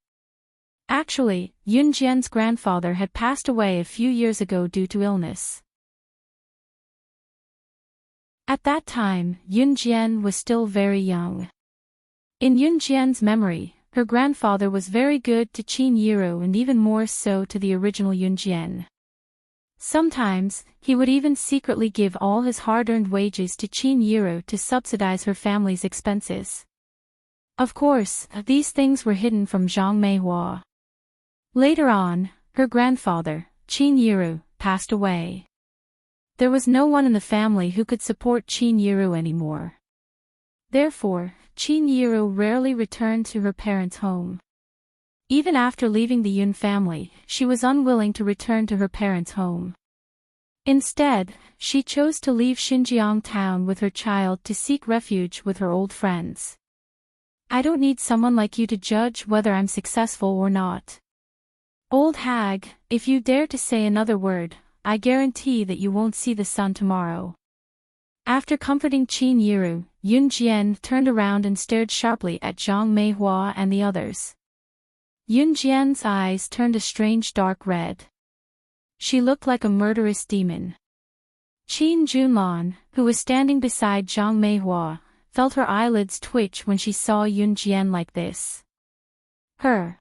Actually, Yun Jian's grandfather had passed away a few years ago due to illness. At that time, Yun Jian was still very young. In Yun Jian's memory, her grandfather was very good to Qin Yiru and even more so to the original Yun Jian. Sometimes, he would even secretly give all his hard-earned wages to Qin Yiru to subsidize her family's expenses. Of course, these things were hidden from Zhang Meihua. Later on, her grandfather, Qin Yiru, passed away. There was no one in the family who could support Qin Yiru anymore. Therefore, Qin Yiru rarely returned to her parents' home. Even after leaving the Yun family, she was unwilling to return to her parents' home. Instead, she chose to leave Xinjiang town with her child to seek refuge with her old friends. "I don't need someone like you to judge whether I'm successful or not. Old hag, if you dare to say another word, I guarantee that you won't see the sun tomorrow." After comforting Qin Yiru, Yun Jian turned around and stared sharply at Zhang Meihua and the others. Yun Jian's eyes turned a strange dark red. She looked like a murderous demon. Qin Junlan, who was standing beside Zhang Meihua, felt her eyelids twitch when she saw Yun Jian like this. Her.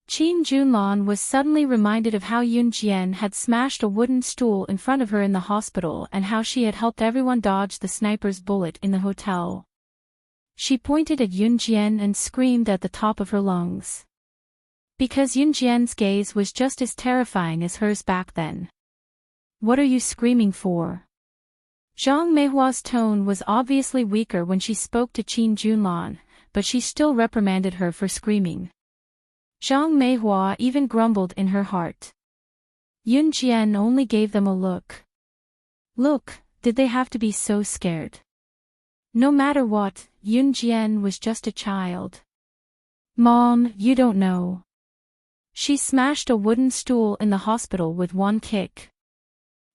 Qin Junlan was suddenly reminded of how Yun Jian had smashed a wooden stool in front of her in the hospital and how she had helped everyone dodge the sniper's bullet in the hotel. She pointed at Yun Jian and screamed at the top of her lungs. Because Yun Jian's gaze was just as terrifying as hers back then. "What are you screaming for?" Zhang Meihua's tone was obviously weaker when she spoke to Qin Junlan, but she still reprimanded her for screaming. Zhang Meihua even grumbled in her heart. Yun Jian only gave them a look. Look, did they have to be so scared? No matter what, Yun Jian was just a child. "Mom, you don't know. She smashed a wooden stool in the hospital with one kick.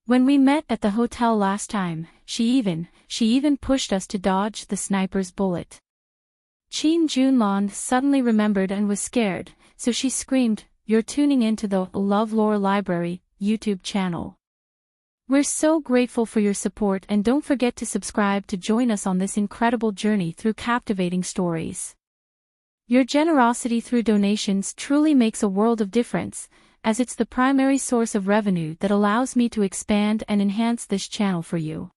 When we met at the hotel last time, she even pushed us to dodge the sniper's bullet." Qin Junlan suddenly remembered and was scared, so she screamed, "You're tuning into the LoveLore Library YouTube channel. We're so grateful for your support and don't forget to subscribe to join us on this incredible journey through captivating stories. Your generosity through donations truly makes a world of difference, as it's the primary source of revenue that allows me to expand and enhance this channel for you.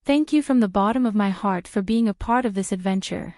Thank you from the bottom of my heart for being a part of this adventure."